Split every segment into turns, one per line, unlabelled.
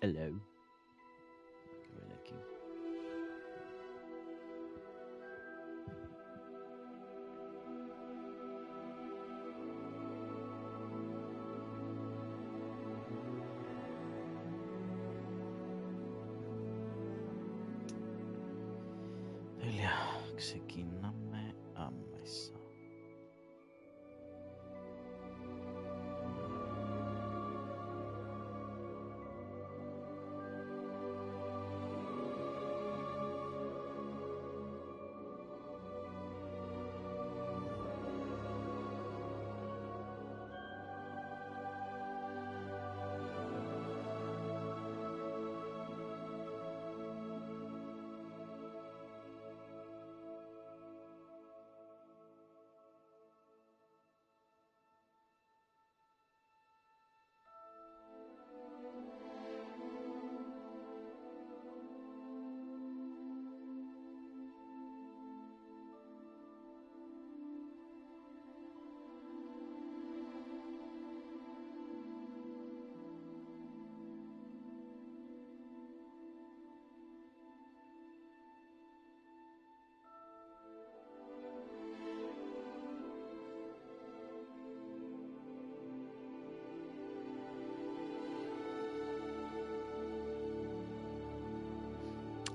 Hello. Τέλεια. Ξεκινάμε άμεσα.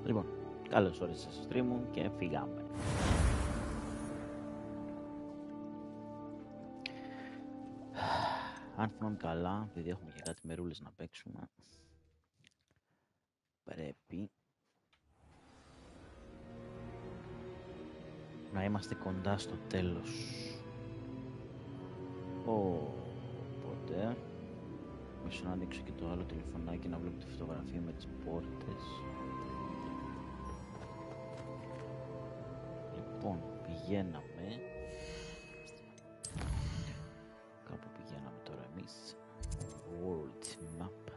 Λοιπόν, καλώς όρισες στο stream μου και φύγαμε. Αν θυμάμαι καλά, επειδή έχουμε και κάτι μερούλες να παίξουμε, πρέπει να είμαστε κοντά στο τέλος. Οπότε, μισό να ανοίξω και το άλλο τηλεφωνάκι να βλέπω τη φωτογραφία με τις πόρτες. Λοιπόν, πηγαίναμε. Κάπου πηγαίναμε τώρα εμείς. World Map.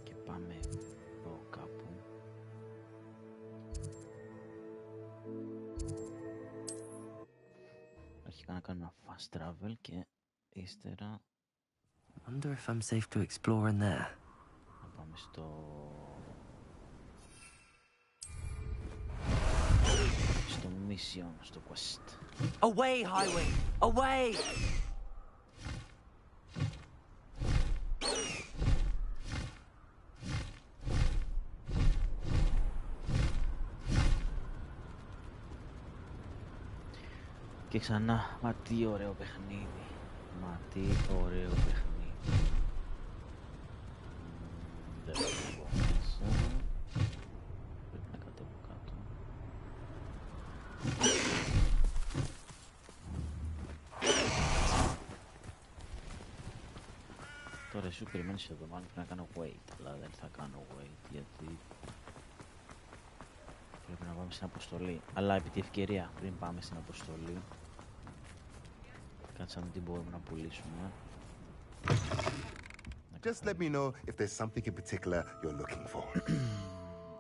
Και πάμε εδώ κάπου. Αρχικά να κάνουμε ένα fast travel και ύστερα
Wonder if I'm safe to explore in there.
να πάμε στο mission, στο quest.
Away, highway! Away!
Και ξανά, μα τι ωραίο παιχνίδι. Μα τι ωραίο παιχνίδι. Δεν θα πω μέσα. Πρέπει να κατέβω κάτω. Τώρα εσύ περιμένεις εδώ, μάλλον πρέπει να κάνω wait, αλλά δεν θα κάνω wait γιατί πρέπει να πάμε στην αποστολή. Αλλά επί τη ευκαιρία, πριν πάμε στην αποστολή, κάτσε να δούμε τι μπορούμε να πουλήσουμε.
Just let me know if there's something in particular you're looking for.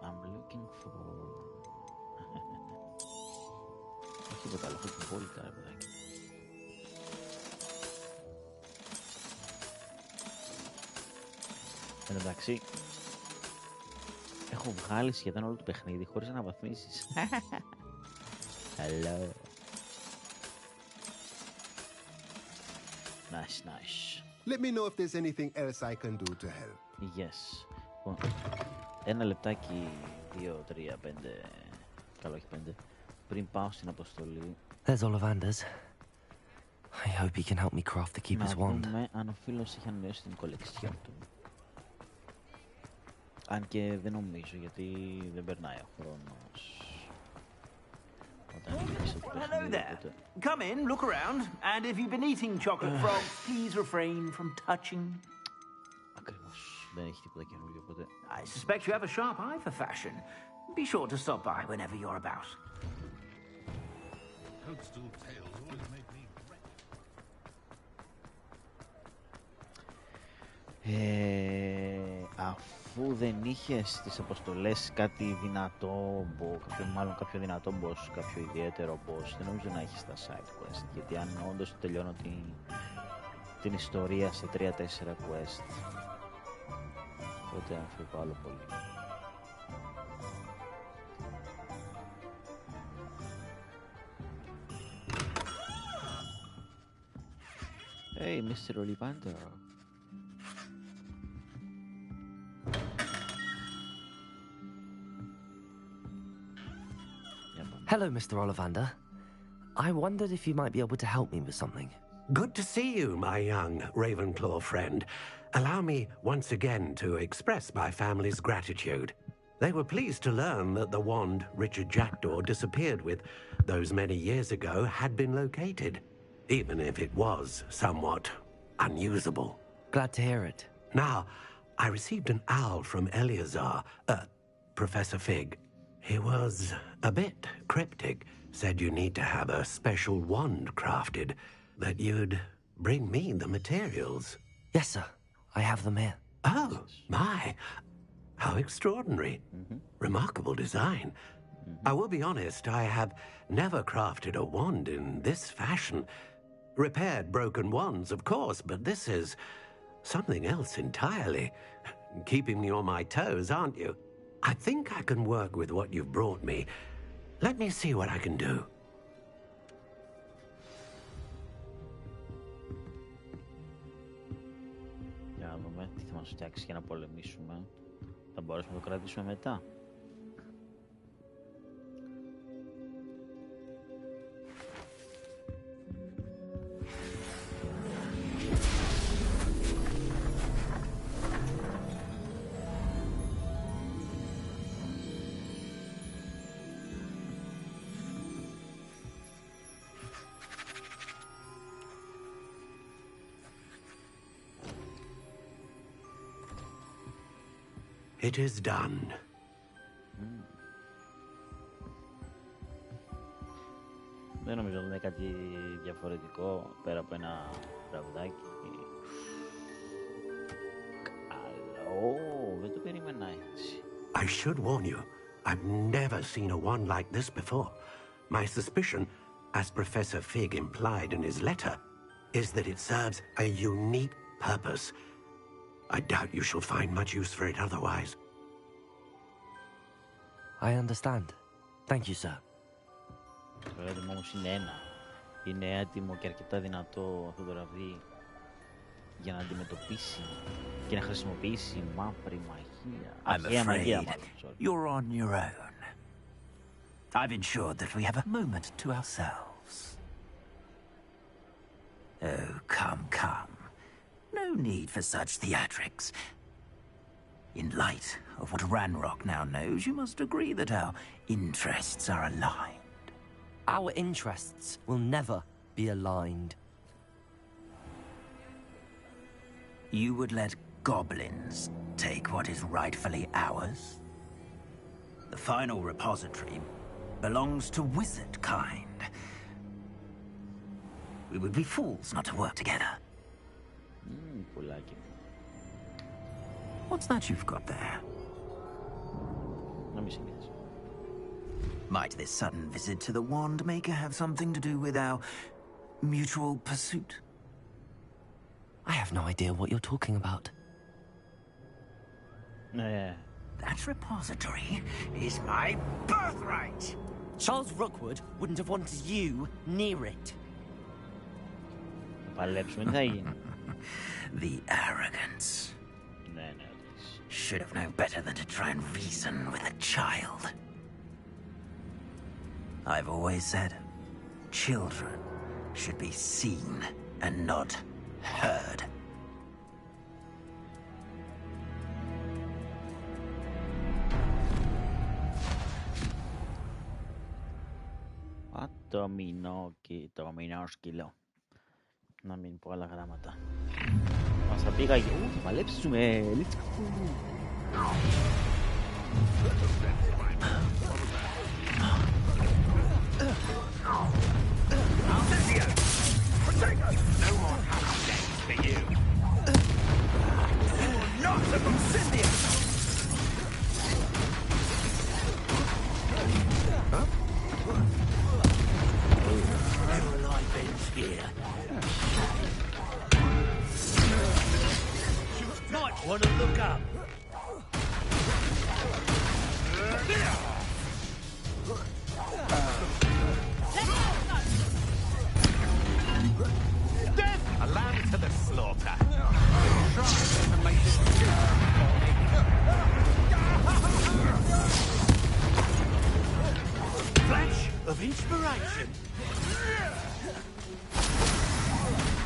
I'm looking for... Όχι τίποτα άλλο, έχω πολύ καλά παιδάκι. Εν τω μεταξύ, έχω βγάλει σχεδόν όλο το παιχνίδι χωρίς να αναβαθμίσεις. Hello. Nice, nice.
Let me know if there's anything else I can do to help.
Yes. Λοιπόν, ένα λεπτάκι, 2, 3, 5, καλό όχι 5, πριν πάω στην αποστολή.
There's Ollivanders. I hope he can help me craft the keeper's wand.
Να δούμε αν ο φίλος έχει ανανεώσει την κολεξιόν του. Αν και δεν νομίζω, γιατί δεν περνάει ο χρόνος.
Hello there. Come in, look around, and if you've been eating chocolate frogs, please refrain from touching.
Ακριβώς. Δεν έχει τίποτα καινούργιο ποτέ.
I suspect you have a sharp eye for fashion. Be sure to stop by whenever you're about.
Toadstool tails always make me
αφού δεν είχε στις αποστολές κάτι δυνατό, μάλλον κάποιο δυνατό boss, κάποιο ιδιαίτερο boss, δεν νομίζω να έχει τα side quest, γιατί αν όντως τελειώνω την ιστορία σε 3-4 quest. Τότε αμφιβάλλω πολύ. Hey, Mr. Ollivander.
Hello, Mr. Ollivander. I wondered if you might be able to help me with something.
Good to see you, my young Ravenclaw friend. Allow me once again to express my family's gratitude. They were pleased to learn that the wand Richard Jackdaw disappeared with those many years ago had been located, even if it was somewhat unusable.
Glad to hear it.
Now, I received an owl from Eleazar, Professor Fig. He was a bit cryptic, said you need to have a special wand crafted, that you'd bring me the materials.
Yes, sir. I have them here.
Oh, my. How extraordinary. Remarkable design. I will be honest, I have never crafted a wand in this fashion. Repaired broken wands, of course, but this is something else entirely. Keeping me on my toes, aren't you? I think I can work with what you've brought me. Let me see what I can do.
Για να δούμε τι θα μας φτιάξει για να πολεμήσουμε. Θα μπορέσουμε να το κρατήσουμε μετά.
It is done.
Δεν νομίζω ότι είναι κάτι διαφορετικό πέρα από ένα ραβδάκι. Καλό, δεν το περίμενα έτσι.
I should warn you, I've never seen a wand like this before. My suspicion, as Professor Fig implied in his letter, is that it serves a unique purpose. I doubt you shall find much use for it otherwise.
I understand. Thank you, sir.
Το ερώτημα όμως είναι ένα. Είναι έτοιμο και αρκετά δυνατό αυτό το ραβδί για να αντιμετωπίσει και να χρησιμοποιήσει μαύρη μαγεία.
I'm afraid you're on your own. I've ensured that we have a moment to ourselves. Oh, come. No need for such theatrics. In light of what Ranrock now knows, you must agree that our interests are aligned.
Our interests will never be aligned.
You would let goblins take what is rightfully ours? The final repository belongs to wizard kind. We would be fools not to work together.
Πουλάκι.
What's that you've got there?
Να μην συνήθεις.
Might this sudden visit to the Wand Maker have something to do with our mutual pursuit?
I have no idea what you're talking about.
That repository is my birthright!
Charles Rookwood wouldn't have wanted you near it.
Παλέψουμε, τι θα γίνει.
The arrogance.
Ναι.
Should have known better than to try and reason with a child. I've always said, children should be seen and not heard.
Το μηνό σκυλό. Να μην πω άλλα γράμματα. Μας τα πήγα για... θα παλέψουμε. Let's go.
No more happy days for you.
Not a Cynthia! Never lie, Ben's here.
Want to look up?
A lamb to the slaughter. Try to make this
Flash of inspiration.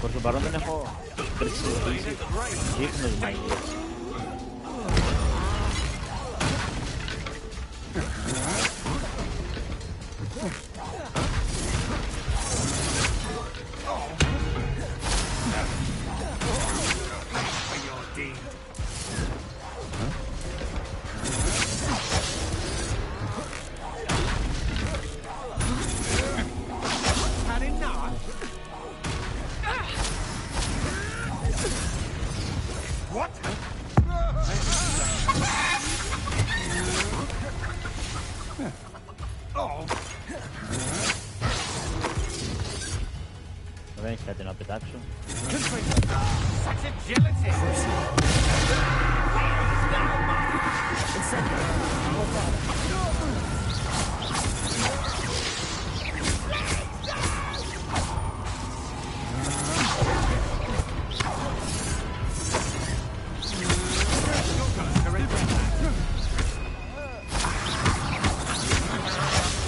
Προς το παρόν δεν έχω χρησιμοποιήσει ίχνος μαγείας. Δεν έχει κάτι να πετάξω.
such agility.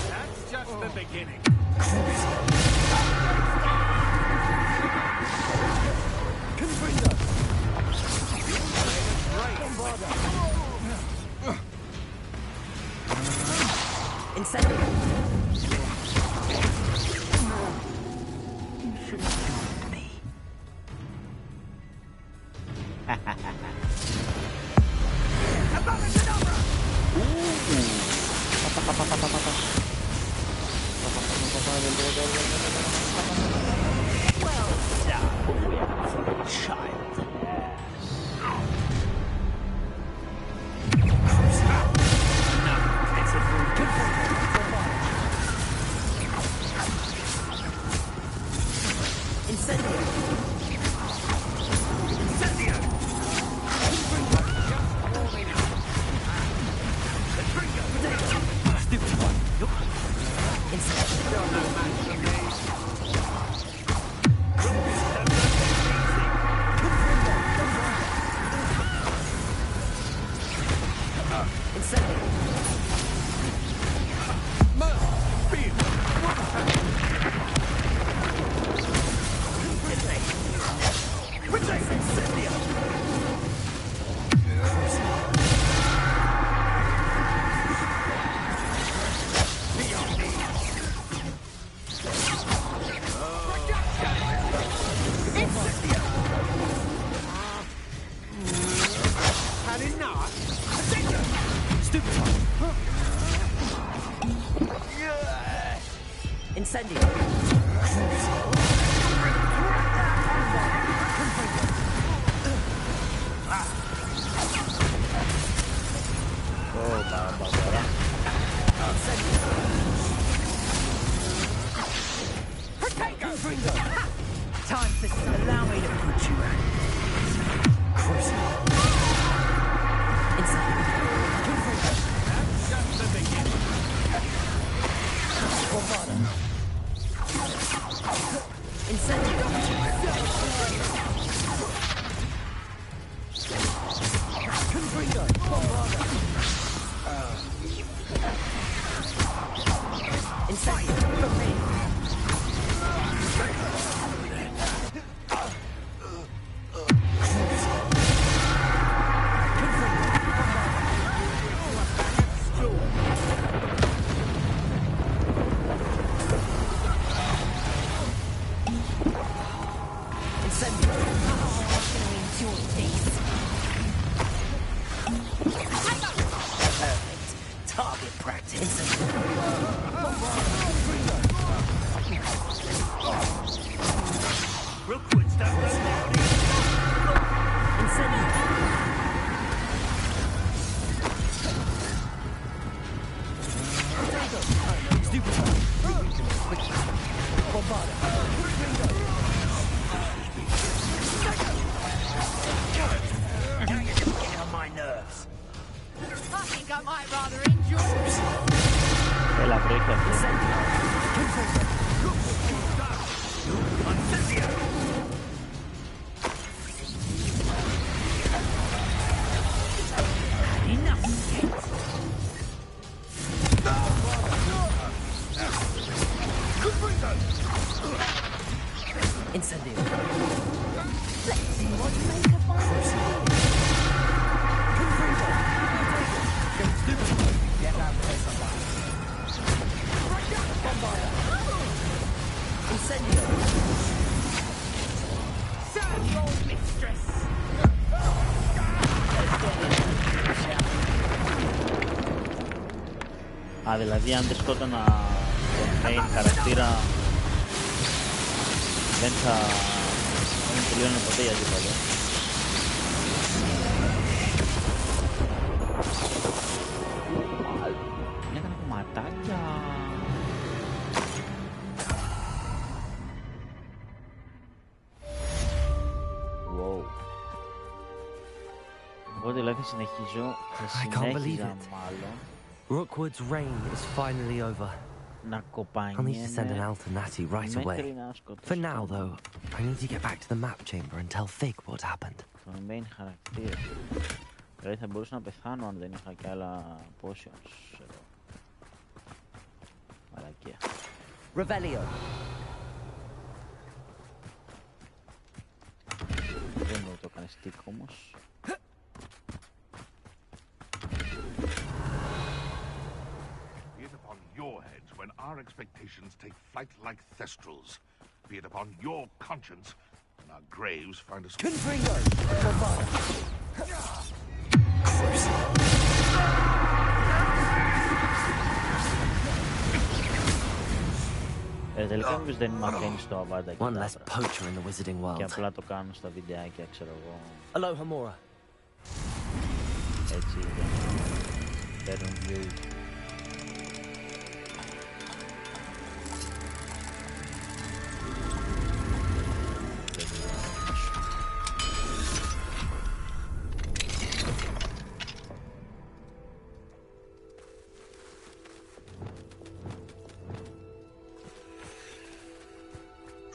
That's just the beginning.
Έλα, βρέχει αυτό.
Incendio.
Α, δηλαδή αν δεν σκότωνα τον main χαρακτήρα δεν θα τελειώνει ποτέ η αντίπαλο. Έκανε κομματάκια. Wow. Εγώ δηλαδή συνεχίζω, θα συνέχιζα μάλλον
Rookwood's reign is finally over.
να
I'll need to send an
κοπανιέμαι
Alternati right
μέχρι
away.
να
For
σκοτώσω
now, though, I need to get back to the map chamber and tell Fig what happened.
τον main χαρακτήρα. Δηλαδή θα μπορούσα να πεθάνω αν δεν είχα κι άλλα potions εδώ. Μαλακία.
Revelio.
Δεν μου το έκανε stick όμως.
Be it upon your heads when our expectations take flight like thestrals. Be it upon your conscience when our graves find us.
Confringo.
Τελικά μήπως δεν μαθαίνεις στο αβάντα και
One
τα
less poacher in the wizarding
και
world.
απλά το κάνω στα βιντεάκια, ξέρω εγώ.
Aloha Mora.
Έτσι παίρνουν views.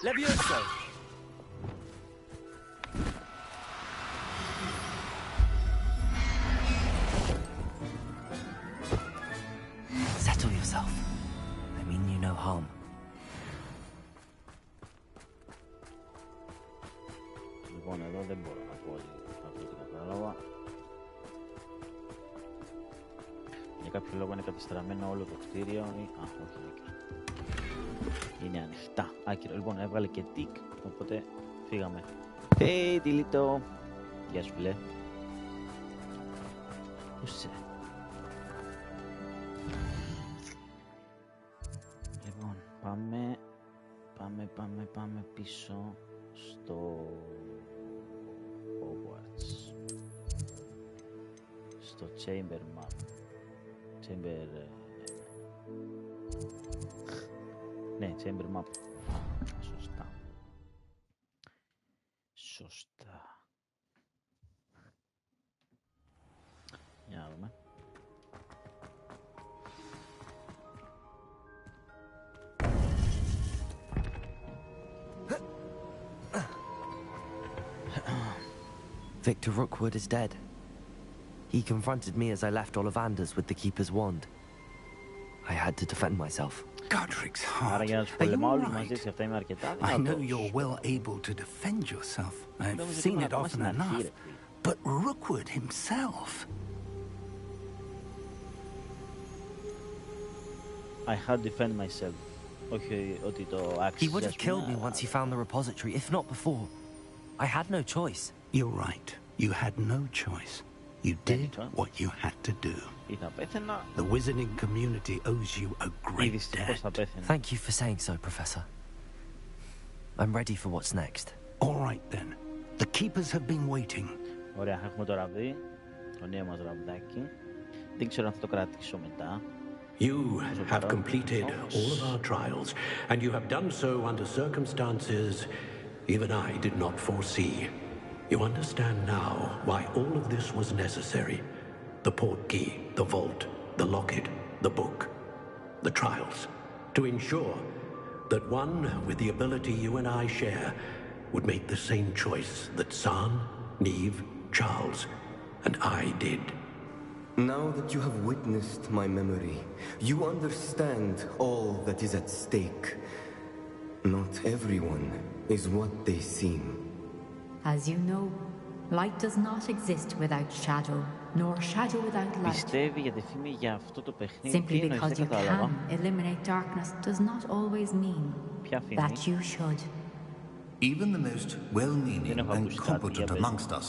Levioso. Settle yourself. I mean you no harm.
Λοιπόν, εδώ δεν μπορώ να πω από ό,τι κατάλαβα. Για κάποιο λόγο είναι κατεστραμμένο όλο το κτίριο ή... Α, όχι, δίκιο. Είναι ανοιχτά. Άκυρο. Λοιπόν, έβγαλε και τικ, οπότε φύγαμε. Hey, Τιλίτο. Γεια σου, φίλε. Πού είσαι? Λοιπόν, πάμε πίσω στο Hogwarts. Στο Chamber Map. Chamber... Ναι, Chamber Map. Σωστά. Για να δούμε.
Victor Rookwood is dead. He confronted me as I left Ollivanders with the Keeper's wand. I had to defend myself.
Godric's
Άρα
heart.
για να τους
Are you
πολεμάω όλους
all
μαζί
right?
σε αυτά είμαι αρκετά
I know
δυνατός.
you're well able to defend yourself. I've
Νομίζω
seen
ότι
it
πάμε
often
στην αρχή,
enough.
ρε.
But Rookwood himself.
I had to defend myself. Όχι ότι το
He
άξιζε,
would have
ας πούμε,
killed me once he found the repository, if not before. I had no choice.
You're right. You had no choice. You did what you had to do.
Ή θα πέθαινα,
The wizarding community owes you a
ή
great
δυστυχώς θα
debt.
πέθαινα.
Thank you for saying so, Professor. I'm ready for what's next.
All right then. The keepers have been waiting.
Ωραία, έχουμε το ραβδί, το νέο μας ραβδάκι. Δεν ξέρω αν θα το κρατήσω μετά.
You have completed all of our trials, and you have done so under circumstances even I did not foresee. You understand now why all of this was necessary. The portkey, the vault, the locket, the book. the trials, to ensure that one with the ability you and I share would make the same choice that San, Neve, Charles, and I did.
Now that you have witnessed my memory, you understand all that is at stake. Not everyone is what they seem.
As you know, light does not exist without shadow, nor shadow without light.
Πιστεύει για τη φήμη για αυτό το παιχνίδι.
Simply because you can eliminate darkness does not always mean that you should.
Even the most well-meaning and competent amongst us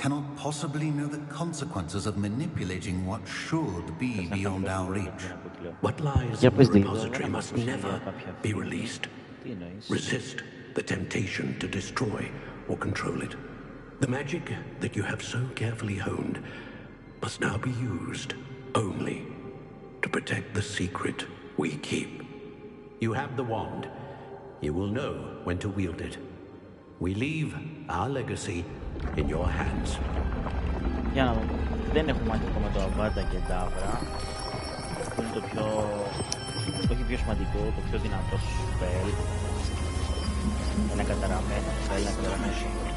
cannot possibly know the consequences of manipulating what should be beyond our reach.
What lies in the repository must never be released. Resist the temptation to destroy or control it. The magic that you have so carefully honed must now be used only to protect the secret we keep. You have the wand. You will know when to wield it. We leave our legacy in your hands.
Για να δούμε. Δεν έχουμε μάθει ακόμα το Avada Kedavra, που είναι το πιο... όχι πιο σημαντικό, το πιο δυνατό spell. Ένα καταραμένο spell, ένα καταραμένο spell.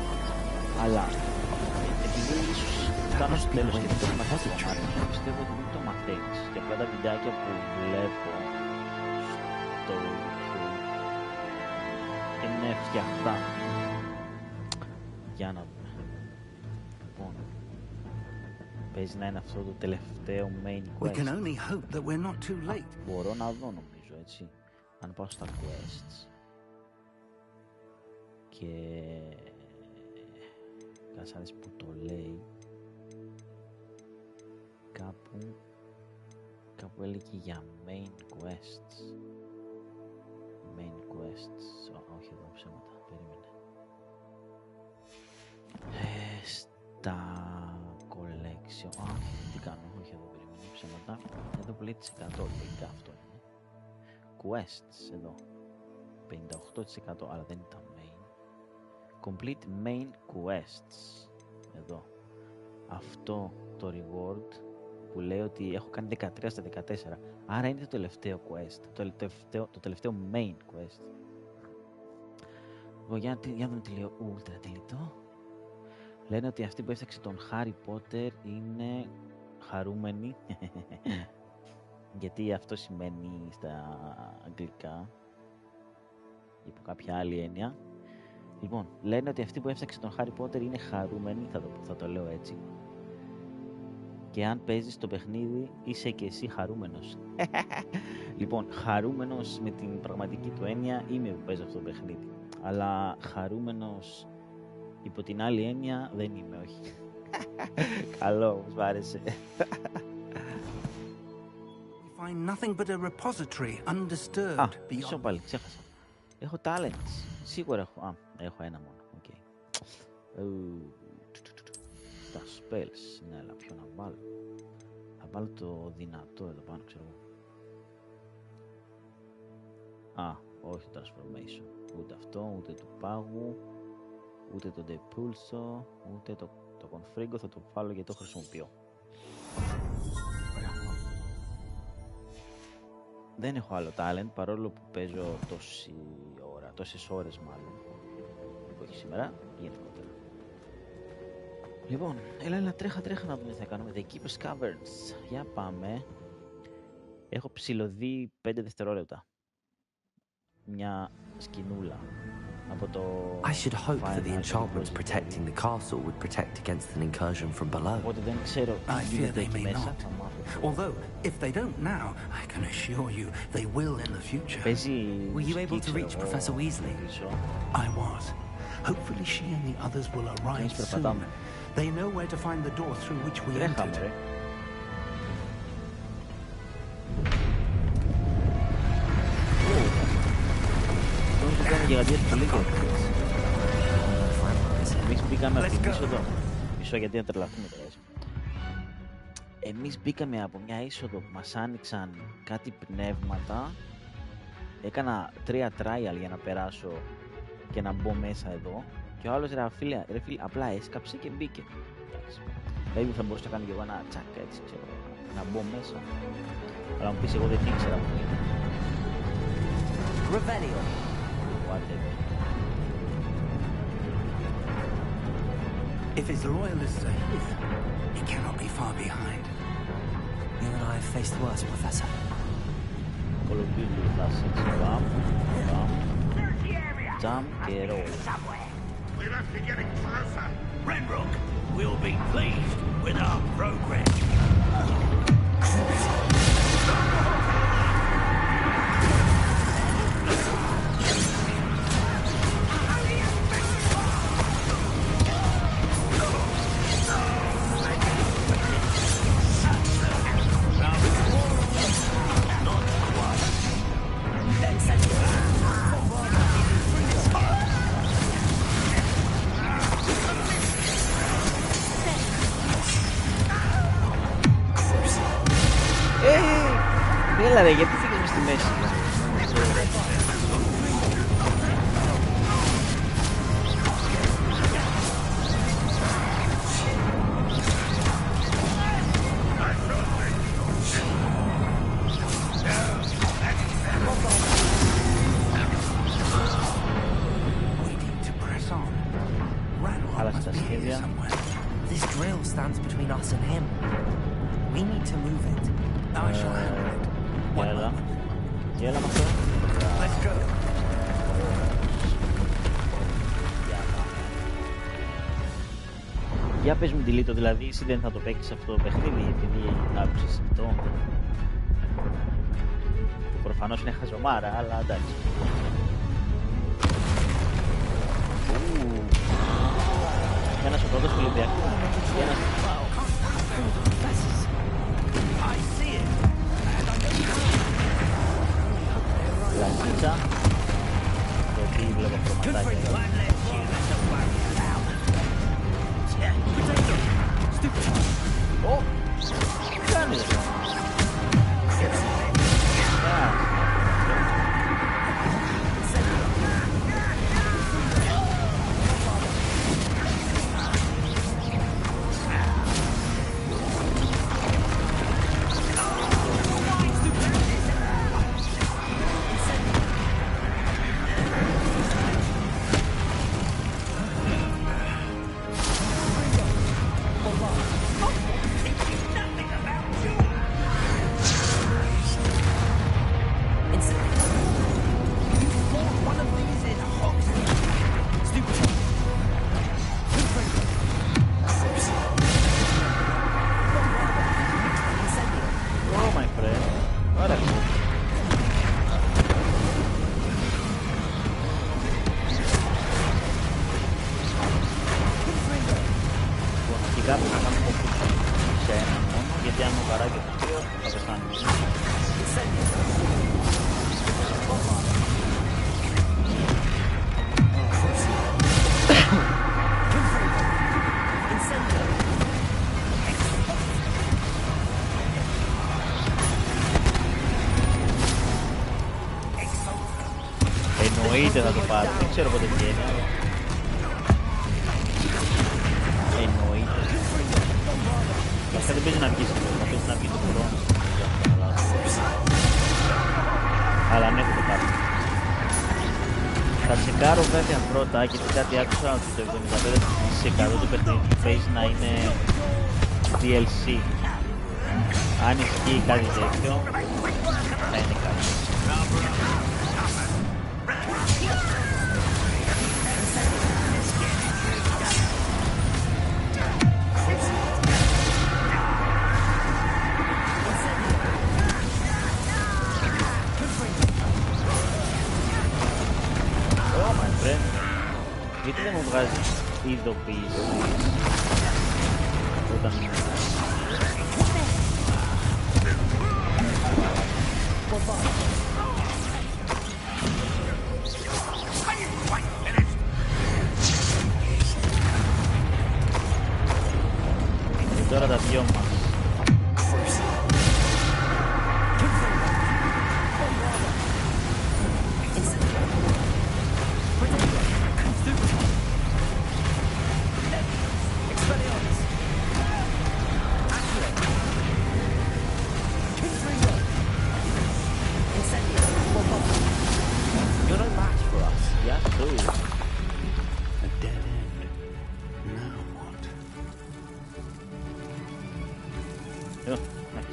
Αλλά επειδή ίσως φτάνω στο τέλος και δεν το μαθάσει το κομμάτι, πιστεύω ότι δεν το μαθαίνεις. Και απλά τα βιντεάκια που βλέπω στο YouTube είναι φτιαχτά. Για να δούμε. Λοιπόν, παίζει να είναι αυτό το τελευταίο main quest.
We can only hope that we're not too late.
Μπορώ να δω νομίζω, έτσι. Αν πάω στα quests. Και... κάτσε να δεις που το λέει. Κάπου έλεγε για main quests. Main quests. Όχι εδώ, ψέματα. Περίμενε. Στα collection. Τι κάνω, όχι εδώ, περίμενε. Ψέματα. Εδώ που λέει 100, λογικά αυτό είναι. Quests, εδώ. 58%, αλλά δεν ήταν main. Complete main quests. Εδώ. Αυτό το reward που λέει ότι έχω κάνει 13 στα 14. Άρα είναι το τελευταίο quest. Το τελευταίο main quest. Για να δούμε τι λέει. Ultra τελειτό. Λένε ότι αυτή που έφτιαξε τον Harry Potter είναι χαρούμενη. Γιατί αυτό σημαίνει στα αγγλικά. Υπό κάποια άλλη έννοια. Λοιπόν, λένε ότι αυτή που έφτιαξε τον Harry Potter είναι χαρούμενη, θα το λέω έτσι. Και αν παίζεις το παιχνίδι, είσαι και εσύ χαρούμενος. Λοιπόν, χαρούμενος με την πραγματική του έννοια είμαι που παίζω αυτό το παιχνίδι. Αλλά χαρούμενος υπό την άλλη έννοια δεν είμαι, όχι. Καλό, μου άρεσε.
Find nothing but a repository undisturbed
beyond. Πάλι, ξέχασα. Έχω talents. Σίγουρα έχω. Έχω ένα μόνο. Okay. Τα spells. Ναι, αλλά ποιο να βάλω. Θα βάλω το δυνατό εδώ πάνω, ξέρω εγώ. Όχι το transformation. Ούτε αυτό, ούτε του πάγου, ούτε το depulso, ούτε το confringo. Θα το βάλω γιατί το χρησιμοποιώ. Δεν έχω άλλο talent, παρόλο που παίζω τόσες ώρες μάλλον. Όχι σήμερα, γενικότερα. Λοιπόν, έλα τρέχα να δούμε τι θα κάνουμε. The Keeper's Caverns. Για πάμε. Έχω ψηλωδεί 5 δευτερόλεπτα. Μια σκηνούλα από το...
I should hope that the enchantments protecting the castle would protect against an incursion from below.
Οπότε δεν ξέρω τι γίνεται εκεί μέσα.
Although, if they don't now, I can assure you they will in the future.
Were you able to reach Professor Weasley?
I was. Hopefully she and the others will arrive soon. They know where to find the door through which we entered.
Εμείς μπήκαμε από την είσοδο. Μισό γιατί να τρελαθούμε τώρα. Εμείς μπήκαμε από μια είσοδο που μας άνοιξαν κάτι πνεύματα. Έκανα 3 trial για να περάσω και να μπω μέσα εδώ. Και ο άλλος ρε φίλε, απλά έσκαψε και μπήκε. Δηλαδή θα μπορούσα να κάνω και εγώ ένα τσάκα έτσι, ξέρω, να μπω μέσα. Αλλά μου πεις εγώ δεν ήξερα που είναι.
Revelio.
Whatever.
If his loyalists are here, he cannot be far behind.
You and I have faced worse, Professor.
Call of Duty classics. Bam, bam. Jump, get roll.
We must be getting closer.
Renrock will be pleased with our progress.
Έλα ρε, γιατί φύγεις στη μέση. Αλλά στα σχέδια.
This drill stands between us and him. We need to move it.
I shall handle it.
Έλα. Έλα με αυτό.
Let's go.
Για πες μου Τιλίτο, δηλαδή εσύ δεν θα το παίξεις αυτό το παιχνίδι επειδή άκουσες αυτό. Που προφανώς είναι χαζομάρα, αλλά εντάξει. Ένας ο πρώτος Ολυμπιακός. Ένας... Λασίτσα. Γιατί βλέπω χρωματάκια εδώ. Ω! Τι κάνεις εδώ. Εννοείται θα το πάρω, δεν ξέρω πότε βγαίνει, αλλά... Εννοείται. Βασικά δεν παίζει να βγει αυτό, θα παίζει να βγει το χρόνο. Αλλά ναι, θα το πάρω. Θα τσεκάρω βέβαια πρώτα, γιατί κάτι άκουσα ότι το 75% του παιχνίδι παίζει να είναι DLC. Αν ισχύει κάτι τέτοιο, θα είναι κάτι. Γιατί δεν μου βγάζει ειδοποίηση όταν και τώρα τα δυο μας.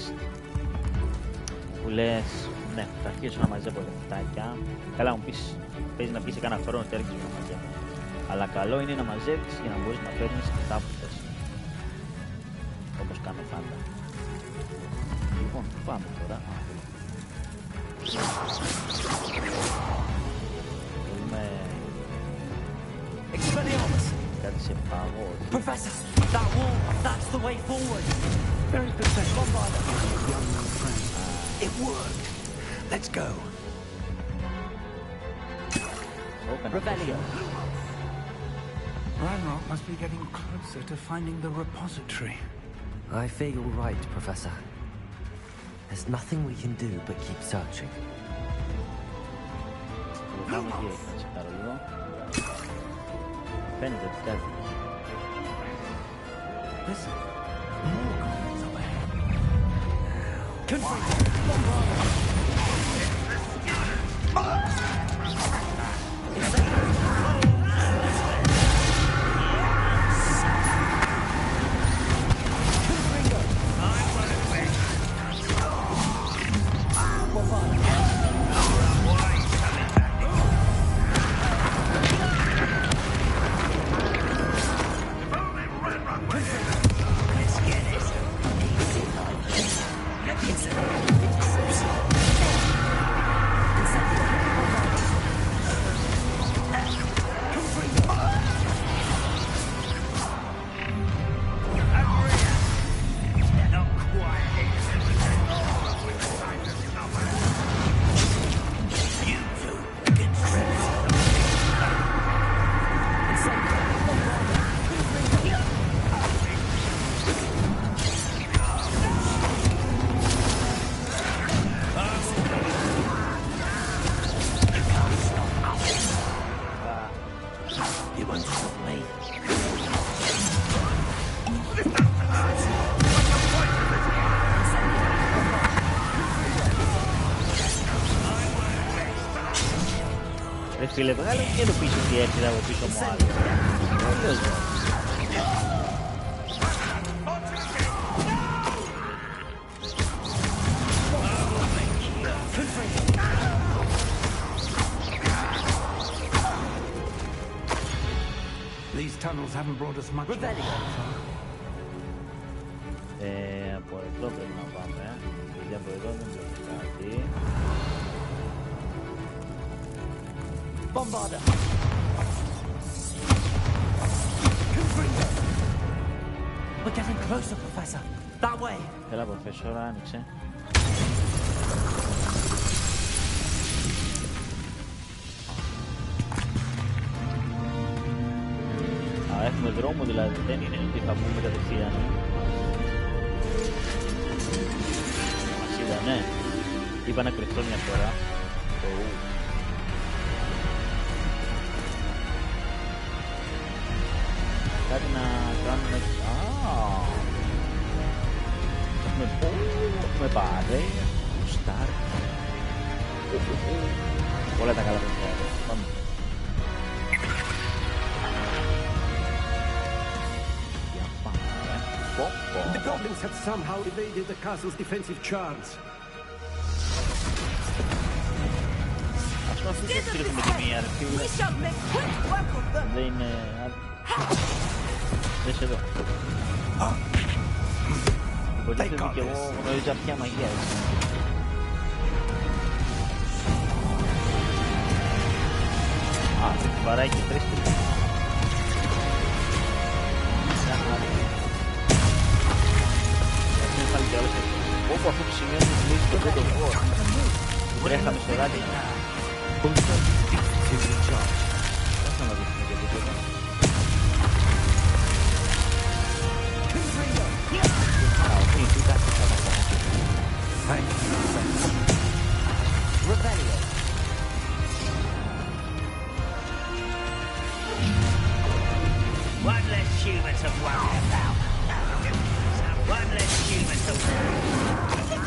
relaxed. Που λες, ναι, θα αρχίσω να μαζεύω λεφτάκια. Καλά μου πεις, παίζει να πει σε κάνα χρόνο ότι άρχισε να μαζεύω. Αλλά καλό είναι να μαζεύεις για να μπορείς να παίρνεις αυτά που θες. Όπως κάνω πάντα. Λοιπόν, πάμε τώρα. Θέλουμε... κάτι σε παγό.
Professor, that wall, that's the way forward.
Very good session, young friend.
It worked. Let's go.
Rebellion.
Ranrock must be getting closer to finding the repository.
I fear you're right, Professor. There's nothing we can do but keep searching.
Listen, more golems up ahead.
Φίλε, βγάλε και το πίσω τι έρχεται από πίσω μου άλλος.
These tunnels haven't brought us much.
Από εδώ πρέπει να πάμε. Γιατί από εδώ δεν πρέπει κάτι.
Bombarder! We're getting closer, Professor. That way!
Έλα, Professor, άνοιξε. Α, έχουμε δρόμο δηλαδή, δεν είναι ότι θα πούμε κατευθείαν. Μας είδανε. Είπα να κρυφτώ μια φορά. Κάτι να κάνουμε... Έχουμε πάρει... Στάρ... Όλα τα καλά παιδιά. Πάμε. Για πάμε.
The goblins have somehow evaded the castle's defensive charms.
Ας μας πείτε με τη μία, ρε φίλε. Δεν είναι... Δες εδώ. Υποτίθεται και εγώ γνωρίζω πια μαγεία. Α, βαράει και τρεις τρεις. Αυτή είναι πάλι και άλλες. Όπου αυτό που σημαίνει ότι λύσει το πρώτο χώρο. Τρέχαμε στο ράδιο. Πώς να δείχνουμε και τίποτα.
One less human to worry about. One less human to worry about.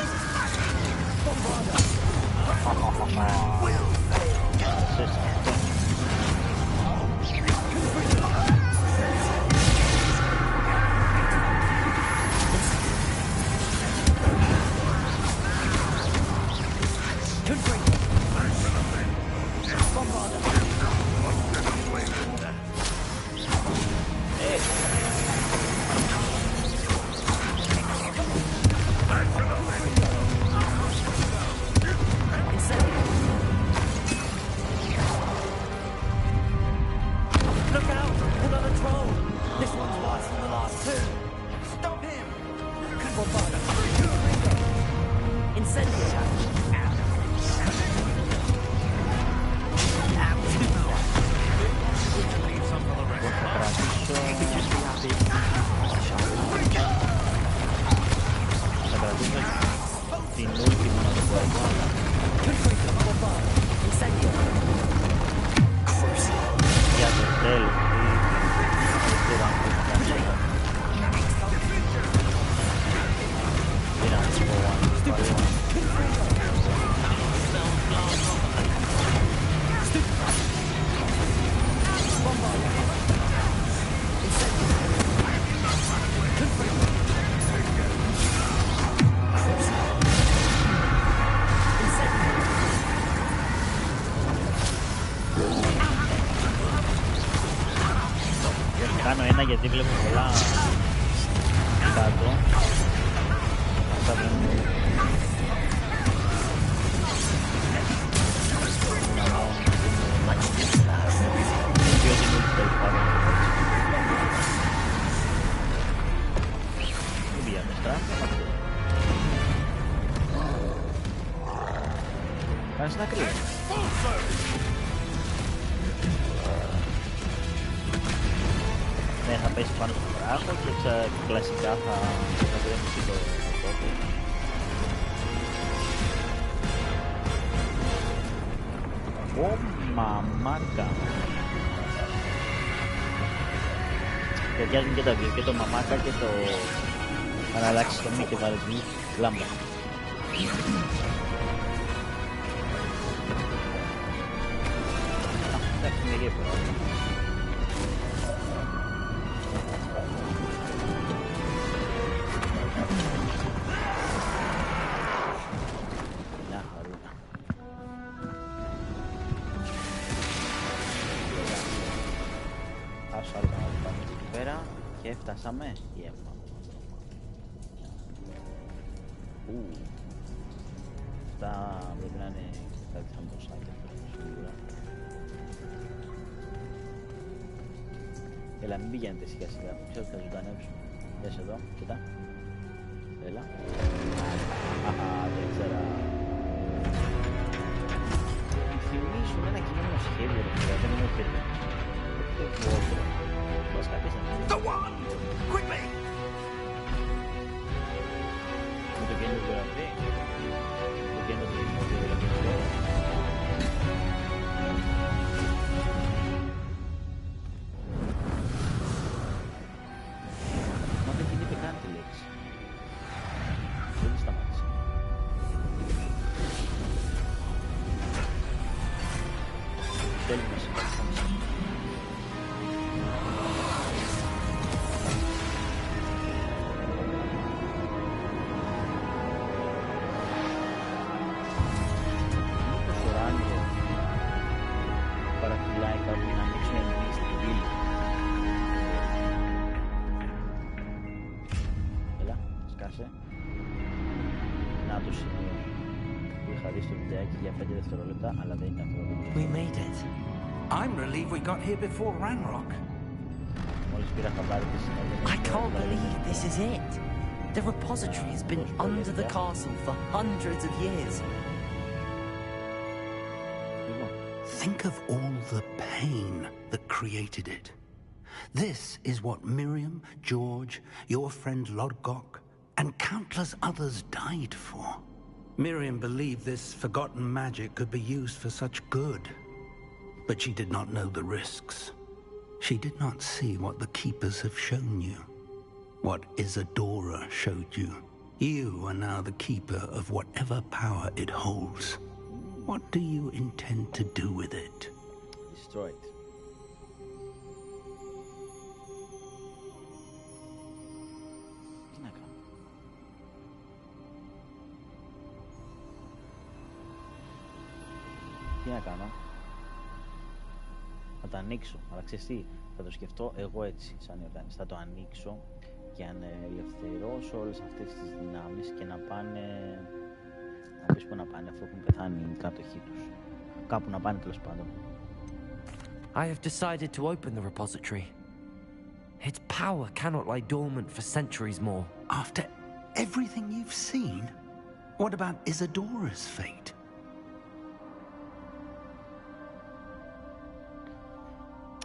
Κάνω ένα γιατί βλέπω πολλά κάτω. Αυτά βλέπω. Πιο την ούτη τέλος πάντων. Δεν πήγαμε στράφα. Κάνεις ένα κρύο. Ναι, θα πέσει πάνω στο βράχο και κλασικά θα βρέμει το τόπο. Ω, μαμάκα. Ταιριάζουν και τα δύο, και το μαμάκα και το... Αν αλλάξεις το μη και βάλεις μη, λάμπα. Εντάξει, είναι γέφυρα. Φτάσαμε ή έφταμε. Αυτά πρέπει να είναι κάτι σαν το σάκι σίγουρα. Έλα, μην πηγαίνετε σιγά σιγά, ξέρω ότι θα ζωντανέψω. Δες εδώ, κοίτα. Έλα. Αχα, δεν ξέρα. Μου θυμίζουν ένα κείμενο σχέδιο, δεν είναι παιδί. Δεν ξέρω.
The wand! Quickly!
Με το κέντρο του γραφή. Το κέντρο του γραφή. Μα δεν την είπε καν τη λέξη. Δεν τη σταμάτησε. Θέλουμε σήμερα.
We made it.
I'm relieved we got here before Ranrock.
I can't believe this is it. The repository has been under the castle for hundreds of years.
Think of all the pain that created it. This is what Miriam, George, your friend Lodgok, and countless others died for. Miriam believed this forgotten magic could be used for such good, but she did not know the risks. She did not see what the Keepers have shown you, what Isadora showed you. You are now the keeper of whatever power it holds. What do you intend to do with it?
Destroy it. Τι να κάνω? Θα το ανοίξω, αλλά ξέρεις τι, θα το σκεφτώ εγώ έτσι σαν Ιορδάνης. Θα το ανοίξω για να ελευθερώσω όλες αυτές τις δυνάμεις και να πάνε, να πεις που να πάνε αφού έχουν πεθάνει οι κάτοχοί τους. Κάπου να πάνε τέλος πάντων.
I have decided to open the repository. Its power cannot lie dormant for centuries more.
After
Everything you've seen? What about Isadora's fate?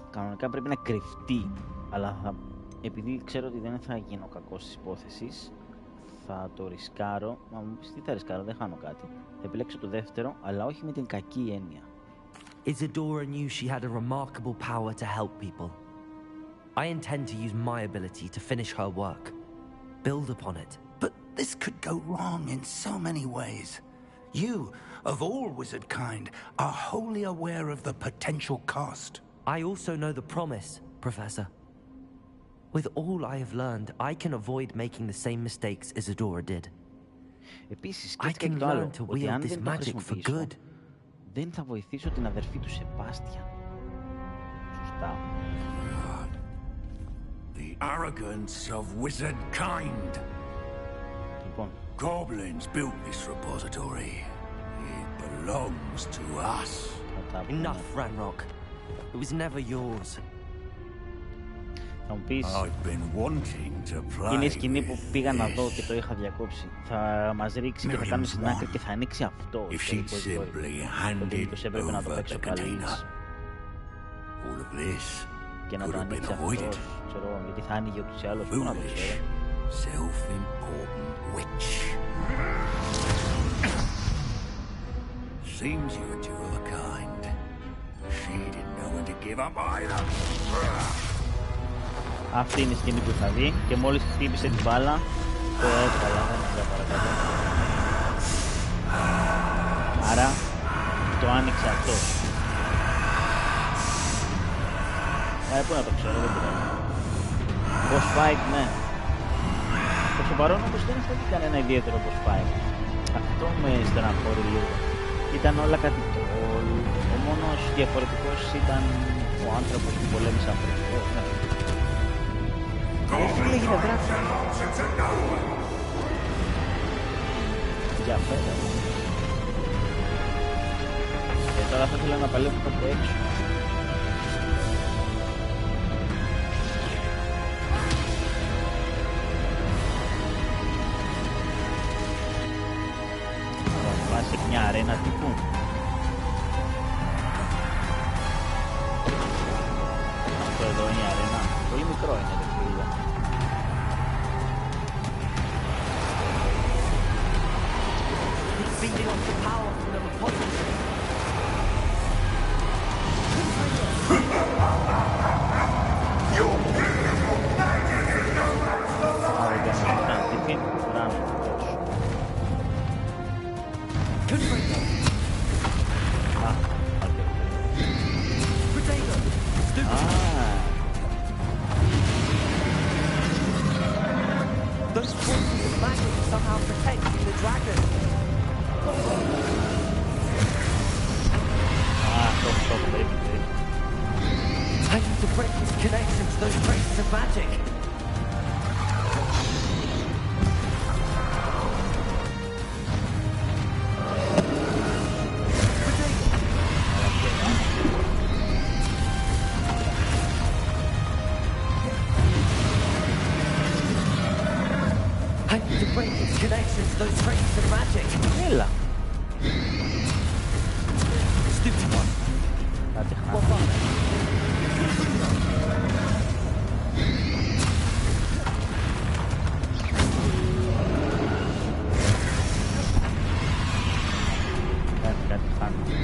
Κανονικά πρέπει να κρυφτεί, αλλά επειδή ξέρω ότι δεν θα γίνω κακός της υπόθεσης, θα το ρισκάρω. Μα μου πεις τι θα ρισκάρω, δεν χάνω κάτι. Θα επιλέξω το δεύτερο, αλλά όχι με την κακή έννοια.
Isadora knew she had a remarkable power to help people. I intend to use my ability to finish her work. Build upon it.
But this could go wrong in so many ways. You, of all wizard kind, are wholly aware of the potential cost.
I also know the promise, Professor. With all I have learned, I can avoid making the same mistakes Isadora did.
Επίσης,
I can learn to
ότι αν
wield this
δεν το
magic for
χρησιμοποιήσω,
good.
δεν θα βοηθήσω την αδερφή του Σεμπάστιαν. Σωστά.
The arrogance of wizard kind.
Λοιπόν.
Goblins built this repository. It belongs to us.
Enough, Ranrock. It was never yours.
Θα μου πεις,
είναι
η σκηνή που πήγα να δω και το είχα διακόψει. Θα μας ρίξει και θα κάνουμε στην άκρη και θα ανοίξει αυτό. Ότι τους έπρεπε να το παίξω καλής. Και να το ανοίξει αυτός, ξέρω, γιατί θα άνοιγε ούτως ή άλλως, πού να το ξέρω.
Seems you were two of a kind. She didn't know when to give up either.
Αυτή είναι η σκηνή που θα δει και μόλις χτύπησε την μπάλα το έβγαλα, δεν είναι παρακάτω. Άρα το άνοιξε αυτός. Πού να το ξέρω, δεν πειράζει. Boss fight, ναι. Προς το παρόν όμως δεν έχω δει κανένα ιδιαίτερο boss fight. Αυτό με στεναχώρει λίγο. Ήταν όλα κάτι τρόλ. Ο μόνος διαφορετικός ήταν ο άνθρωπος που πολέμησε ανθρώπους. Ναι. Έτσι λέγεται δράκο. Για πέρα. Και τώρα θα ήθελα να παλεύω από έξω. Θα πας σε μια αρένα τύπου. Αυτό εδώ είναι η αρένα. Πολύ μικρό είναι το φίλο.
Feeding off the power from the repository. Those forces of magic are somehow protecting the dragon. I need to break his connection to those traces of magic. I need to break its connection to those traces of magic.
Έλα.
Stupid one.
Κάτι
What about it?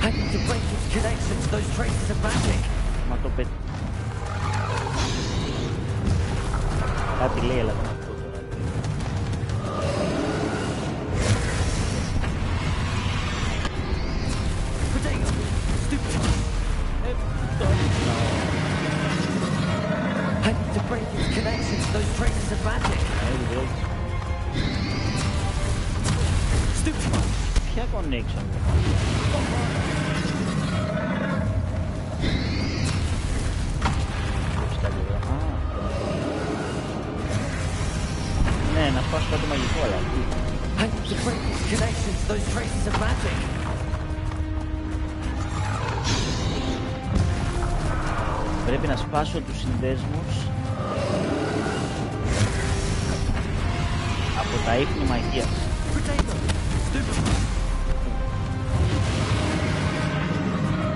I need to break its connection to those traces of magic.
Μα το πέτει. Κάτι λέει, αλλά δεν αυτό τώρα.
Potato. Stupid one. I need to break its connection to those traces of magic. Stupid one.
Ποια connection? Ναι, να σπάσω κάτι μαγικό, αλλά
I need to break its connection to those traces of magic.
πρέπει να σπάσω τους συνδέσμους από Τα ίχνη μαγείας.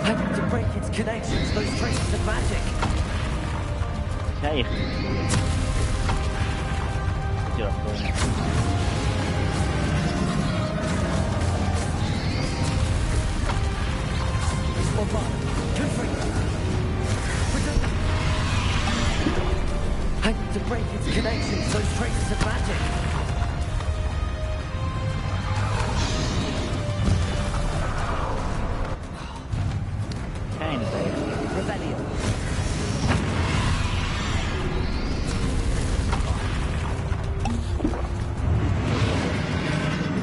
I need to break its connections, those traces of magic.
Ποια ίχνη? Δεν ξέρω αυτό είναι.
I need to break its connections, those traces of magic.
Ποια είναι τα ίχνη?
Rebellion.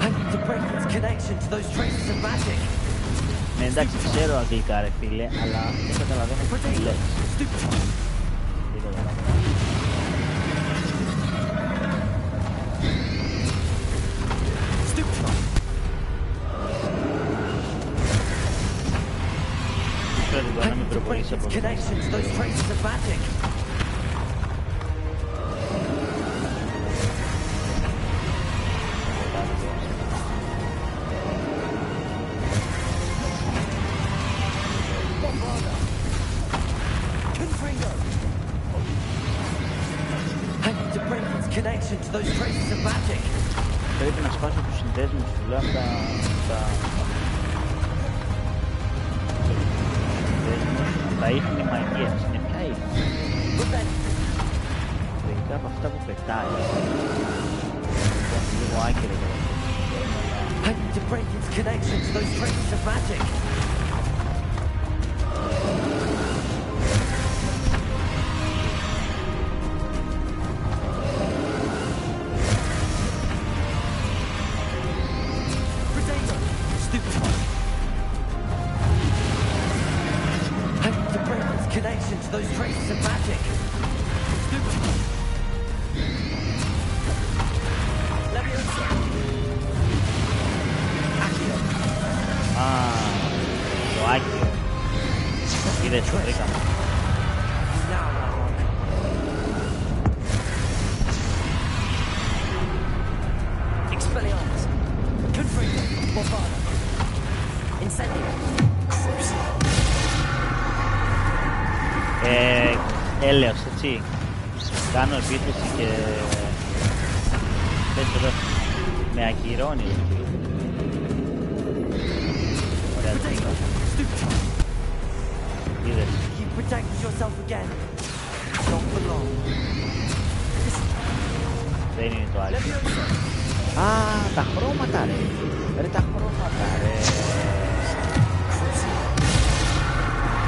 I need to break its connection to those traces of magic.
Ναι, εντάξει, ξέρω αγγλικά ρε φίλε, αλλά δεν καταλαβαίνω τι λες. Δεν καταλαβαίνω.
I need to break its connection to those traces of magic. I need to break its connection to those traces of magic.
Πρέπει να σπάσω τους συνδέσμους σου, λέω, τα ίχνη μαγείας. Είναι ποια ίχνη? Λογικά από αυτά που πετάει. Λοιπόν, λίγο άκυρο εδώ.
I need to break its connection to those traces of magic. I need to break its connection to those traces of magic.
Το άκυρο. Είδες, το βρήκαμε.
Expelliarmus. Confringo. Bovada. Incendio.
Έλεος, έτσι. Κάνω επίθεση και... Πες εδώ. Με ακυρώνει. Ωραία, το βρήκα. Είδες.
You protected yourself again. Not for long.
Δεν είναι το άλλο. Α, τα χρώματα ρε. Ρε τα χρώματα ρε.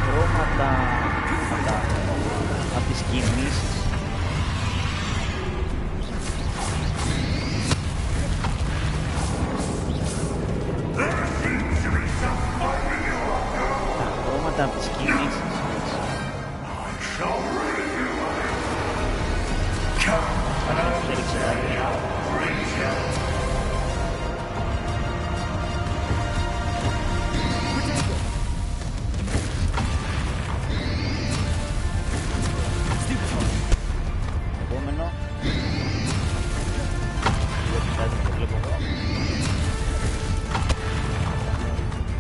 Χρώματα από τις κινήσεις. Τα χρώματα από τις κινήσεις. Έριξε τα επόμενο.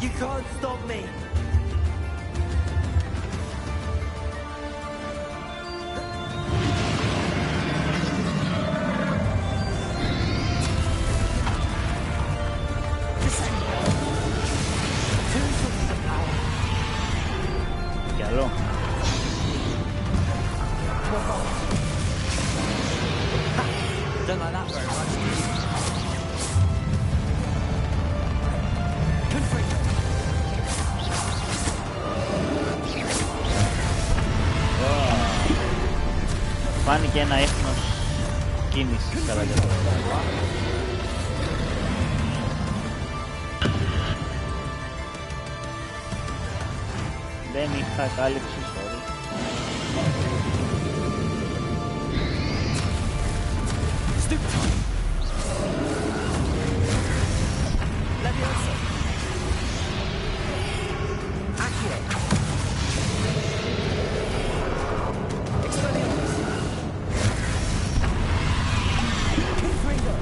You can't stop me.
Καλό.
Don't like that very much. Confringo.
Φάνηκε ένα έχνος κίνησης κατά διάφορα. Δεν είχα κάλυψη, sorry.
Leviosa. Accio. Expelliarmus. Confringo.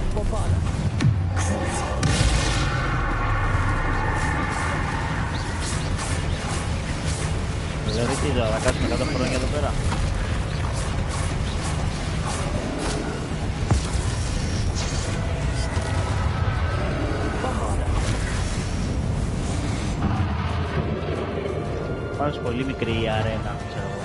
Δηλαδή τι θα κάτσουμε 100 χρόνια εδώ πέρα. Πάνω πολύ μικρή η αρένα, ξέρω εγώ.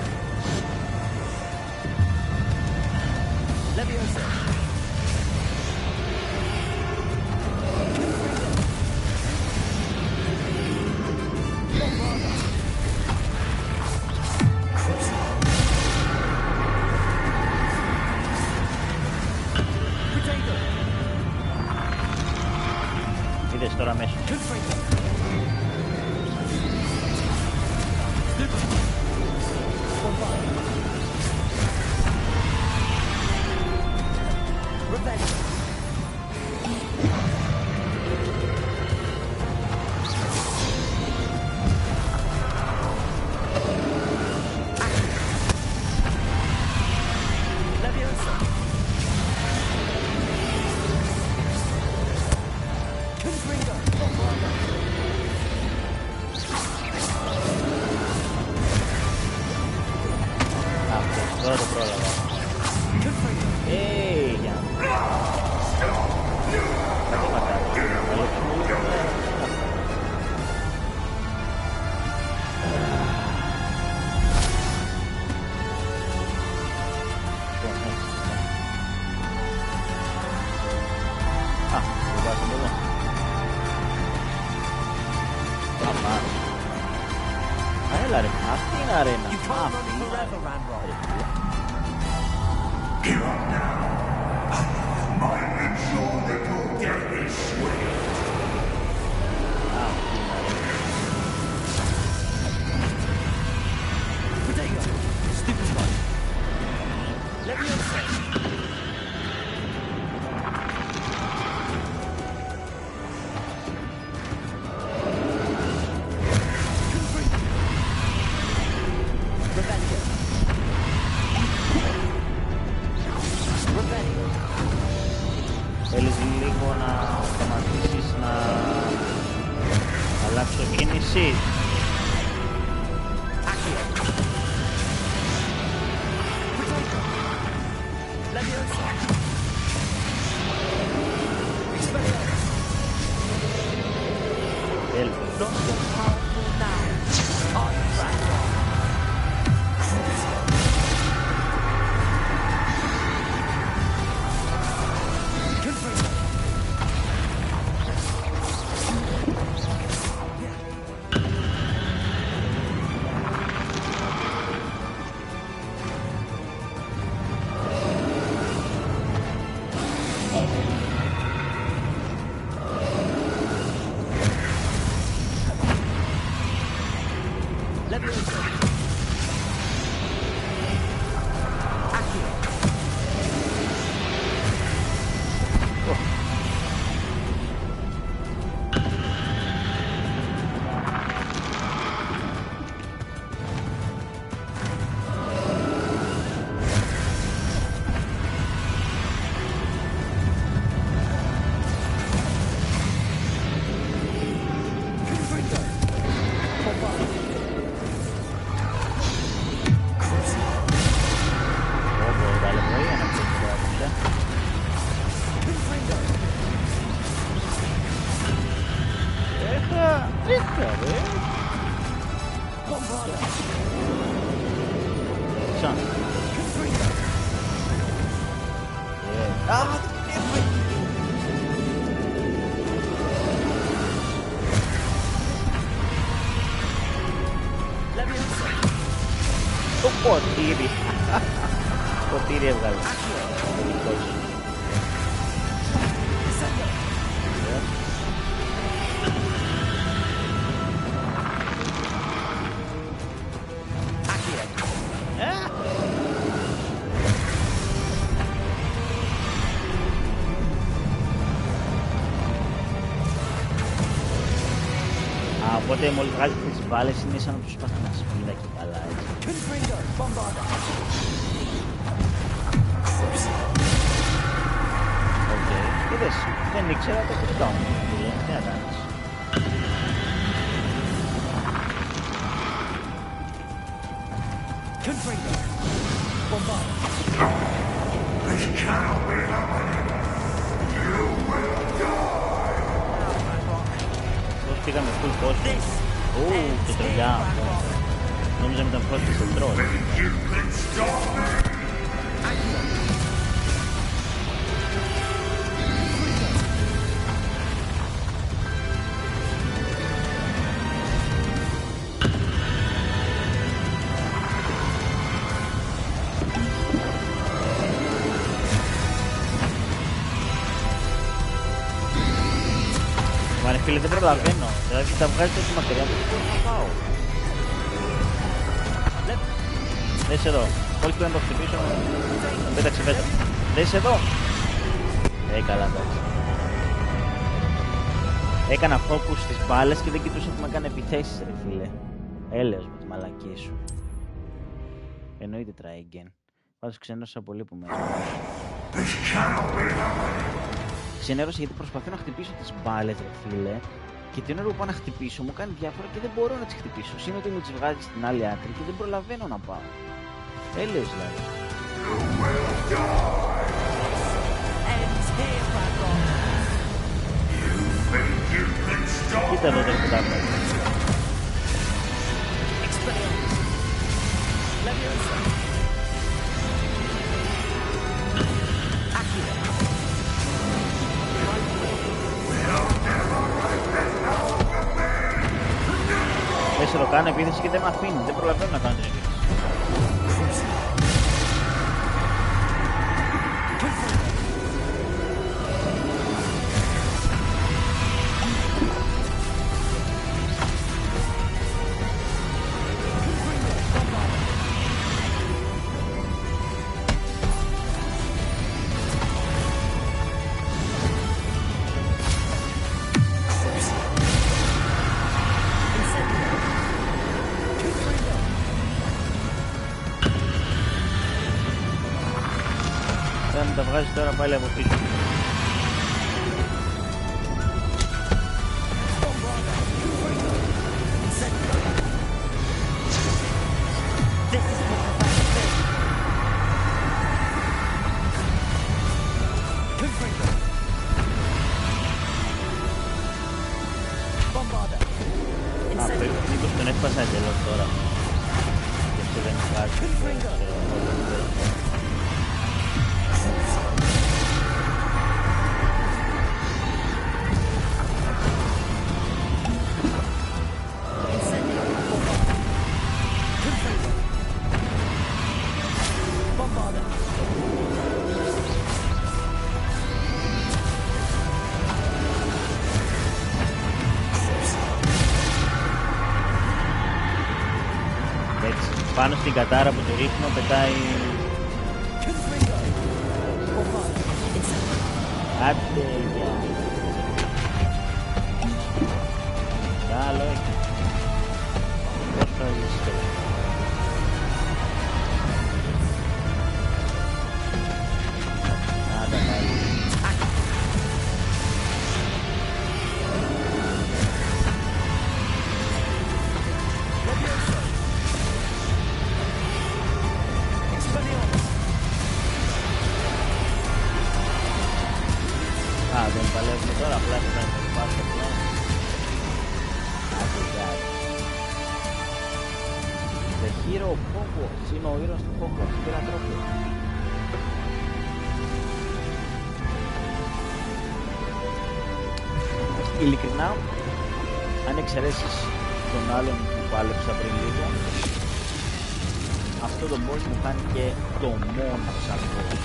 Είδες τώρα αμέσως. Τώρα το πρόλαβα. Για να το πατάω. Το βάζουμε εδώ. Έλα ρε, αυτή είναι αρένα.
Give up now. Might ensure that your death is swift.
Potato! Stupid one. Let me answer.
Θέλεις λίγο να σταματήσεις να αλλάξω κίνηση. Ποτήρι. Ποτήρι έβγαλε. Οπότε μόλις βγάζει τις μπάλες είναι σαν να τους πάθει να σπίδα και καλά έτσι. είδες, δεν ήξερα το κουτάω. Τι να κάνεις.
This cannot be happening. You will die.
Πώς πήγαμε full post. Και τρολιά αυτό. Νόμιζα με τον πρώτο στο τρόλ. Φίλε, δεν προλαβαίνω. Δηλαδή τα βγάζει τόσο μακριά που δεν μπορώ να πάω. Δες εδώ. Μόλις πρέπει να το χτυπήσω, τον πέταξε πέτρα. Δες εδώ. Καλά, εντάξει. Έκανα focus στις μπάλες και δεν κοιτούσα που με έκανε επιθέσεις, ρε φίλε. Έλεος με τις μαλακίες σου. Εννοείται try again. Πάντως ξενέρωσα πολύ που μέσα. Ξενέρωσα γιατί προσπαθώ να χτυπήσω τις μπάλες, ρε φίλε, και την ώρα που πάω να χτυπήσω μου κάνει διάφορα και δεν μπορώ να τις χτυπήσω. Σήμερα ότι μου τις βγάζει στην άλλη άκρη και δεν προλαβαίνω να πάω. Έλεος δηλαδή. Κοίτα εδώ το κουτάκι. Δεν το κάνω επίθεση και δεν με αφήνει, δεν προλαβαίνω να κάνω την επίθεση. Τα βγάζει τώρα πάλι από πίσω. Μήπως τον έσπασα εντελώς τώρα. Και αυτό δεν βγάζει. Πάνω στην κατάρα που το ρίχνω πετάει... Άντε για... Καλό έχει. Πώς θα ζήσει. Άντε πάλι. Δεν παλεύουμε τώρα, απλά θα τα πάρω απλά. The hero of Hogwarts, είναι ο ήρωας του Hogwarts, πήρα τρόπο. Ειλικρινά, αν εξαιρέσεις τον άλλον που πάλεψα πριν λίγο, αυτό το boss μου φάνηκε το μόνο σαν boss.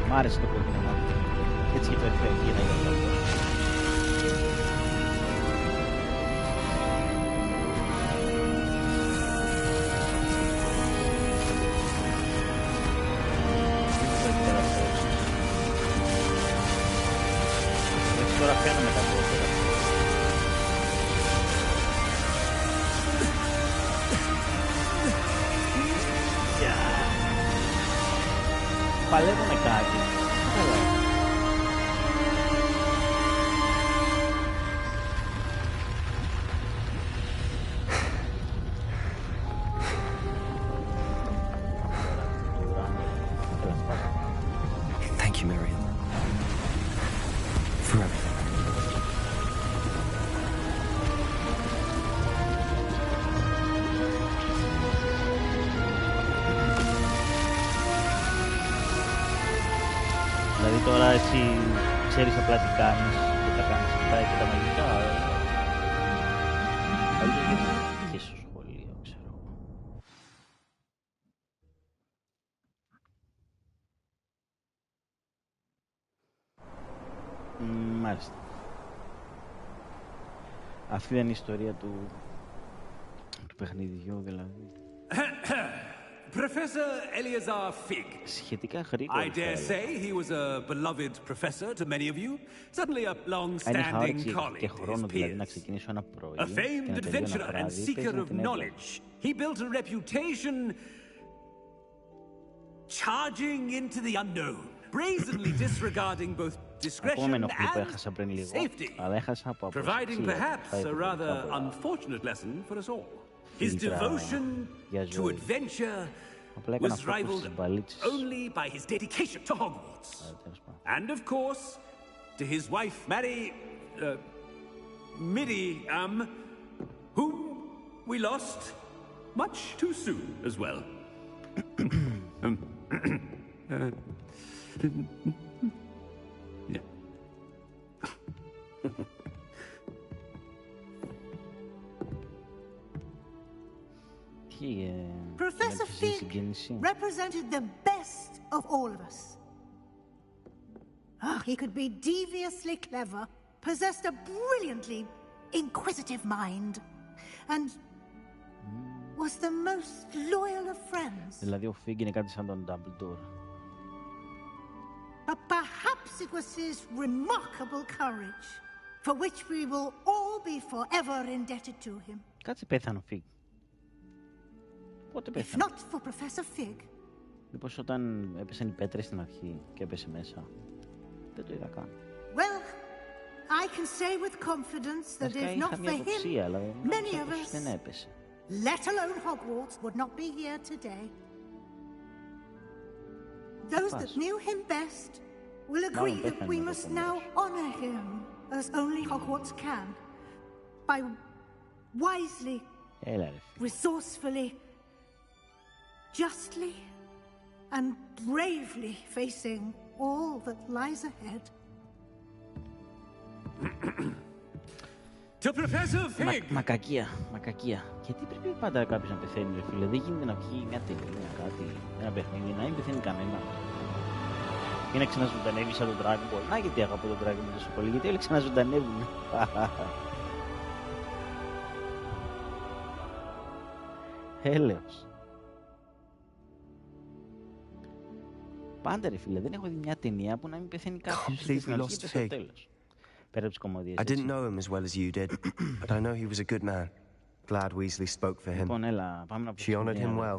Μ' άρεσε το κόκκινο, έτσι και το εφεύγει να γίνει αυτό. Τώρα φαίνομαι τα κόκκινα. παλεύω με κάτι.
Thank you, Miriam. For everything.
Δηλαδή τώρα εσύ ξέρεις απλά τι κάνεις και τα κάνεις αυτά και τα μαγικά. Αλλιώς γιατί είχες στο σχολείο, ξέρω. Μάλιστα. Αυτή είναι η ιστορία του παιχνιδιού, δηλαδή.
Professor Eleazar Fig.
Σχετικά γρήγορα.
I dare say he was a beloved professor to many of you, certainly a long-standing colleague to his peers. A famed adventurer and seeker of knowledge. He built a reputation charging into the unknown, brazenly disregarding both discretion and safety, providing perhaps a rather unfortunate lesson for us all. His devotion to adventure was rivaled only by his dedication to Hogwarts. And of course, to his wife, Miriam, whom we lost much too soon as well. Yeah.
Professor Fig represented the best of all of us. He could be deviously clever, possessed a brilliantly inquisitive mind, and was the most loyal of friends.
Δηλαδή ο Fig είναι κάτι σαν τον Dumbledore.
But perhaps it was his remarkable courage, for which we will all be forever indebted to him.
Κάτσε, πέθανε ο Fig. Πότε
πέθανε? If not for Professor Fig.
Μήπως όταν έπεσαν οι πέτρες στην αρχή και έπεσε μέσα. Δεν το είδα καν.
Well, I can say with confidence that if not for him, many of us, let alone Hogwarts, would not be here today. Those that knew him best will agree that we must now honor him as only Hogwarts can, by wisely, resourcefully, justly, and bravely facing all that lies ahead.
To Professor Fig!
Μακακία. Γιατί πρέπει πάντα κάποιος να πεθαίνει, ρε φίλε? Δεν γίνεται να βγει μια ταινία, κάτι, ένα παιχνίδι, να μην πεθαίνει κανένα. Ή να ξαναζωντανεύει σαν τον Dragon Ball. Να, γιατί αγαπώ τον Dragon Ball τόσο πολύ, γιατί όλοι ξαναζωντανεύουν. Έλεος. Πάντα, ρε φίλε, δεν έχω δει μια ταινία που να μην πεθαίνει κάποιος στην αρχή και στο τέλος.
I didn't know him as well as you did, but I know he was a good man. Glad Weasley spoke for him. She honored him well.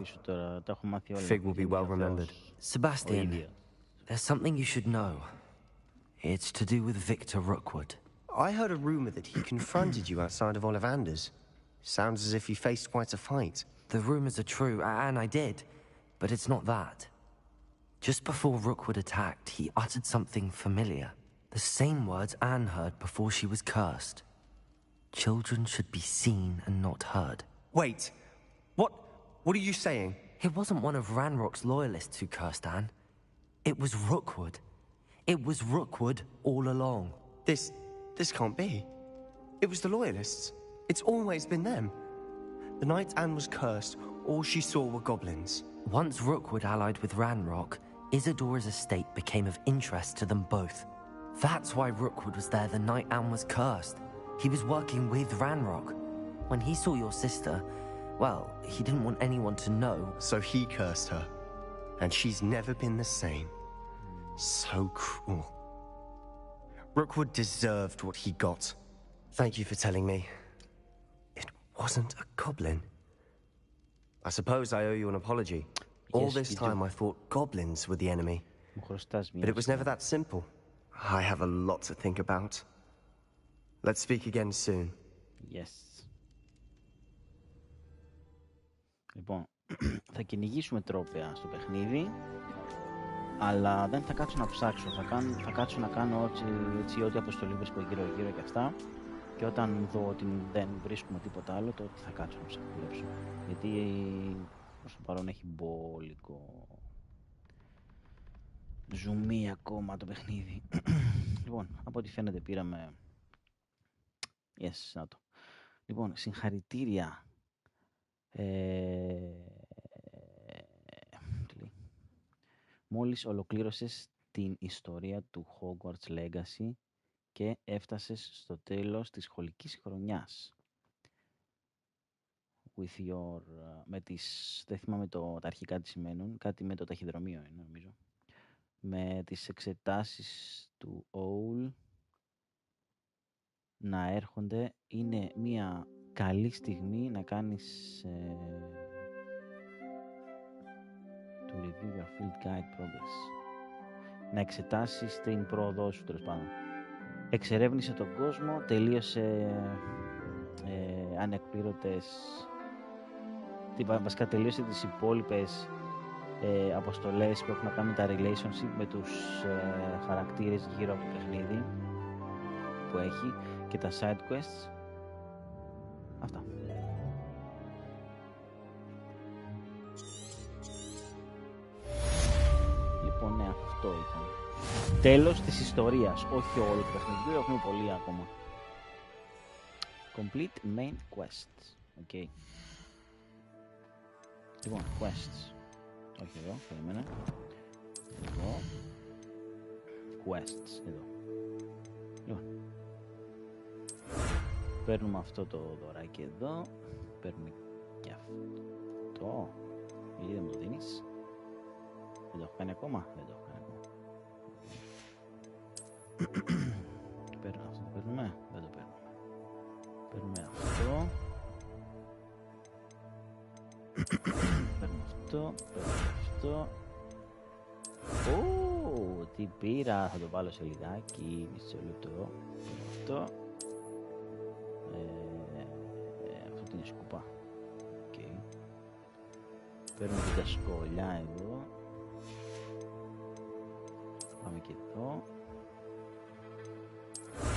Fig will be well remembered. Sebastian, there's something you should know. It's to do with Victor Rookwood. I heard a rumor that he confronted you outside of Ollivander's. Sounds as if you faced quite a fight. The rumors are true, and I did, but it's not that. Just before Rookwood attacked, he uttered something familiar. The same words Anne heard before she was cursed. Children should be seen and not heard. Wait. What are you saying? It wasn't one of Ranrock's loyalists who cursed Anne. It was Rookwood. It was Rookwood all along. This can't be. It was the loyalists. It's always been them. The night Anne was cursed, all she saw were goblins. Once Rookwood allied with Ranrock, Isadora's estate became of interest to them both. That's why Rookwood was there the night Anne was cursed. He was working with Ranrock. When he saw your sister, well, he didn't want anyone to know. So he cursed her. And she's never been the same. So cruel. Rookwood deserved what he got. Thank you for telling me. It wasn't a goblin. I suppose I owe you an apology. All this time I thought goblins were the enemy. But it was never that simple. I have a lot to think about. Let's speak again soon.
Yes. Λοιπόν, θα κυνηγήσουμε τρόπαια στο παιχνίδι, αλλά δεν θα κάτσω να ψάξω. Θα κάτσω να κάνω ό,τι αποστολή βρίσκω γύρω-γύρω και αυτά. Και όταν δω ότι δεν βρίσκουμε τίποτα άλλο, τότε θα κάτσω να ψάξω. Γιατί ως το παρόν έχει μπόλικο ζουμί ακόμα το παιχνίδι. Λοιπόν, από ό,τι φαίνεται πήραμε... Yes, να το. Λοιπόν, συγχαρητήρια. Μόλις ολοκλήρωσες την ιστορία του Hogwarts Legacy και έφτασες στο τέλος της σχολικής χρονιάς. With your... με τις... δεν θυμάμαι τα αρχικά τι σημαίνουν, κάτι με το ταχυδρομείο είναι νομίζω. Με τις εξετάσεις του OWL να έρχονται, είναι μια καλή στιγμή να κάνεις to review your field guide progress. Να εξετάσεις την πρόοδό σου, τέλος πάντων. Εξερεύνησε τον κόσμο, τελείωσε ανεκπλήρωτες, βασικά τελείωσε τις υπόλοιπες αποστολές που έχουν να κάνουν τα relationship με τους χαρακτήρες γύρω από το παιχνίδι που έχει και τα side quests. Αυτά. Λοιπόν, ναι, αυτό ήταν. Τέλος της ιστορίας, όχι όλο το παιχνίδι, έχουμε πολύ ακόμα. Complete main quests. Okay. Λοιπόν, quests. Όχι εδώ, περίμενε. Εδώ. Quests, εδώ. Λοιπόν. Παίρνουμε αυτό το δωράκι εδώ. Παίρνουμε και αυτό. Γιατί δεν μου το δίνεις? Δεν το έχω κάνει ακόμα. Δεν το έχω κάνει ακόμα. Παίρνουμε αυτό. Το παίρνουμε. Δεν το παίρνουμε. Παίρνουμε αυτό. Παίρνουμε αυτό. Παίρνουμε αυτό. Ω, τι πήρα. Θα το βάλω σε λιγάκι. Μισό λεπτό. Παίρνω αυτό. Αυτό είναι σκούπα. Okay. Παίρνουμε και τα σκολιά εδώ. Πάμε και εδώ.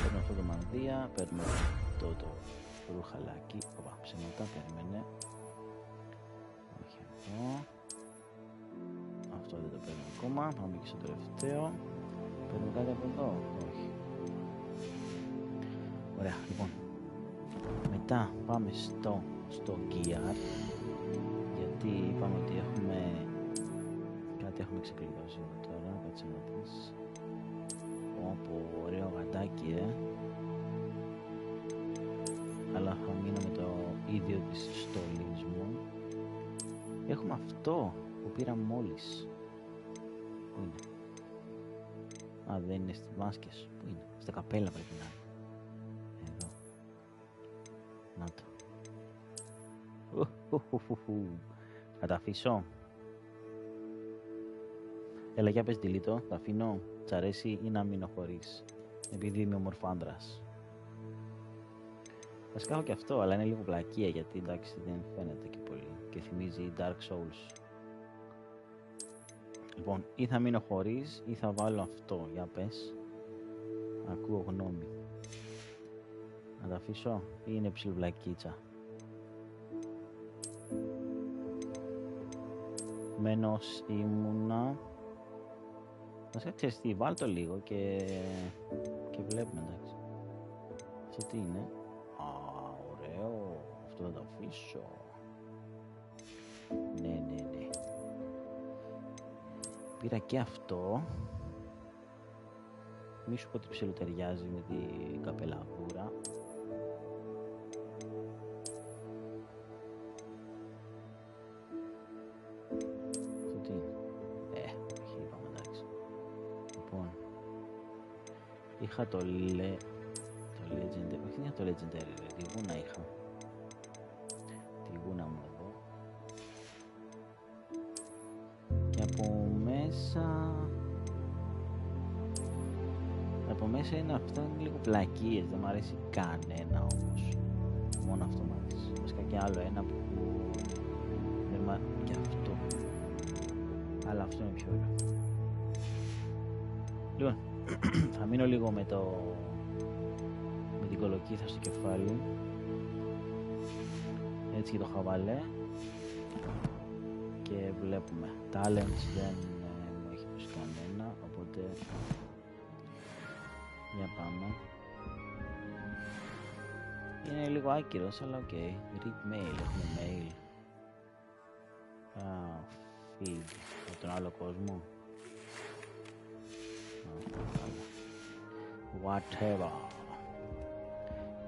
Παίρνουμε αυτό το μανδύα. Παίρνουμε αυτό το ρουχαλάκι. Οπα, ψέματα, περίμενε. Όχι εδώ. Αυτό δεν το παίρνουμε ακόμα. Πάμε και στο τελευταίο. Παίρνουμε κάτι από εδώ. Όχι. Ωραία, λοιπόν. Μετά πάμε στο gear, γιατί είπαμε ότι κάτι έχουμε ξεκλειδώσει τώρα, κάτσε να δεις. Όπο, ωραίο γαντάκι, αλλά θα μείνω με το ίδιο της στολής μου. Έχουμε αυτό που πήραμε μόλις. Πού είναι? Α, δεν είναι στις μάσκες. Πού είναι? Στα καπέλα πρέπει να είναι. Να το. Θα τα αφήσω. Έλα, για πες delete, τα αφήνω. Τ' αρέσει ή να μείνω χωρίς? Επειδή είμαι ομορφάντρας. Βασικά έχω και αυτό, αλλά είναι λίγο πλακία, γιατί εντάξει δεν φαίνεται και πολύ. Και θυμίζει Dark Souls. Λοιπόν, ή θα μείνω χωρίς ή θα βάλω αυτό. Για πες. Ακούω γνώμη. Να τα αφήσω ή είναι ψιλοβλακίτσα? Μένος ήμουνα. Βασικά ξέρεις τι, βάλ' το λίγο και βλέπουμε, εντάξει. Αυτό τι είναι? Α, ωραίο. Αυτό θα το αφήσω. Ναι. Πήρα και αυτό. Μη σου πω ότι ψιλοταιριάζει με την καπελαβούρα. Αυτό τι είναι? Όχι, είπαμε, εντάξει. Λοιπόν, είχα το Legendary, όχι δεν είχα το Legendary, τη γούνα είχα. Τη γούνα μου εδώ. Και από μέσα μέσα είναι αυτό, είναι λίγο πλακίες, δεν μου αρέσει κανένα όμως. Μόνο αυτό μου αρέσει. Βασικά και άλλο ένα που δεν μου αρέσει και αυτό. Αλλά αυτό είναι πιο ωραίο. Λοιπόν, θα μείνω λίγο με την κολοκύθα στο κεφάλι. Έτσι και το χαβαλέ. Και βλέπουμε. Talents δεν μου έχει δώσει κανένα, οπότε για πάμε. Είναι λίγο άκυρος, αλλά οκ. Read mail, έχουμε mail. Feed από τον άλλο κόσμο. Whatever.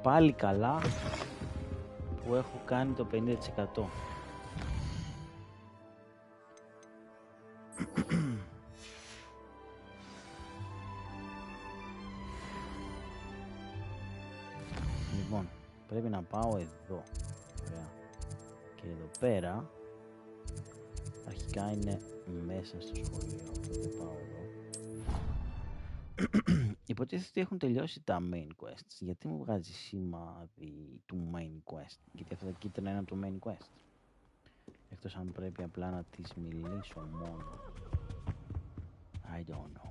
Πάλι καλά που έχω κάνει το 50%. Λοιπόν, πρέπει να πάω εδώ. Ωραία. Και εδώ πέρα αρχικά είναι μέσα στο σχολείο, οπότε πάω εδώ. Υποτίθεται ότι έχουν τελειώσει τα main quests. Γιατί μου βγάζει σημάδι του main quest? Γιατί αυτά τα κίτρινα είναι από το main quest. Εκτός αν πρέπει απλά να τις μιλήσω μόνο. I don't know.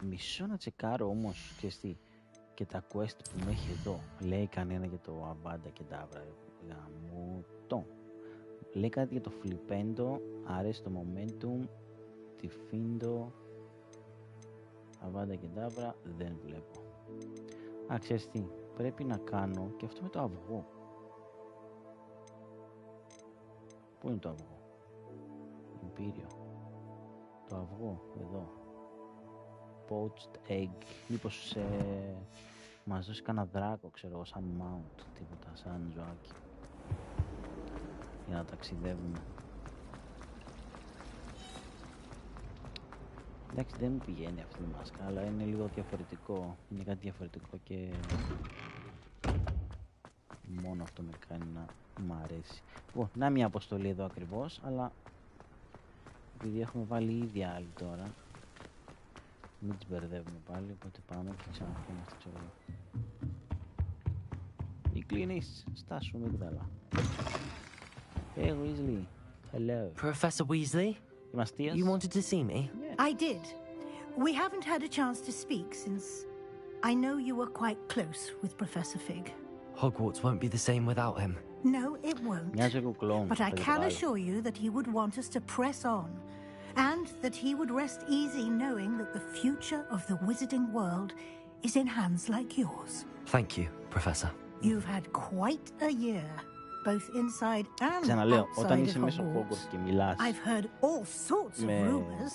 Μισό να τσεκάρω όμως και τα quest που με έχει εδώ. Λέει κανένα για το Αβάντα και Ντάβρα. Γαμώτο. Λέει κάτι για το Φλιπέντο, αρέσει το Momentum, τη Φίντο, Αβάντα και Ντάβρα, δεν βλέπω. Α, ξέρεις τι, πρέπει να κάνω και αυτό με το αυγό. Πού είναι το αυγό? Imperial. Το αυγό, εδώ. Poached egg. Μήπως μας δώσει κανένα δράκο, ξέρω, σαν mount, τίποτα, σαν ζωάκι. Για να ταξιδεύουμε. Εντάξει, δεν μου πηγαίνει αυτή η μάσκα, αλλά είναι λίγο διαφορετικό. Είναι κάτι διαφορετικό και μόνο αυτό με κάνει να μ' αρέσει. Να μια αποστολή εδώ ακριβώς, αλλά επειδή έχουμε βάλει ήδη άλλη τώρα, μην τις μπερδεύουμε πάλι, οπότε πάμε και ξαναρχόμαστε, ξέρω εγώ. Ή κλείνεις, στάσου μίγδαλα. Hey Weasley, hello.
Professor Weasley? You wanted to see me?
I did. We haven't had a chance to speak since I know you were quite close with Professor Fig.
Hogwarts won't be the same without him.
No, it won't. But I can assure you that he would want us to press on, and that he would rest easy knowing that the future of the wizarding world is in hands like yours.
Thank you, Professor.
You've had quite a year, both inside and
όταν
outside
είσαι
of
μέσα στο Hogwarts και μιλάς
I've heard all sorts of rumors.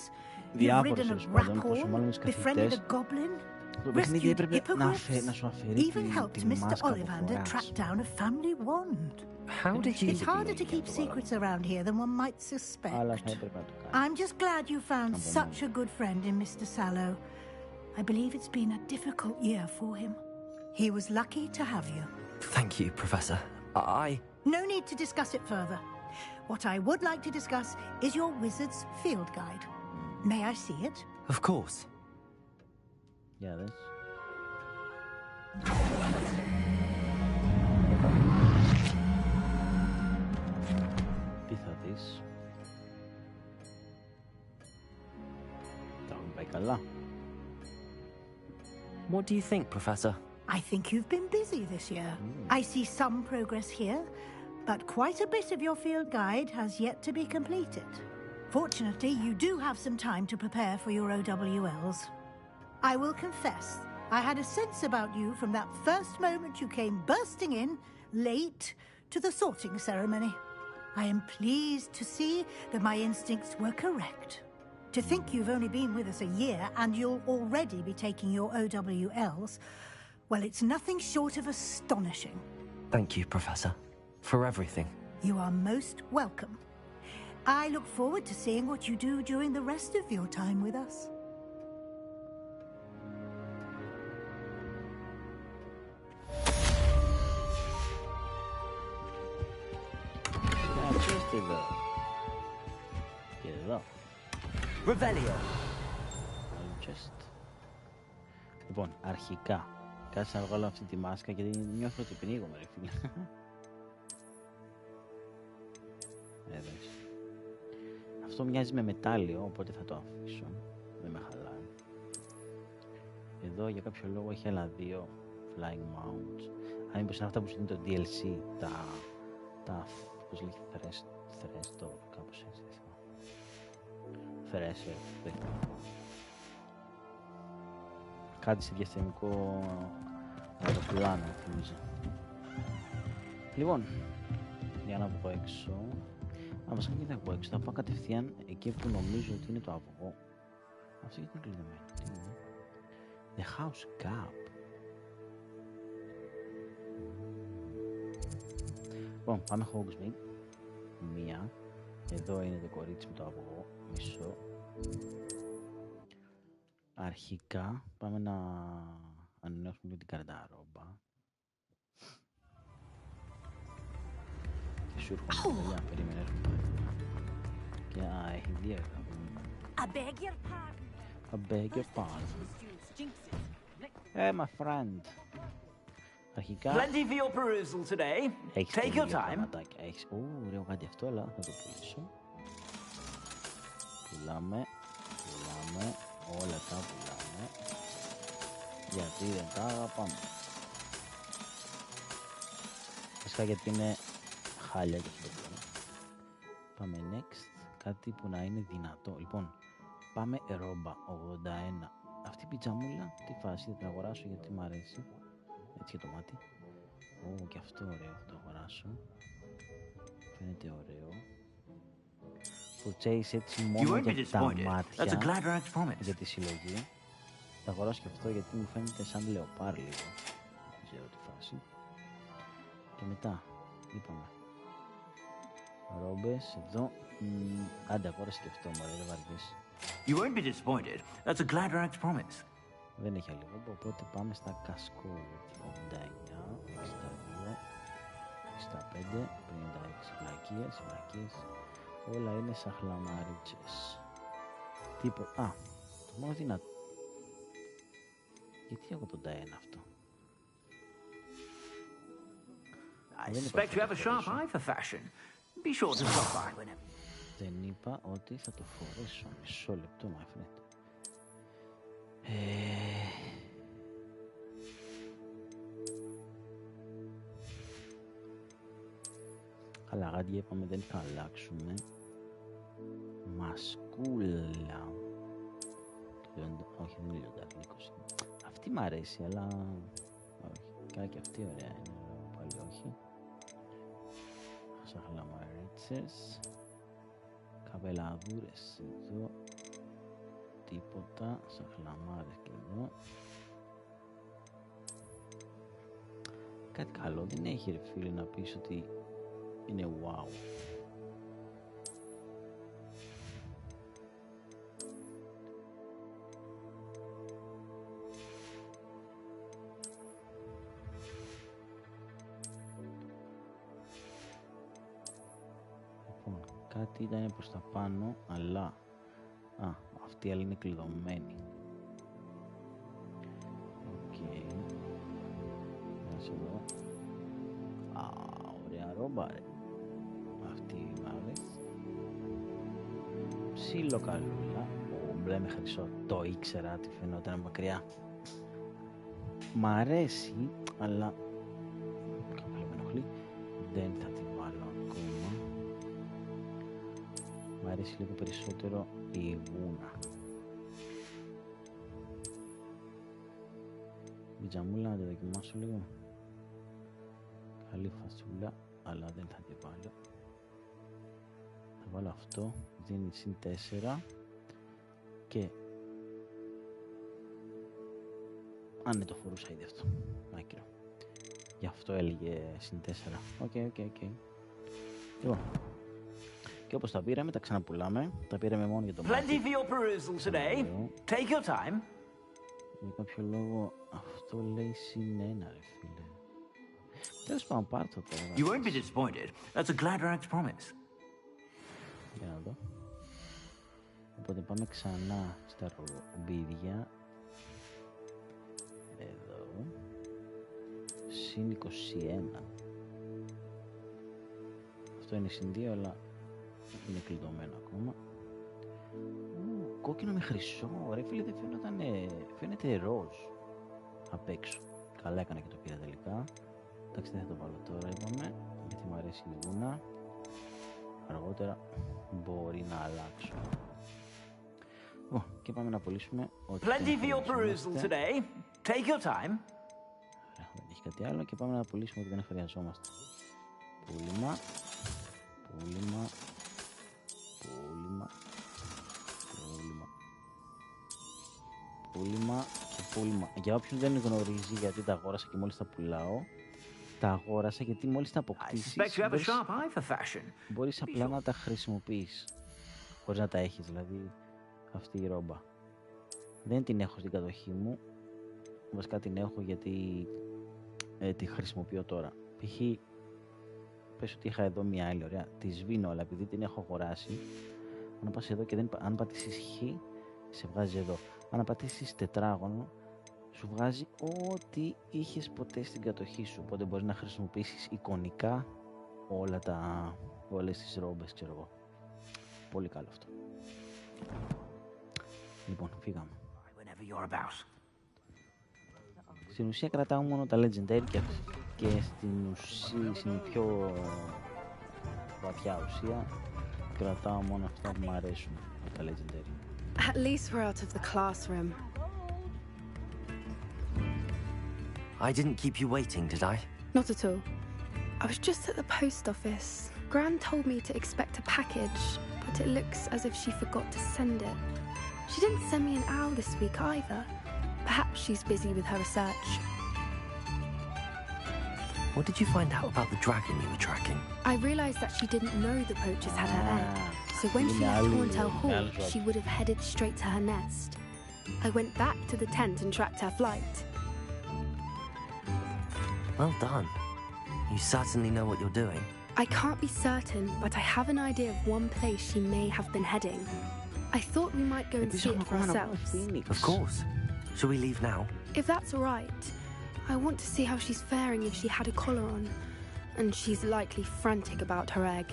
You've
διάφορους
ridden a
τέλος πάντων, πόσο
grapple,
μάλλον τις
befriended
καθηγητές,
a goblin,
το παιχνίδι
rescued
έπρεπε να σου αφαιρεί
even helped
την
Mr.
μάσκα που
Ollivander
φοράς.
track down a family wand.
How did you...
It's harder to keep secrets around here than one might suspect.
Αλλά θα έπρεπε να το κάνεις.
I'm just glad you found such a good friend in Mr. Sallow. I believe it's been a difficult year for him. He was lucky to have you.
Thank you, Professor.
No need to discuss it further. What I would like to discuss is your wizard's field guide. May I see it?
Of course.
Για δες. Τι θα δεις? Τα έχουμε πάει καλά.
What do you think, Professor?
I think you've been busy this year. I see some progress here, but quite a bit of your field guide has yet to be completed. Fortunately, you do have some time to prepare for your OWLs. I will confess, I had a sense about you from that first moment you came bursting in, late, to the sorting ceremony. I am pleased to see that my instincts were correct. To think you've only been with us a year and you'll already be taking your OWLs, well, it's nothing short of astonishing.
Thank you, Professor, for everything.
You are most welcome. I look forward to seeing what you do during the rest of your time with us.
εδώ.
Revelio.
Λοιπόν, αρχικά. Κάτσε να βγάλω αυτή τη μάσκα γιατί νιώθω ότι πνίγομαι, ρε φίλε. Έδωσε. Αυτό μοιάζει με μετάλλιο, οπότε θα το αφήσω. Δεν με χαλάει. Εδώ για κάποιο λόγο έχει άλλα δύο flying mounts. Αν μήπως είναι αυτά που σου δίνει το DLC, τα πώς λέγεται, Threstor, κάπως έτσι. Thresher, δεν θυμάμαι. Κάτι σε διαστημικό αεροπλάνο, θυμίζω. Λοιπόν, για να βγω έξω. Βασικά δεν θα βγω έξω, θα πάω κατευθείαν εκεί που νομίζω ότι είναι το αυγό. Αυτό γιατί είναι κλειδωμένο, τι είναι? The House Cup. Λοιπόν, πάμε Hogsmeade. Μία. Εδώ είναι το κορίτσι με το αυγό. Μισό. Αρχικά πάμε να ανανεώσουμε και την καρταρόμπα. Και σου έρχομαι παιδιά, περίμενε έρχομαι. Και έχει δύο εδώ. I beg your pardon. My friend. Αρχικά...
Plenty for your perusal today. Take your time.
Έχεις... ωραίο κάτι αυτό, αλλά θα το πουλήσω. Πουλάμε. Όλα τα πουλάμε. Γιατί δεν τα αγαπάμε. Φυσικά γιατί είναι χάλια και αυτό. Πάμε next. Κάτι που να είναι δυνατό. Λοιπόν, πάμε ρόμπα 81. Αυτή η πιτζαμούλα, τι φάση, θα την αγοράσω γιατί μου αρέσει. Έτσι για το μάτι. Και αυτό ωραίο, θα το αγοράσω. Φαίνεται ωραίο. Purchase έτσι μόνο για τα μάτια, για τη συλλογή. Θα αγοράσω και αυτό γιατί μου φαίνεται σαν λεοπάρ λίγο. Δεν ξέρω τι φάση. Και μετά, είπαμε. Ρόμπες, εδώ. Άντε, αγόρασε και αυτό, μωρέ, δεν βαριέσαι.
You won't be disappointed. That's a Gladrax promise.
Δεν έχει άλλο, οπότε πάμε στα κασκόλια. 89, 62, 65, 56, βλακίες. Όλα είναι σαν χλαμαρίτσες. Τίποτα. Το μόνο δυνατό. Γιατί 81 αυτό?
I suspect you have a sharp eye for fashion. Be sure to stop by whenever.
Δεν είπα ότι θα το φορέσω. Μισό λεπτό, my friend. Αλλά γάντια είπαμε δεν θα αλλάξουμε. Μασκούλα. Όχι, δεν είναι λιονταρνίκος. Αυτή μ' αρέσει, αλλά όχι. Και αυτή ωραία είναι. Πάλι όχι. Σαχλαμαρίτσες. Καβελαδούρες εδώ. Τίποτα. Σαχλαμάρες και εδώ. Κάτι καλό δεν έχει ρε φίλε να πεις ότι είναι wow. Λοιπόν, κάτι ήταν προς τα πάνω, αλλά αυτή η άλλη είναι κλειδωμένη. Οκ. Ας εδώ. Ωραία ρόμπα ρε. Αυτή η μαύρη. Ψήλο καλούλα. Μπλε με χρυσό. Το ήξερα τι φαινόταν μακριά. Μ' αρέσει, αλλά κάπου με ενοχλεί. Δεν θα την βάλω ακόμα. Μ' αρέσει λίγο περισσότερο η γούνα. Η τζαμούλα να τη δοκιμάσω λίγο. Καλή φασούλα, αλλά δεν θα την βάλω. Θα βάλω αυτό, δίνει συν 4 και αν δεν το φορούσα ήδη αυτό, άκυρο. Γι' αυτό έλεγε συν 4. Οκ. Λοιπόν, και όπως τα πήραμε, τα ξαναπουλάμε. Τα πήραμε μόνο για το μάτι.
Plenty for your perusal today. Take your time.
Για κάποιο λόγο αυτό λέει συν 1 ρε φίλε. Τέλος πάντων πάρ' το τώρα.
You won't be disappointed. That's a Gladrax promise.
Για να δω. Οπότε πάμε ξανά στα ρομπίδια. Εδώ. Συν 21. Αυτό είναι συν 2, αλλά είναι κλειδωμένο ακόμα. Κόκκινο με χρυσό. Ρε φίλε, δεν φαίνονταν. Φαίνεται ροζ απ' έξω. Καλά έκανα και το πήρα τελικά. Εντάξει, δεν θα το βάλω τώρα, είπαμε, γιατί μου αρέσει η λούνα. Αργότερα μπορεί να αλλάξω. Και πάμε να πωλήσουμε ό,τι χρειαζόμαστε. Δεν έχει κάτι άλλο και πάμε να πωλήσουμε ό,τι δεν χρειαζόμαστε. Πούλημα, πούλημα, πούλημα, πούλημα, πούλημα και πούλημα. Για όποιον δεν γνωρίζει γιατί τα αγόρασα και μόλις τα πουλάω, τα αγόρασα γιατί μόλις τα αποκτήσεις μπορείς απλά να τα χρησιμοποιείς χωρίς να τα έχεις, δηλαδή αυτή η ρόμπα. Δεν την έχω στην κατοχή μου, βασικά την έχω γιατί τη χρησιμοποιώ τώρα. Π.χ. πες ότι είχα εδώ μια άλλη, ωραία, τη σβήνω, αλλά επειδή την έχω αγοράσει, αν πας εδώ και αν πατήσεις χ, σε βγάζει εδώ. Αν πατήσεις τετράγωνο, σου βγάζει ό,τι είχες ποτέ στην κατοχή σου, οπότε μπορείς να χρησιμοποιήσεις εικονικά όλες τις ρόμπες, ξέρω εγώ. Πολύ καλό αυτό. Λοιπόν, φύγαμε. Στην ουσία κρατάω μόνο τα legendary και στην πιο βαθιά ουσία κρατάω μόνο αυτά που μου αρέσουν, τα legendary.
At least we're out of the classroom.
I didn't keep you waiting, did I?
Not at all. I was just at the post office. Gran told me to expect a package, but it looks as if she forgot to send it. She didn't send me an owl this week either. Perhaps she's busy with her research.
What did you find out about the dragon you were tracking?
I realized that she didn't know the poachers had her egg. So when she left Horntail Hall, she would have headed straight to her nest. I went back to the tent and tracked her flight.
Well done. You certainly know what you're doing.
I can't be certain, but I have an idea of one place she may have been heading. I thought we might go and see it for ourselves.
Of course. Shall we leave now?
If that's all right. I want to see how she's faring if she had a collar on. And she's likely frantic about her egg.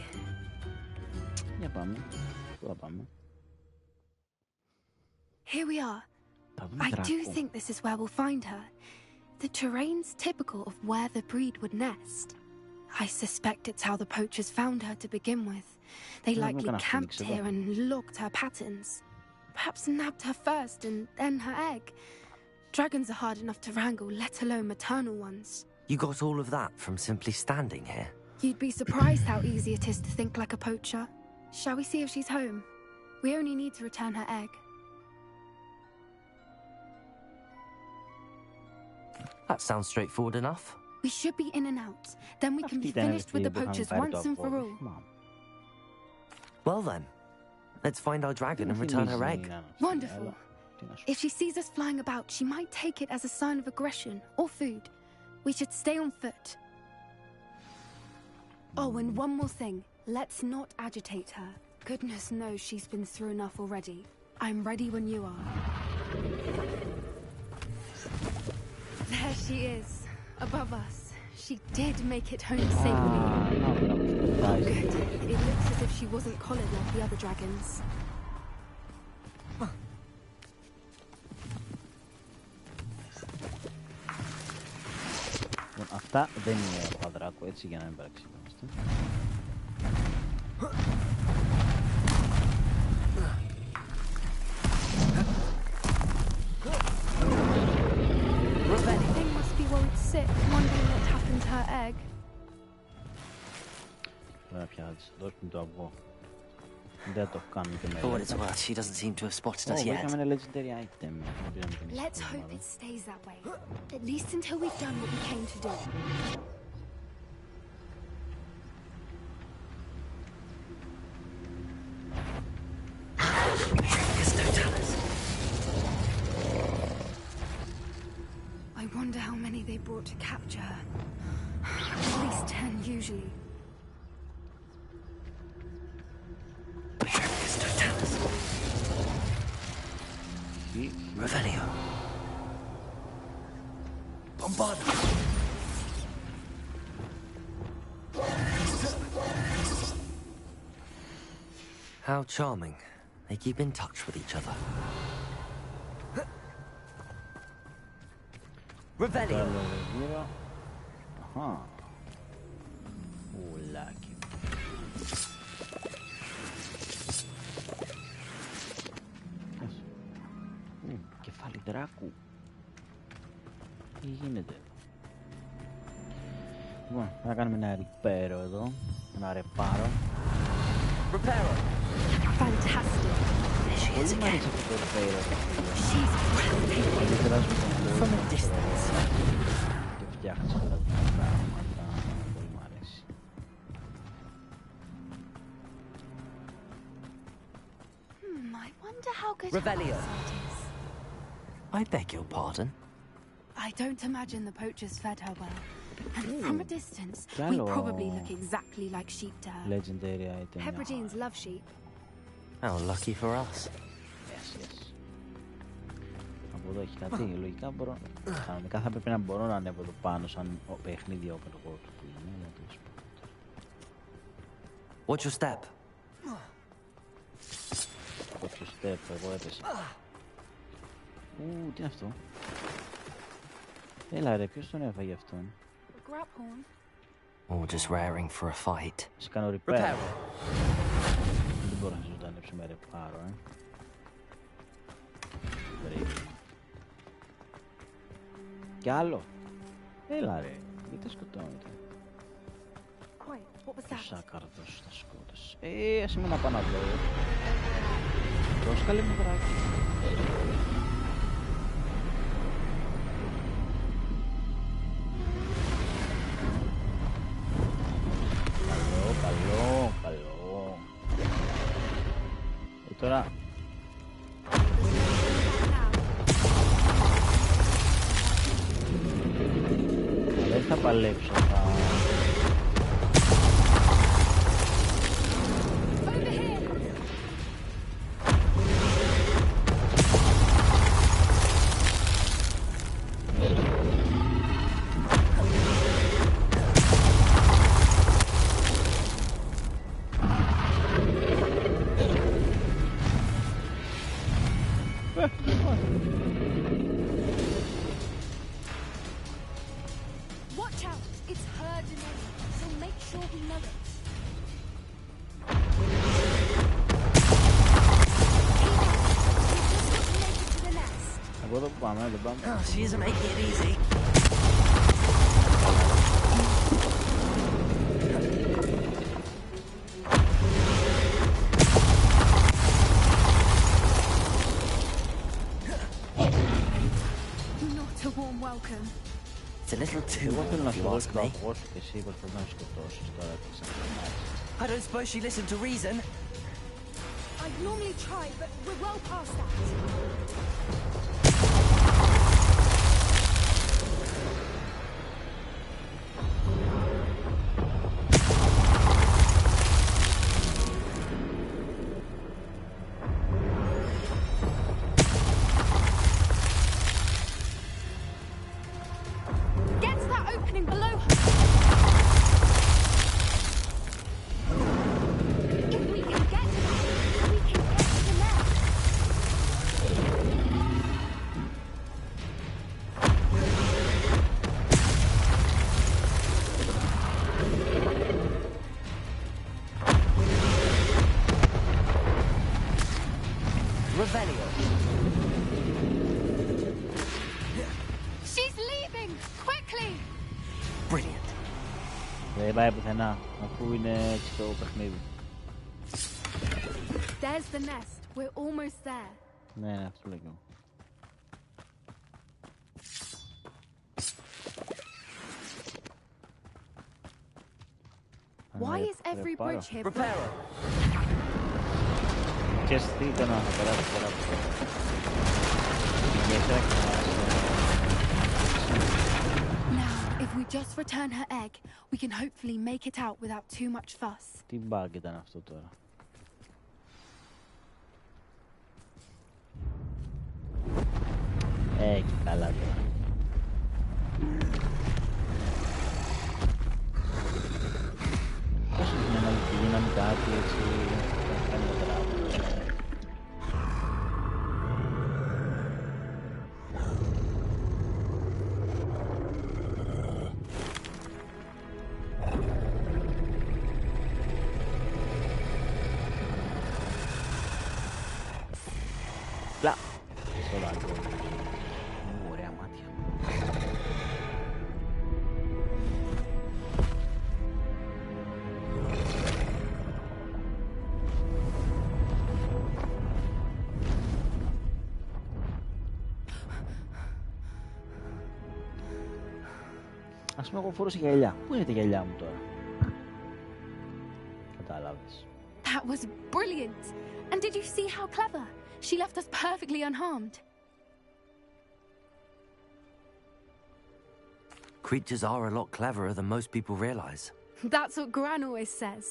Here we are. I do think this is where we'll find her. The terrain's typical of where the breed would nest. I suspect it's how the poachers found her to begin with. They likely camped here and logged her patterns. Perhaps nabbed her first and then her egg. Dragons are hard enough to wrangle, let alone maternal ones.
You got all of that from simply standing here?
You'd be surprised how easy it is to think like a poacher. Shall we see if she's home? We only need to return her egg.
That sounds straightforward enough.
We should be in and out. Then we can be finished with the poachers once and for all.
Well then, let's find our dragon and return her egg.
Wonderful. If she sees us flying about, she might take it as a sign of aggression or food. We should stay on foot. Oh, and one more thing. Let's not agitate her. Goodness knows she's been through enough already. I'm ready when you are. There she is, above us. She did make it home safely. Good. It looks as if she wasn't collared like the other dragons.
Αυτά δεν είναι παδράκο, έτσι, για να μην παραξενιόμαστε.
They must be worried sick, wondering what happened to her egg.
Τώρα πια θα της δώσουμε το αυγό. Δεν το κάνουμε και
For what it's worth, she doesn't seem to have spotted us yet.
Βρήκαμε ένα legendary item.
Let's hope it stays that way. At least until we've done what we came to do. I wonder how many they brought to capture her. At least 10 usually.
How charming. They keep in touch with each other. Revelio.
Aha. Ουλάκι. Κεφάλι δράκου. Τι γίνεται? Λοιπόν, θα κάνουμε ένα ρηπέρο εδώ. Ένα ρεπάρο.
Reparo.
Fantastic.
Πολύ μ' αρέσει αυτό το ρηπέρο.
She's breathtaking. From a distance.
Και φτιάχνεις αυτά τα πράγματα. Πολύ μ' αρέσει.
I wonder how good
Revelio.
her is.
I beg your pardon?
I don't imagine the poachers fed her well. And from a distance, we probably look exactly like sheep to her.
Legendary item.
Hebrideans love sheep.
How lucky for us.
Yes, yes. Από εδώ έχει κάτι, λογικά μπορώ. Κανονικά θα πρέπει να μπορώ να ανέβω εδώ πάνω σαν παιχνίδι open world που είναι.
Watch your step.
Watch your step, εγώ έπεσα. Τι είναι αυτό? Έλα ρε, ποιος τον έφαγε αυτόν?
Or just raring for a fight.
Σε κάνω repair. Δεν μπορώ να ζωντανέψω με ρεπάρο, Πρέπει. Κι άλλο. Έλα ρε, γιατί σκοτώνεται? Πώς άκαρδος θα σκότωσε. Ας είμαι να πάω να δω. Πρόσκαλε μου βράκι. Καλό. Τώρα... Δεν θα παλέψω,
Oh, she isn't making it easy.
Not a warm welcome.
It's a little too warm, if you ask me. I don't suppose she listened to reason.
I'd normally try, but we're well past that.
She's leaving! Quickly!
Brilliant.
Δεν πάει πουθενά, αφού είναι στο παιχνίδι.
There's the nest. We're almost there.
Ναι, αυτό λέγω.
Why is every bridge here?
Reparo.
Ξέρεις τι ήταν να περάσει τώρα από αυτό.
Now, if we just return her egg, we can hopefully make it out without too much fuss.
Τι bug ήταν αυτό τώρα. Καλά τώρα. Πλά! Στο δάκο. Ωραία μάτια. Ας πούμε εγώ φόρωσα γυαλιά. Πού είναι τα γυαλιά μου τώρα? Κατάλαβες.
That was brilliant. And did you see how clever? She left us perfectly unharmed.
Creatures are a lot cleverer than most people realize.
That's what Gran always says.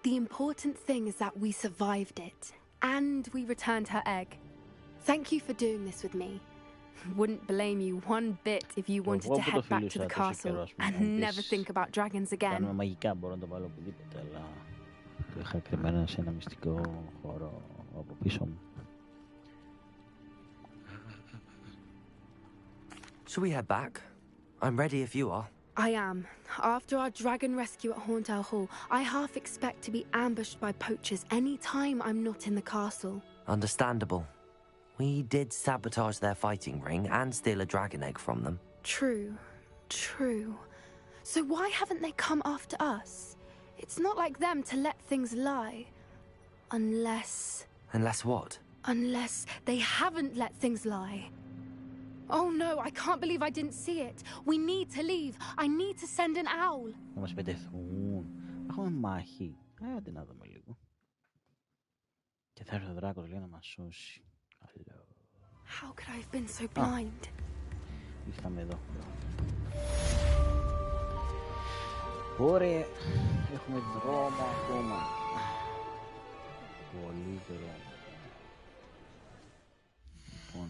The important thing is that we survived it. And we returned her egg. Thank you for doing this with me. Wouldn't blame you one bit if you wanted to head back to the castle and never think about dragons again.
Κάνουμε μαγικά, μπορώ να το βάλω οπουδήποτε, αλλά το είχα κρυμμένα σε ένα μυστικό χώρο από πίσω μου.
Shall we head back? I'm ready if you are.
I am. After our dragon rescue at Horntail Hall, I half expect to be ambushed by poachers any time I'm not in the castle.
Understandable. We did sabotage their fighting ring and steal a dragon egg from them.
True. True. So why haven't they come after us? It's not like them to let things lie. Unless...
Unless what?
Unless they haven't let things lie. Oh no, I can't believe I didn't see it. We need to leave. I need to send an owl.
Να μας πετεθούν. Έχουμε μάχη. Άντε να δούμε λίγο. Και θα έρθει ο δράκος λέει να μας σώσει.
How could I have been so blind?
Ήρθαμε εδώ. Ωραία. Έχουμε δρόμο ακόμα. Πολύ δρόμο. Λοιπόν.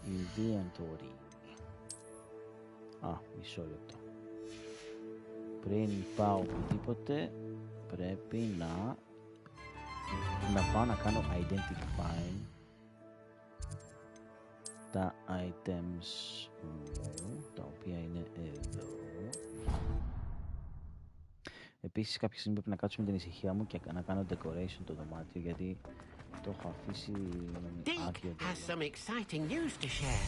Inventory. Μισό λεπτό. Πριν πάω οπουδήποτε πρέπει να πάω να κάνω identify τα items μου, τα οποία είναι εδώ. Επίσης κάποια στιγμή πρέπει να κάτσω με την ησυχία μου και να κάνω decoration το δωμάτιο, γιατί το έχω αφήσει άδειο.
Has some exciting news to share.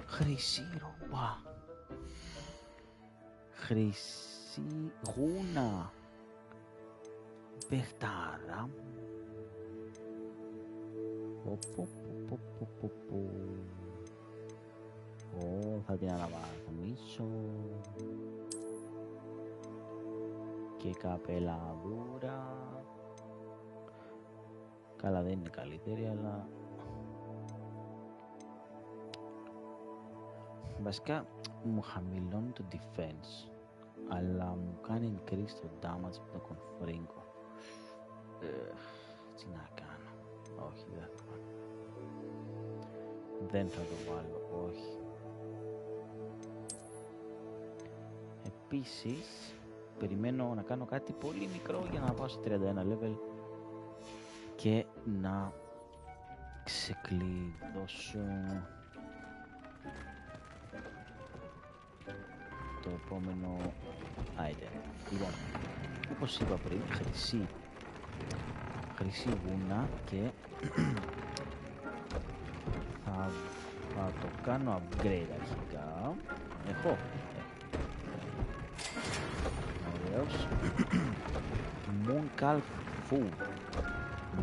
Χρυσή ροπά. Χρυσή γούνα. Παιχτάρα. Θα την αναβαθμίσω. Και καπελαδούρα. Καλά, δεν είναι καλύτερη, αλλά βασικά μου χαμηλώνει το defense, αλλά μου κάνει increase το damage με το confringo. Τι να κάνω? Όχι, δεν θα κάνω. Δεν θα το βάλω, όχι. Επίσης περιμένω να κάνω κάτι πολύ μικρό για να πάω σε 31 level και να ξεκλειδώσω το επόμενο item. Λοιπόν, όπως είπα πριν, χρυσή γούνα και θα το κάνω upgrade αρχικά. Έχω. Ωραίος. Mooncalf food.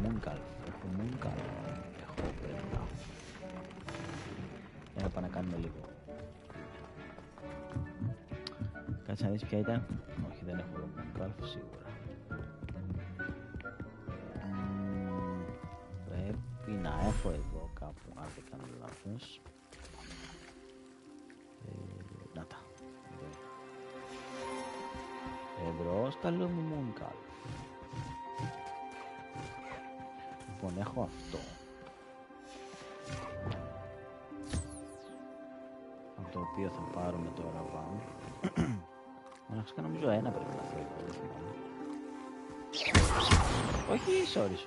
Mooncalf. Έχω Mooncalf. Έχω πέρα. Για να πάμε να κάνουμε λίγο. Κάτσε να δεις ποια ήταν. Όχι, δεν έχω Mooncalf σίγουρα. Πρέπει να έχω εδώ κάπου, αν δεν κάνω λάθος. Να τα. Εμπρός, καλό μου Mooncalf. Λοιπόν, έχω αυτό. Από το οποίο θα πάρουμε τώρα πάνω. Μοναχικά νομίζω ένα πρέπει να φέρω, δεν θυμάμαι. Όχι, sorry.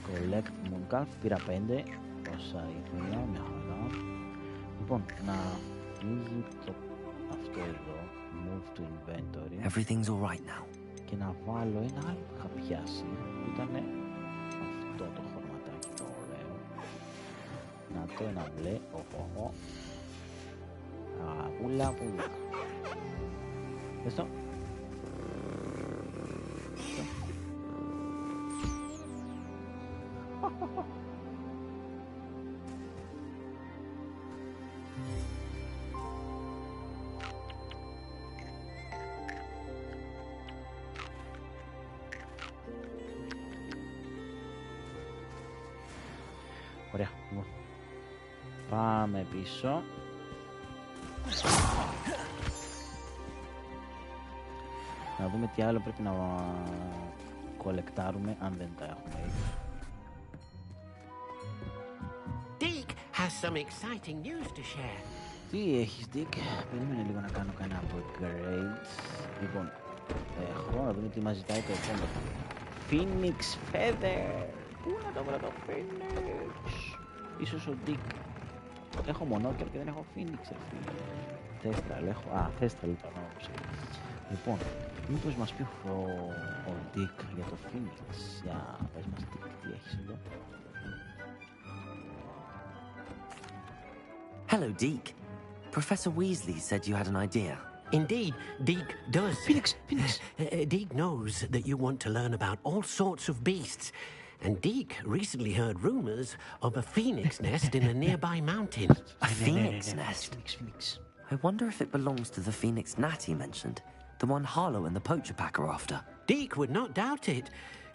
Collect Mooncalf, πήρα 5. Όσα ήρθουν, μια χαρά. Λοιπόν, να ανοίγει το αυτό εδώ, move to inventory.
Everything's all right now.
Και να βάλω ένα άλλο που είχα πιάσει, που ήταν αυτό το χρωματάκι το ωραίο. Να το ένα μπλε, οχοχο. Πουλα, πουλα. Δες το. Ωραία, πάμε πίσω. Να δούμε τι άλλο πρέπει να κολεκτάρουμε, αν δεν τα έχουμε ήδη.
Dick has some exciting news to share.
Τι έχεις, Dick? Περίμενε λίγο να κάνω κανένα upgrade. Λοιπόν, έχω να δούμε τι μας ζητάει το επόμενο. Phoenix Feather. Πού να το βρω το Phoenix? Ίσως ο Dick. Έχω μονόκερ και δεν έχω Phoenix, Τέστρα, έχω. Τέστρα λοιπόν. Λοιπόν, μήπως μας πει ο Dick για το Phoenix. Για πες μας Dick, τι έχεις εδώ.
Hello, Deke. Professor Weasley said you had an idea.
Indeed, Deke does.
Phoenix!
Deke knows that you want to learn about all sorts of beasts. And Deke recently heard rumors of a phoenix nest in a nearby mountain.
A phoenix nest?
Phoenix.
I wonder if it belongs to the phoenix Natty mentioned. The one Harlow and the poacher pack are after.
Deke would not doubt it.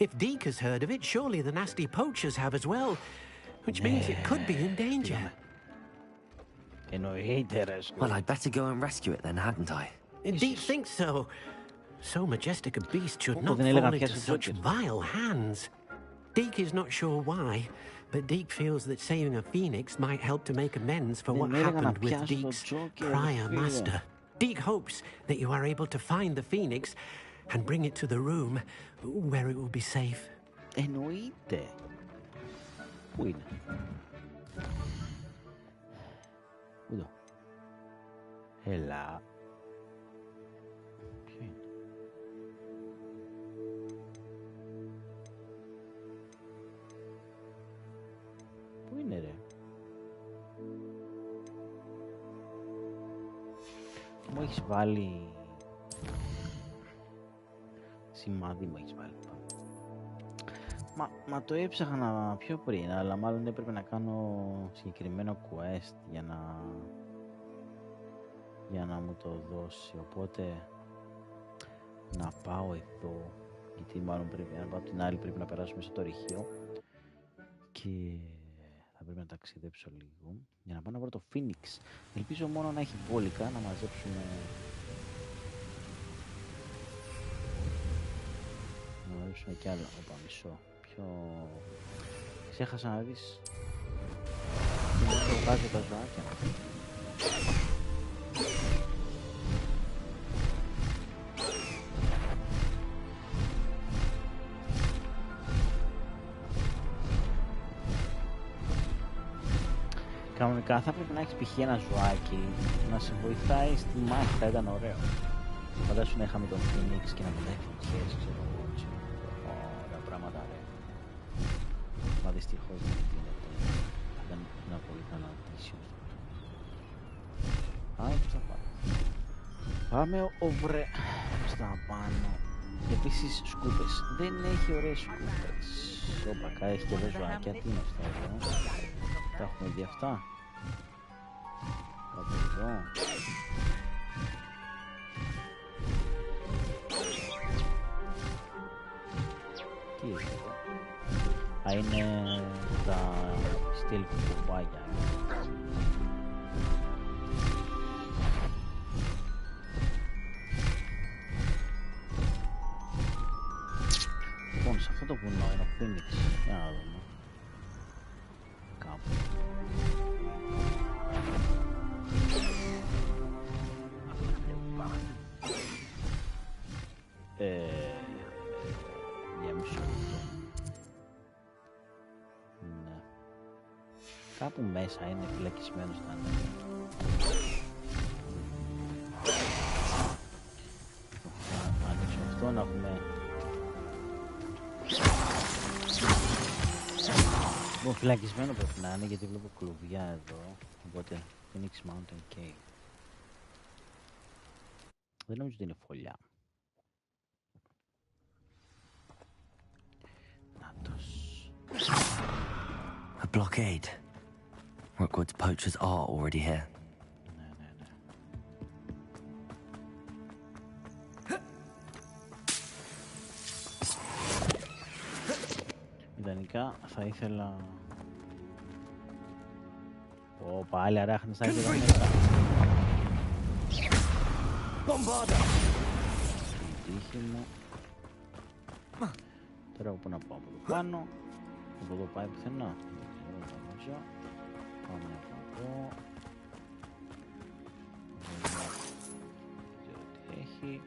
If Deke has heard of it, surely the nasty poachers have as well. Which means it could be in danger.
Well, I'd better go and rescue it then, hadn't I?
Deke thinks so. So majestic a beast should not fall into such vile hands. Deke is not sure why, but Deke feels that saving a phoenix might help to make amends for what happened with Deke's prior master. Deke hopes that you are able to find the phoenix and bring it to the room where it will be safe.
Εννοείται. Πού είναι? Εδώ. Έλα. Ποιο είναι? Πού είναι ρε? Μου έχεις βάλει σημάδι, μου έχεις βάλει. Μα το έψαχνα πιο πριν, αλλά μάλλον έπρεπε να κάνω συγκεκριμένο quest για να μου το δώσει, οπότε να πάω εδώ, γιατί μάλλον πρέπει να πάω την άλλη, πρέπει να περάσουμε στο ρηχείο και θα πρέπει να ταξιδέψω λίγο για να πάω να βρω το Phoenix. Ελπίζω μόνο να έχει μπόλικα, να μαζέψουμε. Να μαζέψουμε κι άλλα. Όπα, μισό. Πιο... Ξέχασα να δεις. Βγάζω τα ζωάκια. Κανονικά θα πρέπει να έχεις π.χ. ένα ζωάκι να σε βοηθάει στη μάχη, θα ήταν ωραίο. Φαντάσου να είχαμε τον Phoenix και να πετάει φωτιές, ξέρω εγώ, έτσι. Ωραία πράγματα, ρε. Μα δυστυχώς δεν γίνεται. Θα ήταν ένα πολύ καλό αντίσιο. Άρα πώς θα πάμε? Πάμε βρε στα πάνω. Επίσης σκούπες. Δεν έχει ωραίες σκούπες. Όπα, έχει και εδώ ζωάκια. Τι είναι αυτά εδώ? Τα έχουμε δει αυτά. Από εδώ. Τι έχει εδώ? Α, είναι τα στυλ κουμπάκια. Λοιπόν, σε αυτό το βουνό είναι ο Phoenix. Για να δούμε. Κάπου. Για μισό λεπτό. Ναι. Κάπου μέσα είναι φυλακισμένος τα νέα. να έχουμε... Λοιπόν, φυλακισμένο πρέπει να είναι, γιατί βλέπω κλουβιά εδώ. Οπότε, Phoenix Mountain Cave. Δεν νομίζω ότι είναι φωλιά.
A blockade. Rookwood's poachers are already here.
Ιδανικά θα ήθελα... πάλι αράχνες θα ήθελα μέσα. Τύχη μου. Τώρα πού να πάω από εδώ πάνω. Από εδώ πάει πουθενά. Πάμε από εδώ. Δεν ξέρω τι έχει.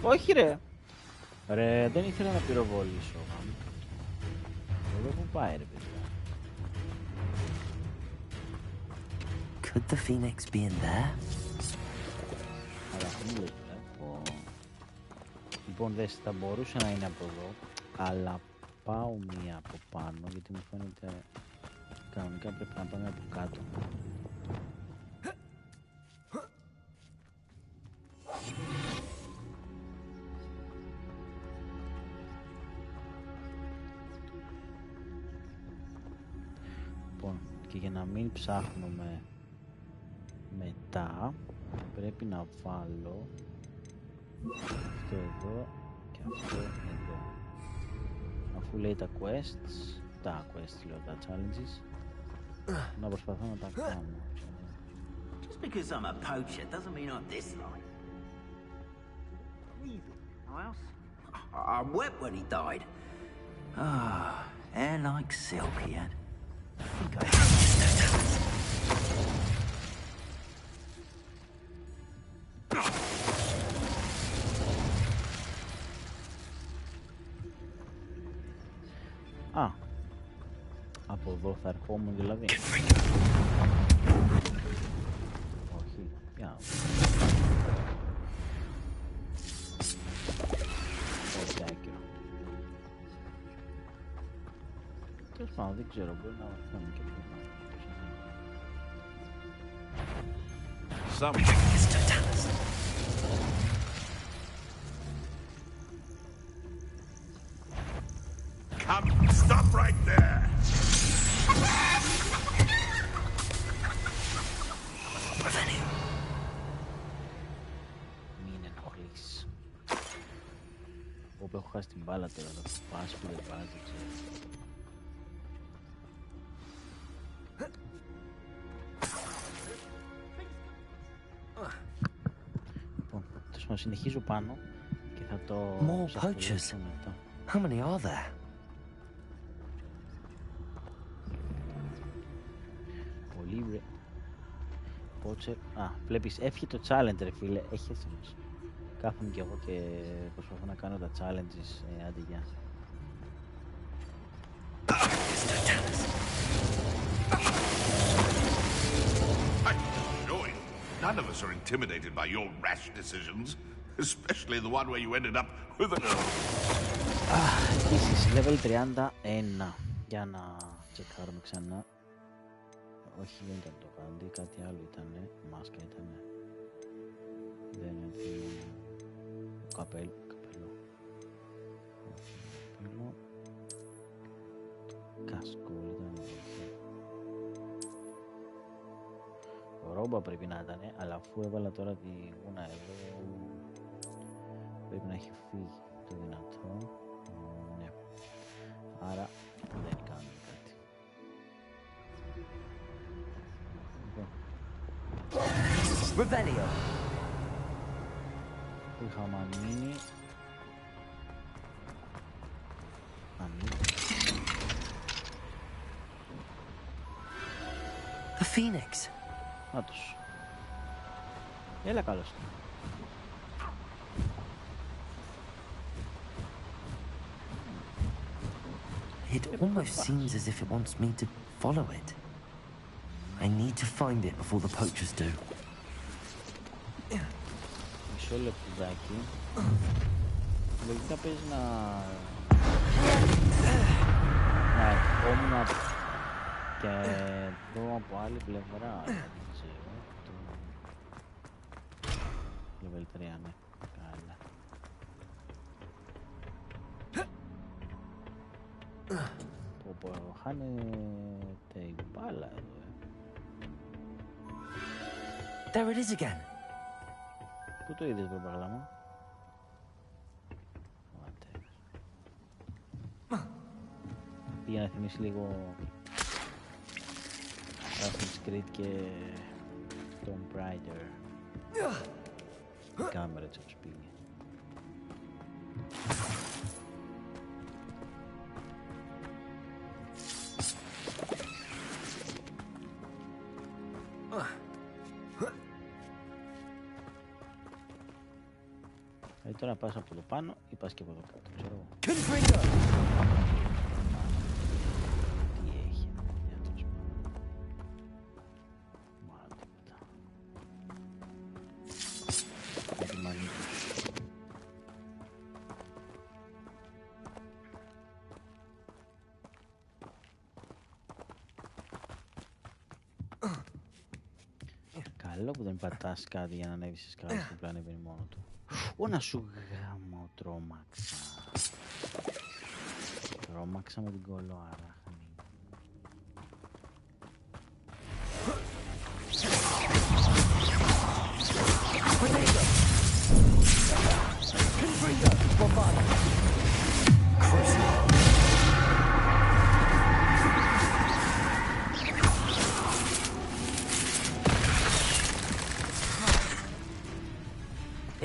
Όχι ρε! Ρε, δεν ήθελα να πυροβολήσω. Εδώ που πάει ρε παιδιά.
Could the phoenix be in there?
Αλλά δεν βλέπω. Λοιπόν, δες, θα μπορούσε να είναι από εδώ, αλλά πάω μία από πάνω, γιατί μου φαίνεται κανονικά πρέπει να πάμε από κάτω. Λοιπόν, και για να μην ψάχνουμε μετά, πρέπει να βάλω αυτό εδώ και αυτό εδώ. Αφού λέει τα quests, λέω, τα challenges, να προσπαθώ να τα κάνω.
Just because I'm a poacher doesn't mean I'm disliked. How else? I wept when he died. Ah, hair like silk he had. I think I...
Α, από εδώ θα ερχόμουν δηλαδή. Όχι, για όχι άκυρο. Τέλος πάντων, δεν ξέρω, μπορεί να έρθουμε και πιο
Come, stop right there!
Μην ενοχλείς. Όπου έχω χάσει την μπάλα τώρα, θα πας που δεν πας, δεν ξέρω. Λοιπόν, τόσο συνεχίζω πάνω και θα το...
More poachers. How many are there?
Πολύ Poacher. Α, βλέπεις, έφυγε το challenge ρε φίλε, έχει έτσι όμως. Κάθομαι κι εγώ και προσπαθώ να κάνω τα challenges, άντε γεια.
None of us are intimidated by your rash decisions, especially the one where you ended up with a...
Επίσης, level 31. Για να τσεκάρουμε ξανά. Όχι, δεν ήταν το κάντι, κάτι άλλο ήτανε. Μάσκα ήτανε. Δεν είναι καπέλο. Κάσκο ήταν. Ρόμπα πρέπει να ήταν, αλλά αφού έβαλα τώρα τη γούνα εδώ, πρέπει να έχει φύγει το δυνατό. Ναι. Άρα δεν κάνουμε κάτι.
Rebellion.
Που είχαμε μείνει.
The Phoenix.
Νάτος. Έλα καλώς.
It almost seems as if it wants me to follow it. I need to find it before the poachers do.
μισό λεπτουδάκι. Λογικά παίζει να ερχόμουν και εδώ από άλλη πλευρά. Δεν ξέρω. Level 3, ναι. Καλά. Πω, χάνεται η μπάλα εδώ.
There it is again.
Πού το είδες, Παπαγλάμα? Πήγα να θυμίσει λίγο Assassin's Creed και Tomb Raider. Η κάμερα έτσι όπως πήγε. Τώρα να πας από εδώ πάνω ή πας και από εδώ κάτω, ξέρω εγώ. Τι έχει ένα παιδιά τόσο πάνω. Μάρα τίποτα. Κάτι μανίκος. Καλό που δεν πατάς κάτι για να ανέβεις στις σκάλες που πλέον ανέβαινε μόνο του. Ω, να σου γάμω, τρόμαξα. Τρόμαξα με την κολόαρα.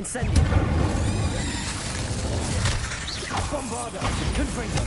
Incendio! Bombarda! Confringo!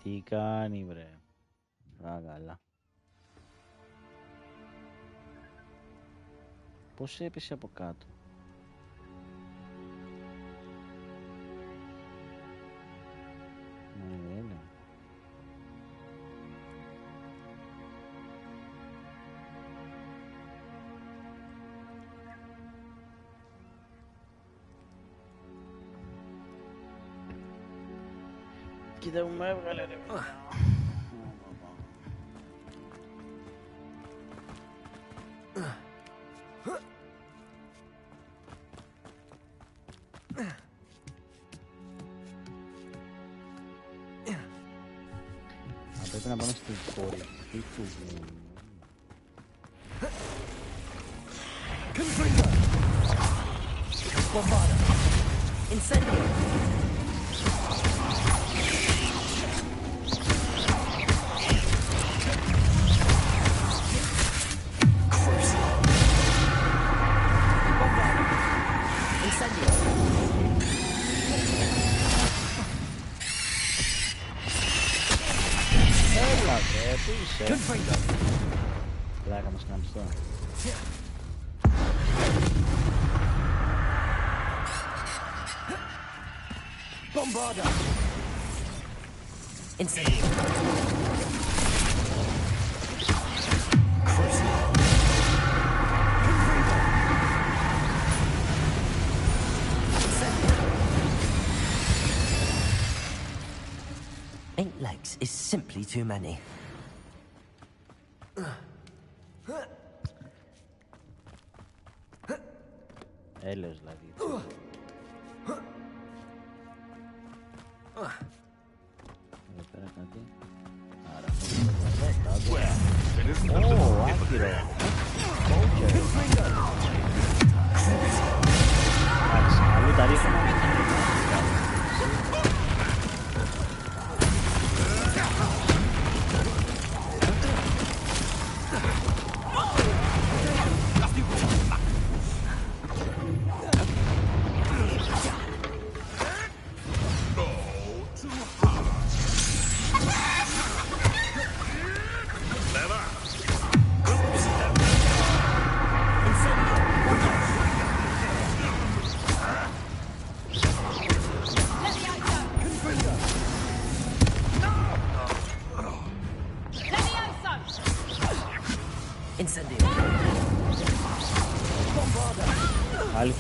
Τι κάνει βρε. Καλά. Πώς έπεσε από κάτω? Είναι. Κοίτα που με έβγαλε ρε. Πρέπει να πάμε στην κορυφή του.
Bombarda! Incendio!
Πλάκα μας κάνεις τώρα.
Bombarda! Incendio! Eight legs is simply too many.
Έλεος δηλαδή. Εδώ πέρα κάτι. Άρα άκυρο. Εντάξει, αλλού τα ρίχνω.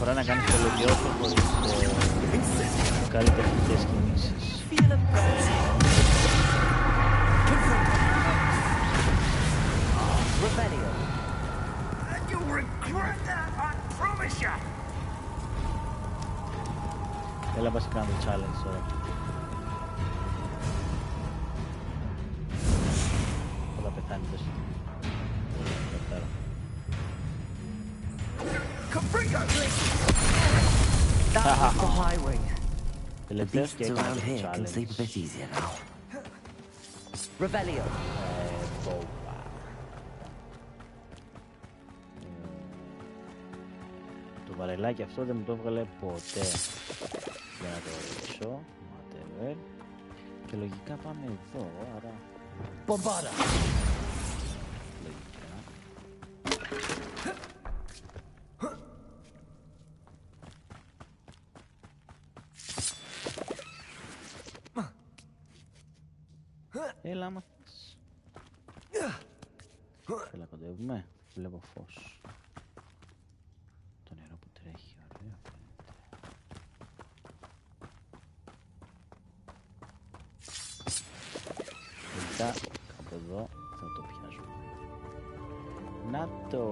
διαφορά να κάνεις το λογιώσιο χωρίς καλλιτεχνικές κινήσεις. Έλα πας κάνω το challenge τώρα. Θα πεθάνει τόσο. Τελευταίος και έκανα το challenge. Το βαρελάκι αυτό δεν μου το έβγαλε ποτέ. Για να το ρίξω. Whatever. Και λογικά πάμε εδώ, άρα... Μπομπάρα! Λογικά. Έλα άμα θες. Έλα κοντεύουμε. Βλέπω φως. Το νερό που τρέχει, ωραία φαίνεται. Τελικά από εδώ θα το πιάσουμε. Να το.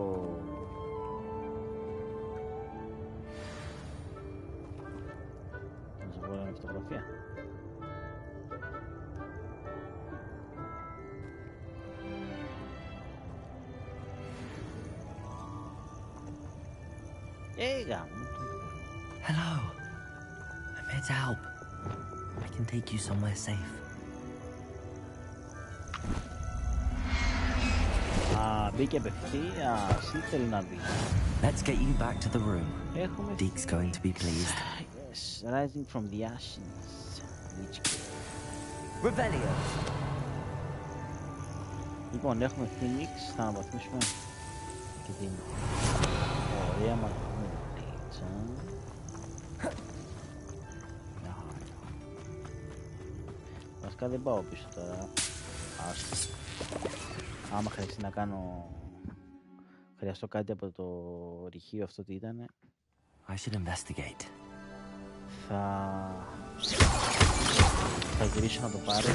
Να σας βγάλω μια φωτογραφία.
Hello. I'm here to help. I can take you somewhere safe.
Μπήκε απευθείας, ήθελε να δει.
Let's get you back to the room. Deke's going to be pleased.
Yes, rising from the ashes.
Rebellion.
Λοιπόν, έχουμε Phoenix, θα αναβαθμίσουμε και την ωραία μαθητήτσα. Βασικά δεν πάω πίσω τώρα. Άστο. Άμα χρειαστεί να κάνω... Χρειαστώ κάτι από το ρηχείο αυτό τι ήτανε.
I should investigate.
Θα γυρίσω να το πάρω.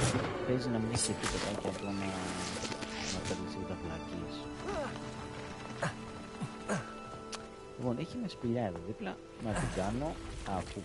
Παίζει να μην έχει τίποτα και απλά να παίρνεις και τα φυλακής. Λοιπόν, έχει μια σπηλιά εδώ δίπλα. Να την κάνω αφού...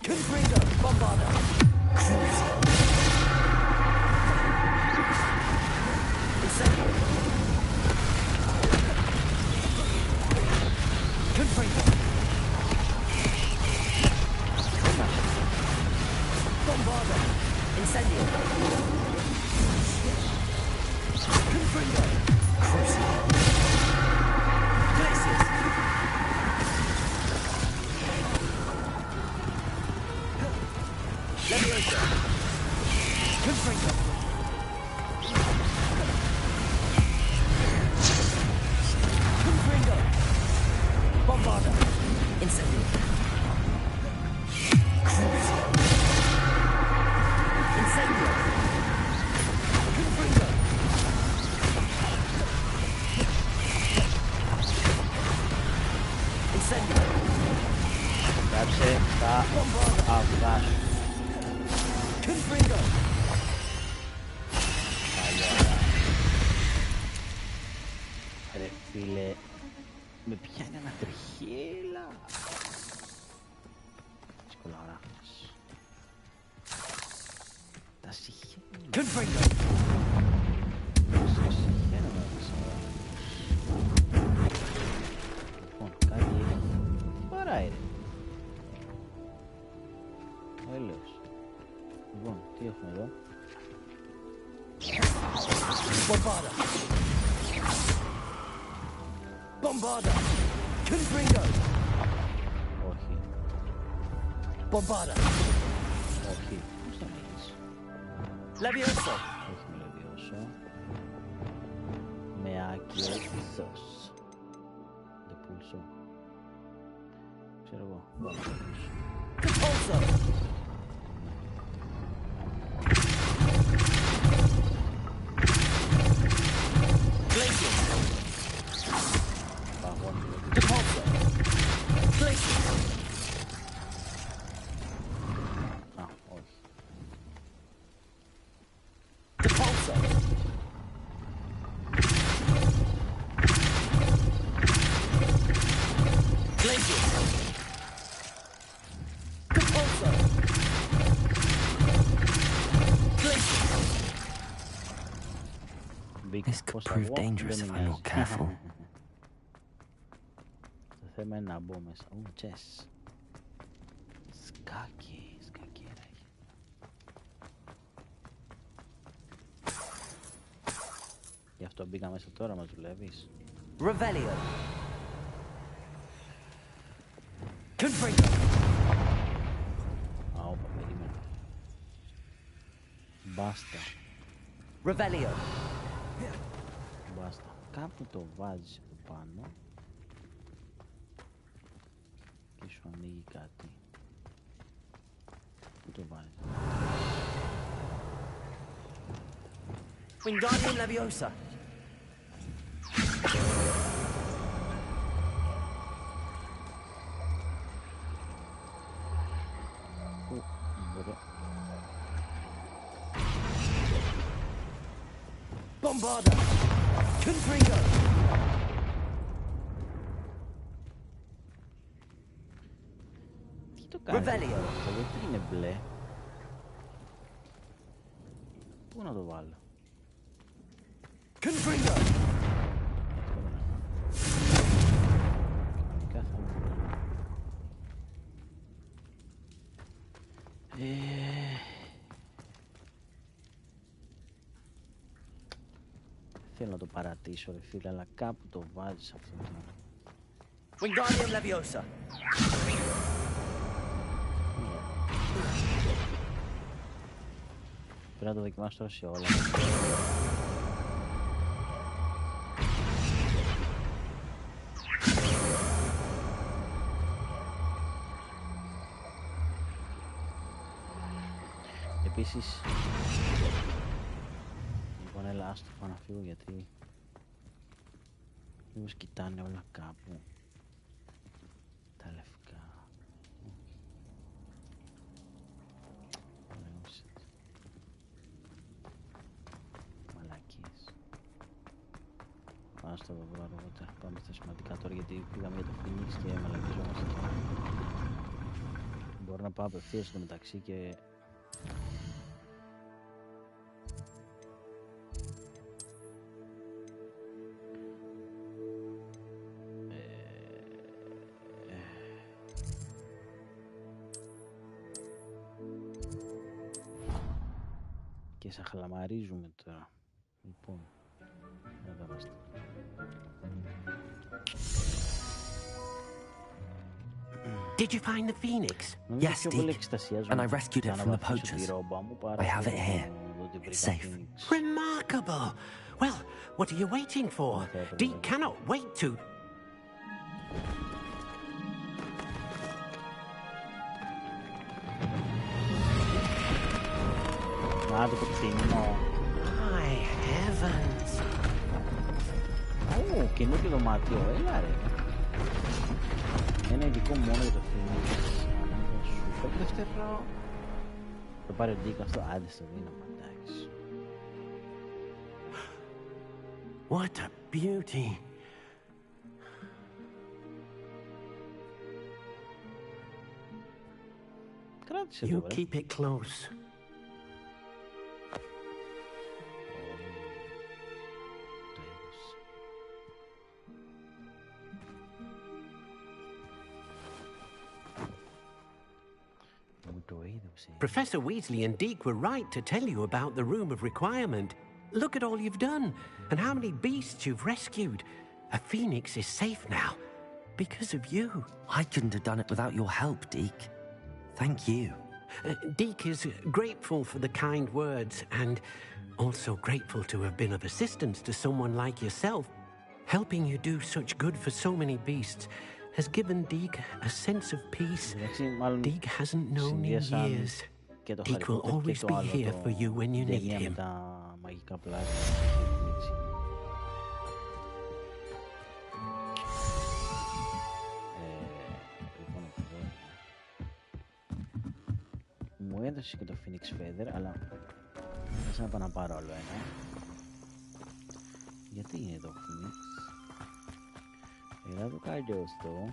Ρε φίλε, με πιάνει ένα τριχύλα. Σκολαράφες. Τα συχαίνω. Λοιπόν, κάτι έχει. Παράει ρε. Έλεος. Λοιπόν, τι έχουμε εδώ.
Bombarda! Bombarda! Confringo!
Όχι.
Bombarda!
Όχι. Πώς θα μείνεις.
Levioso!
Όχι με Levioso. Με άκυρο ηθός. Δεν πούλσω. Ξέρω εγώ. Πάμε να πούλσω.
Compulso!
This
could prove dangerous if I'm not careful.
Το θέμα είναι να μπω μέσα. Chess. Σκάκι, σκακεράκι. Γι' αυτό μπήκα μέσα τώρα, μας δουλεύεις.
Revelio. Confringo.
Όπα, περίμενα. Μπάστα.
Revelio.
Μπάστα. Κάπου το βάζεις εδώ πάνω και σου ανοίγει κάτι. Πού το βάζεις?
Wingardium Leviosa. Bombarda. Confringo.
Τι το κάνεις αυτό, γιατί είναι μπλε? Πού να το βάλω?
Confringo.
Θέλω να το παρατήσω ρε φίλε, αλλά κάπου το βάζεις αυτό το...
Wingardium Leviosa.
Πρέπει να το δοκιμάσω τώρα σε όλα. Επίσης... Λοιπόν, έλα, άστο πάω να φύγω γιατί... Μήπως κοιτάνε όλα κάπου. Τα λευκά. Μαλακίες. Άστο εδώ αργότερα. Πάμε στα σημαντικά τώρα γιατί πήγαμε για το Phoenix και μαλακιζόμαστε. Μπορώ να πάω απευθείας στο μεταξύ και... Και σα χαλαμαρίζουμε τώρα. Λοιπόν, εδώ είμαστε.
Did you find the phoenix?
Yes, Deke. And I rescued it from the poachers. I have it here. It's safe.
Remarkable. Well, what are you waiting for? Deke cannot wait to...
My heavens. Ω, καινούργιο δωμάτιο, έλα ρε. Ένα ειδικό μόνο για το Phoenix. Το δεύτερο. Το πάρει ο Dick αυτό, άντε στο δίναμα, εντάξει.
What a beauty.
Κράτησε
You
το, ρε.
keep it close. Professor Weasley and Deke were right to tell you about the Room of Requirement. Look at all you've done, and how many beasts you've rescued. A phoenix is safe now, because of you.
I couldn't have done it without your help, Deke. Thank you.
Deke is grateful for the kind words, and also grateful to have been of assistance to someone like yourself. Helping you do such good for so many beasts has given Deke a sense of peace Deke hasn't known in years. Deke will always be here for you when you need him.
Μου έδωσε και το Phoenix Feather, αλλά θα να πάω να πάρω άλλο ένα. Γιατί είναι εδώ Phoenix? Έλα το καλιώστο.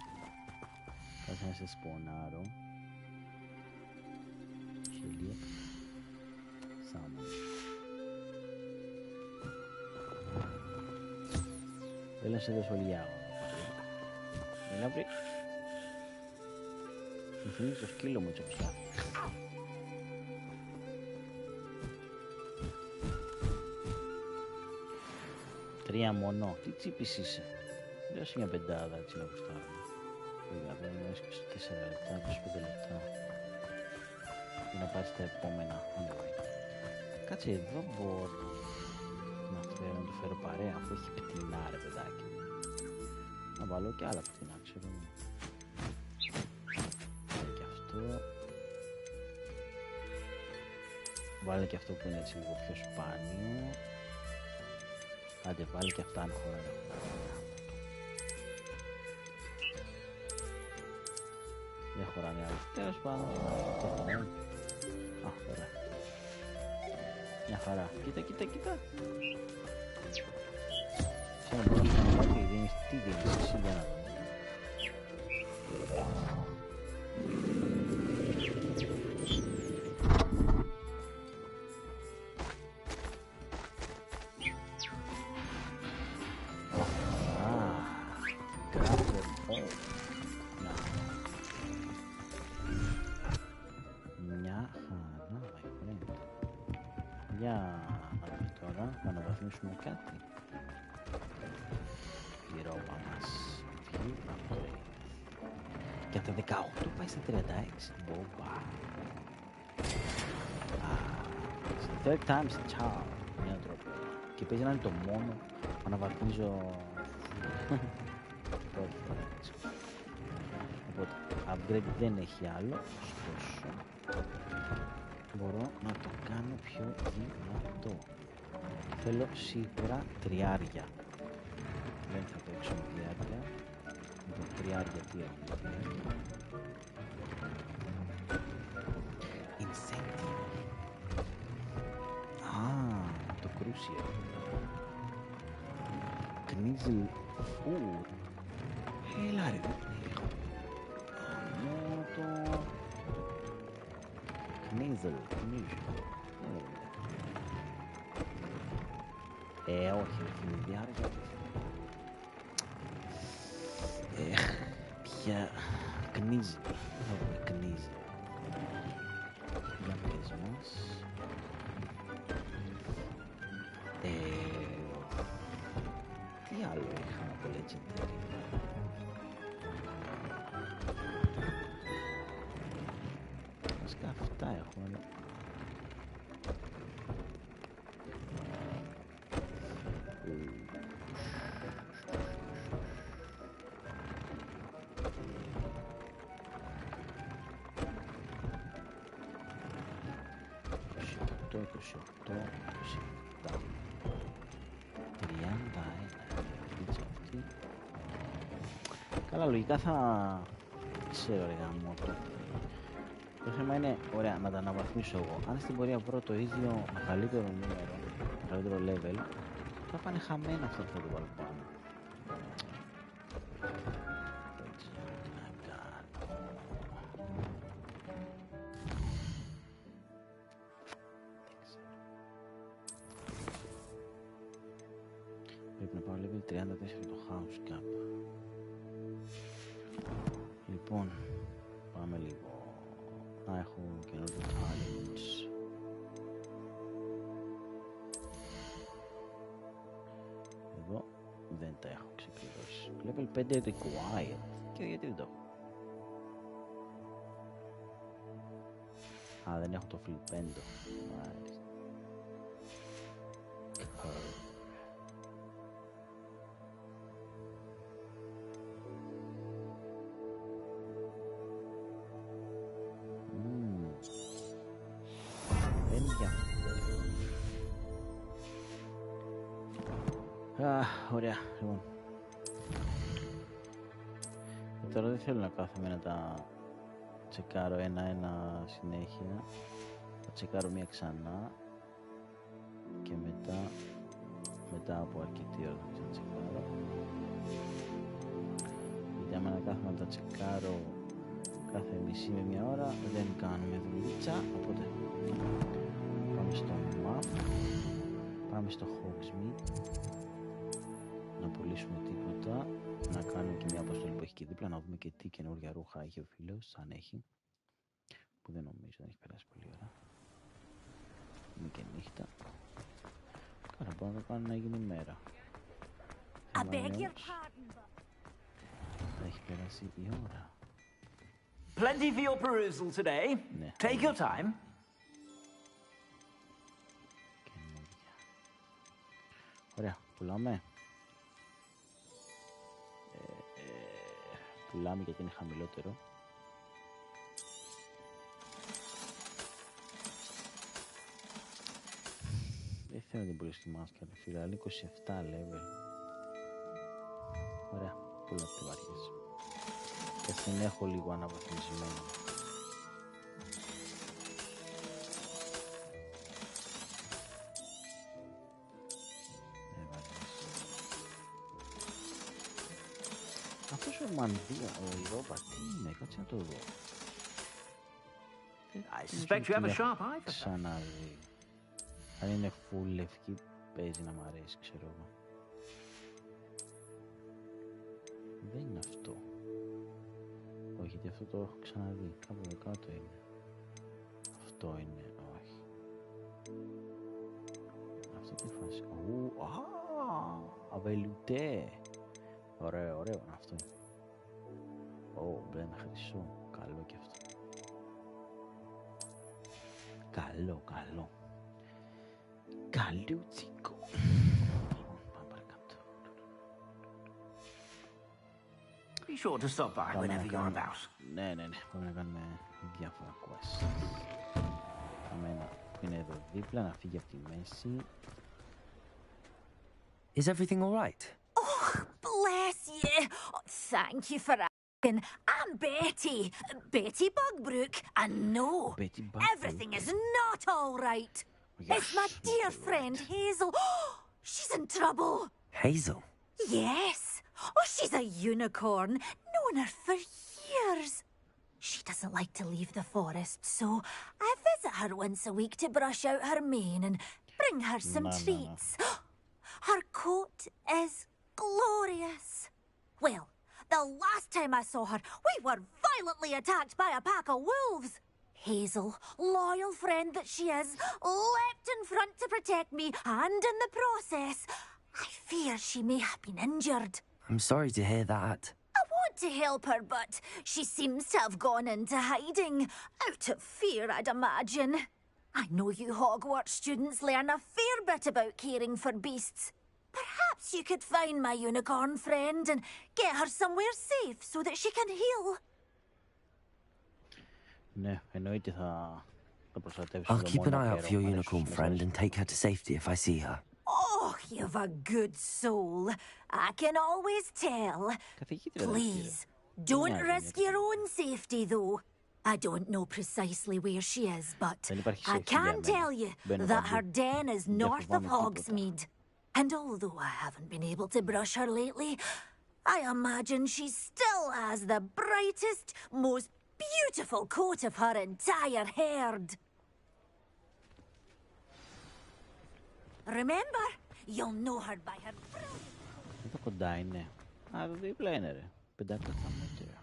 Κάτσε να σε σπονάρω. Χίλια. Σάμον. Έλασε το σχολιάω. Έλα βρει. Μου θυμίζει το σκύλο μου έτσι όπως. Τρία μόνο. Τι τσίπης είσαι. Δώσε μια πεντάδα έτσι να κουστάρουμε. Πήγα εδώ, μου έσκησε 4 λεπτά, 25 λεπτά. Για να πάρεις τα επόμενα. Κάτσε εδώ μπορώ να του φέρω παρέα, αφού έχει πτηνά ρε παιδάκι. Να βάλω και άλλα πτηνά, ξέρω. Βάλε και αυτό. Βάλε και αυτό που είναι έτσι λίγο πιο σπάνιο. Άντε βάλε και αυτά αν χωράνε. Δεν χωράνε άλλα. Τέλος πάντων. Αχ, ωραία. Μια χαρά. Κοίτα, κοίτα, κοίτα. Ξέρω μπορώ να κάνω κάτι, δίνεις, τι δίνεις εσύ για να δω. Με κάτι. Η ρόπα μας. Και από τα 18 πάει στα 36. Μπόμπα. Third time's the charm. Μια τρόπο. Και παίζει να είναι το μόνο που αναβαθμίζω. Πρώτη φορά έτσι. Οπότε upgrade δεν έχει άλλο. Ωστόσο μπορώ να το κάνω πιο δυνατό. Θέλω σίγουρα τριάρια. Δεν θα παίξω με τριάρια. Λοιπόν, τριάρια τι έχουμε. Incentive. Το κρούσιο. Κνίζελ. Έλα ρε, δεν έχω. Μόνο το... Κνίζελ. Όχι, είναι διάρκεια. Πια κνίζει. Κνίζει. Για πες μας. Τι άλλο είχαμε από Legendary. Βασικά αυτά έχουμε. Καλά, λογικά θα ξέρω ρε γαμώτο. Το θέμα είναι, ωραία, να τα αναβαθμίσω εγώ. Αν στην πορεία βρω το ίδιο μεγαλύτερο νούμερο, μεγαλύτερο level, θα πάνε χαμένα αυτό που θα το βάλω πάνω. Πρέπει να πάω level 34 το house cap. Λοιπόν, πάμε λίγο. Έχω καινούργιο talents. Εδώ δεν τα έχω ξεκλειδώσει. Level 5 required. Και γιατί δεν το έχω. Δεν έχω το φλιπέντο. Μάλιστα. Ωραία, λοιπόν. Τώρα δεν θέλω να κάθομαι να τα τσεκάρω ένα-ένα συνέχεια. Θα τσεκάρω μία ξανά και μετά από αρκετή ώρα θα τσεκάρω. Γιατί άμα να κάθομαι να τα τσεκάρω κάθε μισή με μία ώρα δεν κάνουμε δουλίτσα, οπότε πάμε στο map, πάμε στο Hogsmeade. Να πουλήσουμε τίποτα. τίποτα. Να κάνουμε και μια αποστολή που έχει και δίπλα, να δούμε και τι καινούργια ρούχα έχει ο φίλος, αν έχει. Που δεν νομίζω, δεν έχει περάσει πολύ ώρα. Είναι και νύχτα. Καλά, μπορώ να το κάνω να γίνει μέρα. Θα έχει περάσει η ώρα.
Plenty for your perusal today.
Ναι,
take your time.
Ωραία, πουλάμε. Πουλάμε γιατί είναι χαμηλότερο. Δεν θέλω να την πουλήσω τη μάσκα, φίλε, αλλά 27 level. Ωραία, πουλά τη βαριές. Και την έχω λίγο αναβαθμισμένη. Αυτός ο Μανδία, ο Ιρόπα, τι είναι, κάτσε να το δω.
I suspect you have a sharp eye for that.
Ξαναδεί. Αν είναι full λευκή, παίζει να μ' αρέσει, ξέρω εγώ. Δεν είναι αυτό. Όχι, γιατί αυτό το έχω ξαναδεί. Κάπου εδώ κάτω είναι. Αυτό είναι, όχι. Αυτό τι φάση. Αβελουτέ. Ωραίο, ωραίο είναι αυτό. Μπλε με χρυσό. Καλό και αυτό. Καλό, καλό. Καλούτσικο. Πάμε παρακάτω.
Be sure to stop by whenever you're about.
Ναι. Πάμε να κάνουμε διάφορα quests. Πάμε ένα που είναι εδώ δίπλα, να φύγει από τη μέση.
Is everything all right?
Oh, bless you. Oh, thank you for asking. I'm Betty. Betty Bugbrook. And no, everything is not all right. Yes, it's my dear friend Hazel. Oh, she's in trouble.
Hazel?
Yes. Oh, she's a unicorn. Known her for years. She doesn't like to leave the forest, so I visit her once a week to brush out her mane and bring her some treats. Her coat is glorious. Well, the last time I saw her, we were violently attacked by a pack of wolves. Hazel, loyal friend that she is, leapt in front to protect me, and in the process, I fear she may have been injured.
I'm sorry to hear that.
I want to help her, but she seems to have gone into hiding, out of fear, I'd imagine. I know you Hogwarts students learn a fair bit about caring for beasts. Perhaps you could find my unicorn friend and get her somewhere safe so that she can heal.
Ναι, εννοείται θα προστατεύσω.
I'll keep an eye out for your unicorn friend and take her to safety if I see her.
Oh, you've a good soul. I can always tell. Please, don't risk your own safety, though. I don't know precisely where she is, but I can tell you that her den is north of Hogsmeade. And although I haven't been able to brush her lately, I imagine she still has the brightest, most beautiful coat of her entire herd. Remember, you'll know her by her brilliant...
Εδώ κοντά είναι. Α, εδώ δίπλα είναι ρε. 500 μέτρα.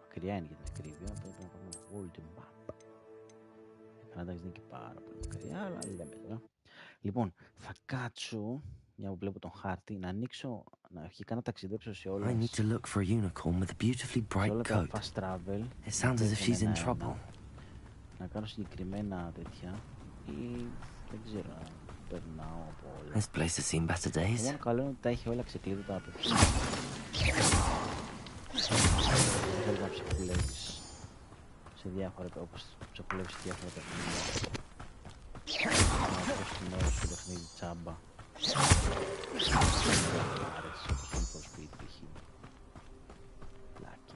Μακριά είναι για την ακρίβεια, οπότε πρέπει να κάνουμε Golden Map. Εντάξει, δεν είναι και πάρα πολύ μακριά, αλλά λέμε τώρα. Λοιπόν, θα κάτσω, μια που βλέπω τον χάρτη, να ανοίξω, να αρχικά να ταξιδέψω σε όλα.
I need to look for a unicorn with a beautifully bright coat.
Fast travel.
It sounds as if she's in trouble.
Να κάνω συγκεκριμένα τέτοια ή δεν ξέρω να περνάω από όλα.
This place has seen better days.
Το μόνο καλό είναι ότι τα έχει όλα ξεκλείδωτα από πίσω. Θέλεις να ψεκουλεύεις σε διάφορα, όπως ψεκουλεύεις σε διάφορα παιχνίδια. Να πω στην ώρα στο παιχνίδι τσάμπα. Άρεσε όπως είναι το σπίτι π.χ. Λάκι.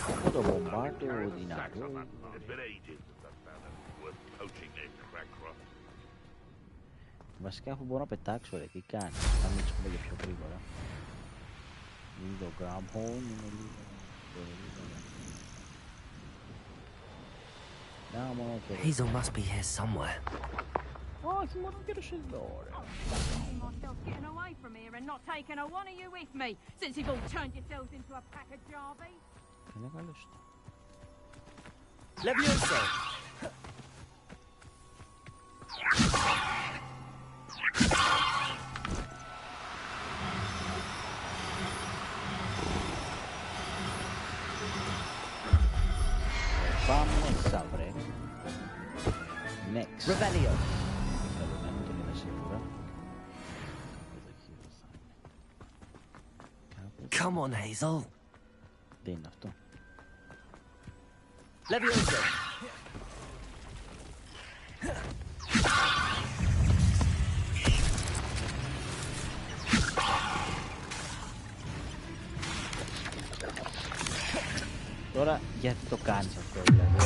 Αυτό το μπομπάρτο δυνατό. Βασικά αφού μπορώ να πετάξω ρε, τι κάνει. Θα μην ξυπνώ για πιο γρήγορα. Είναι το grab home, είναι λίγο...
Hazel must be here somewhere.
όχι μόνο καιρός εδώ, ρε.
Myself getting away from here and not taking a one of you with me, since you've all turned yourselves into a pack of jarbies.
Είναι καλώς.
Levioso!
Πάμε μέσα, βρε. Next.
Revelio! Come on, Hazel.
Τι είναι αυτό?
Levioso!
Τώρα γιατί το κάνεις αυτό, δηλαδή?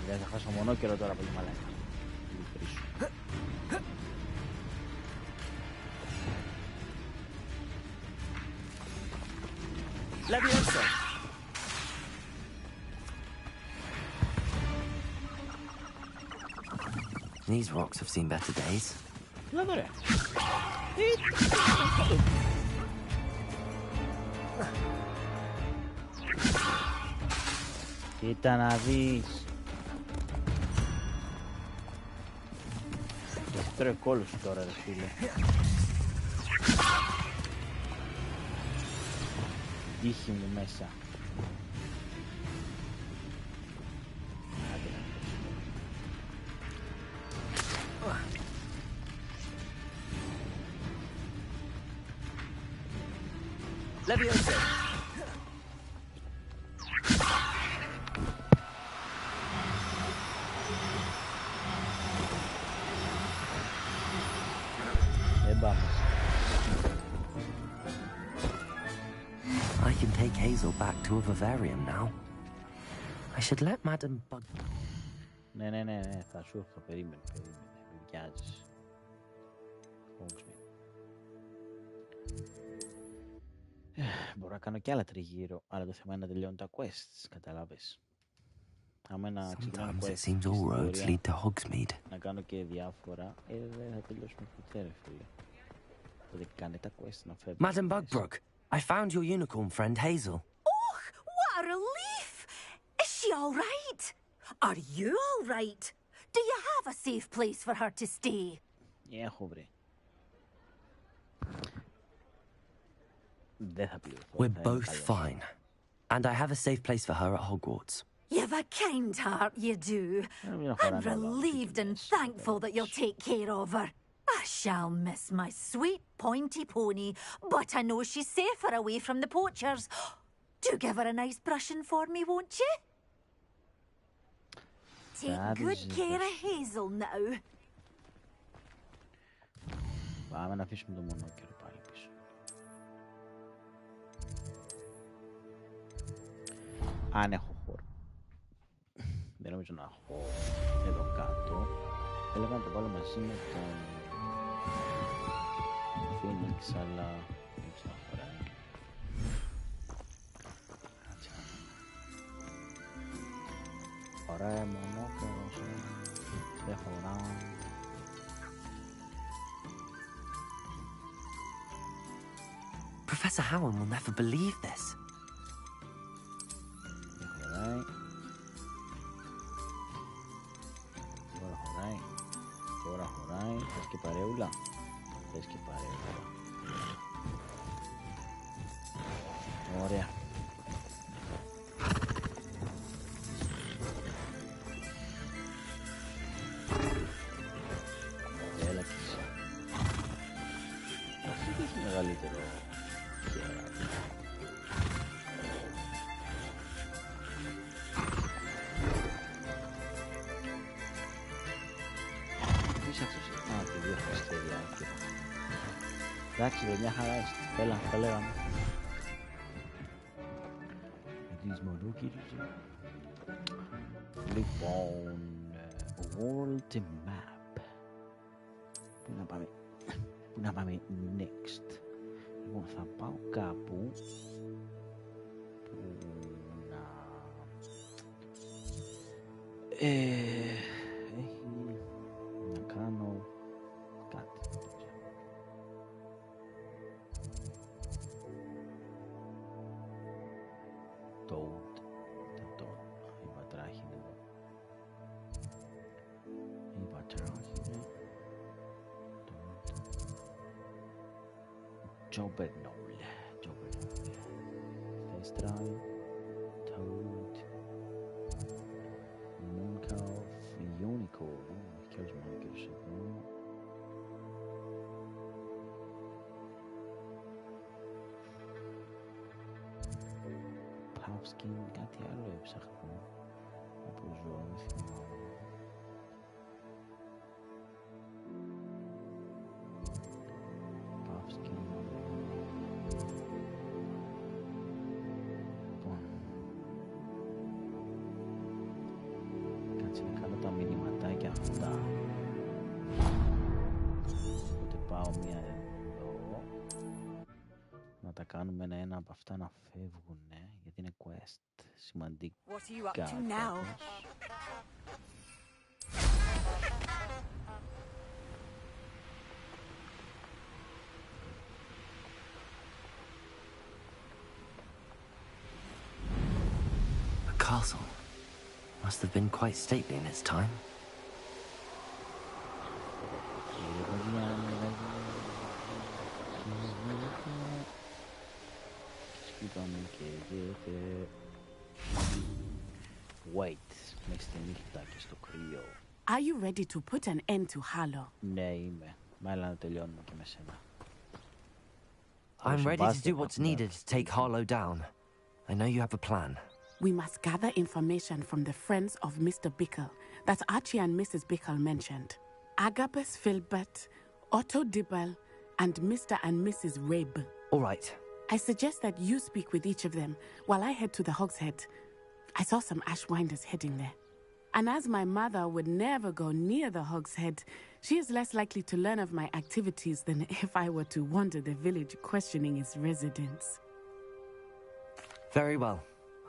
Δεν θα χάσω μονόκερο τώρα πολύ μαλάκα.
Levioso!
These rocks have seen better days.
Λάδω ρε. Κοίτα να δεις. Και τρώει κόλλος τώρα ρε φίλε. Τύχη μου μέσα.
Levioso!
I can take Hazel back to a vivarium now. I should let Madam Bug...
Ναι, θα σου έρθω, περίμενε, μην βιάζεις. Μπορώ να κάνω και άλλα τριγύρω, αλλά το θέμα είναι να τελειώνουν τα quests, καταλάβες. Άμα να ξεκινάω quest, να κάνω και διάφορα, δεν θα τελειώσουμε ποτέ ρε φίλε. Οπότε κάνε τα quest να φεύγουν.
Madam Bugbrook, I found your unicorn friend Hazel.
Oh, what a relief! Is she all right? Are you all right? Do you have a safe place for her to stay?
Έχω βρει. Δεν θα πληρωθώ.
We're both fine. And I have a safe place for her at Hogwarts.
You've a kind heart, you do. I'm relieved and thankful that you'll take care of her. I shall miss my sweet pointy pony, but I know she's safer away from the poachers. Do give her a nice brushing for me, won't you? Take good care of Hazel now.
Πάμε να αφήσουμε το μονόκερο πάλι πίσω. Αν έχω χώρο. Δεν νομίζω να έχω εδώ κάτω. Έλεγα να το βάλω μαζί με τον Phoenix, αλλά δεν ξέρω να χωράει. Ωραία μονόκερος, δεν χωράει.
Professor Howard will never believe this.
Τώρα χωράει. Θες και παρέουλα. Θες και παρέουλα. Ωραία. Έλα και εσύ. Αυτή έχει μεγαλύτερο χέρι. Εντάξει, μια χαρά είστε. Έλα, τα λέγαμε. Τις μονόκυρες. Λοιπόν, World Map. Πού να πάμε. Πού να πάμε next. Λοιπόν, θα πάω κάπου που Έχει να κάνω κάτι. Toad. Η πατράχη είναι εδώ. Η πατράχη είναι. Jobbernoll. Thestral. Toad. Mooncalf. Unicorn. Έχει και άλλους μάρκερους εδώ. Puffskin. Κάτι άλλο έψαχνα. Από ζώα, δεν θυμάμαι. Puffskin. Λοιπόν. Κάτσε να κάνω τα μηνυματάκια αυτά. Οπότε πάω μία εδώ. Να τα κάνουμε ένα από αυτά να φεύγουν, γιατί είναι quest. Σημαντικά.
What are you up to now?
A castle. Must have been quite stately in its time.
Wait, μέχρι τη νύχτα και στο κρύο.
Are you ready to put an end to Harlow?
Ναι, είμαι. Μα έλα να τελειώνουμε και με σένα.
I'm ready to do what's needed to take Harlow down. I know you have a plan.
We must gather information from the friends of Mr. Bickle that Archie and Mrs. Bickle mentioned. Agabus Filbert, Otto Dibble, and Mr. and Mrs. Rabe.
All right.
I suggest that you speak with each of them while I head to the Hog's Head. I saw some Ashwinders heading there. And as my mother would never go near the Hog's Head, she is less likely to learn of my activities than if I were to wander the village questioning its residents.
Very well.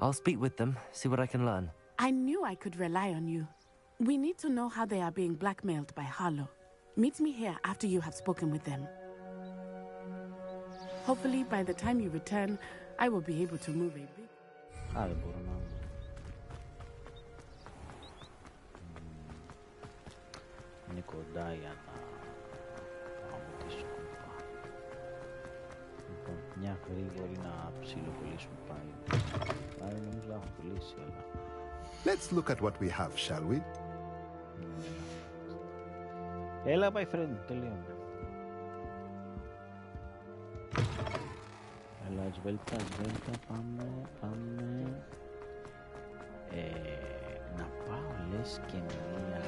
I'll speak with them, see what I can learn.
I knew I could rely on you. We need to know how they are being blackmailed by Harlow. Meet me here after you have spoken with them. Hopefully, by the time you return, I will be able to move a bit.
Δεν μπορώ να... Είναι κοντά για να αμμωτήσω κομπά. Λοιπόν, μια γρήγορη να ψιλοκολλήσουμε πάλι. Άρα νομίζω να έχω κολλήσει, αλλά...
Let's look at what we have, shall we?
Έλα, my friend, τελείωμε. Έλα, σβέλτα, πάμε. Να πάω, λες, και μία...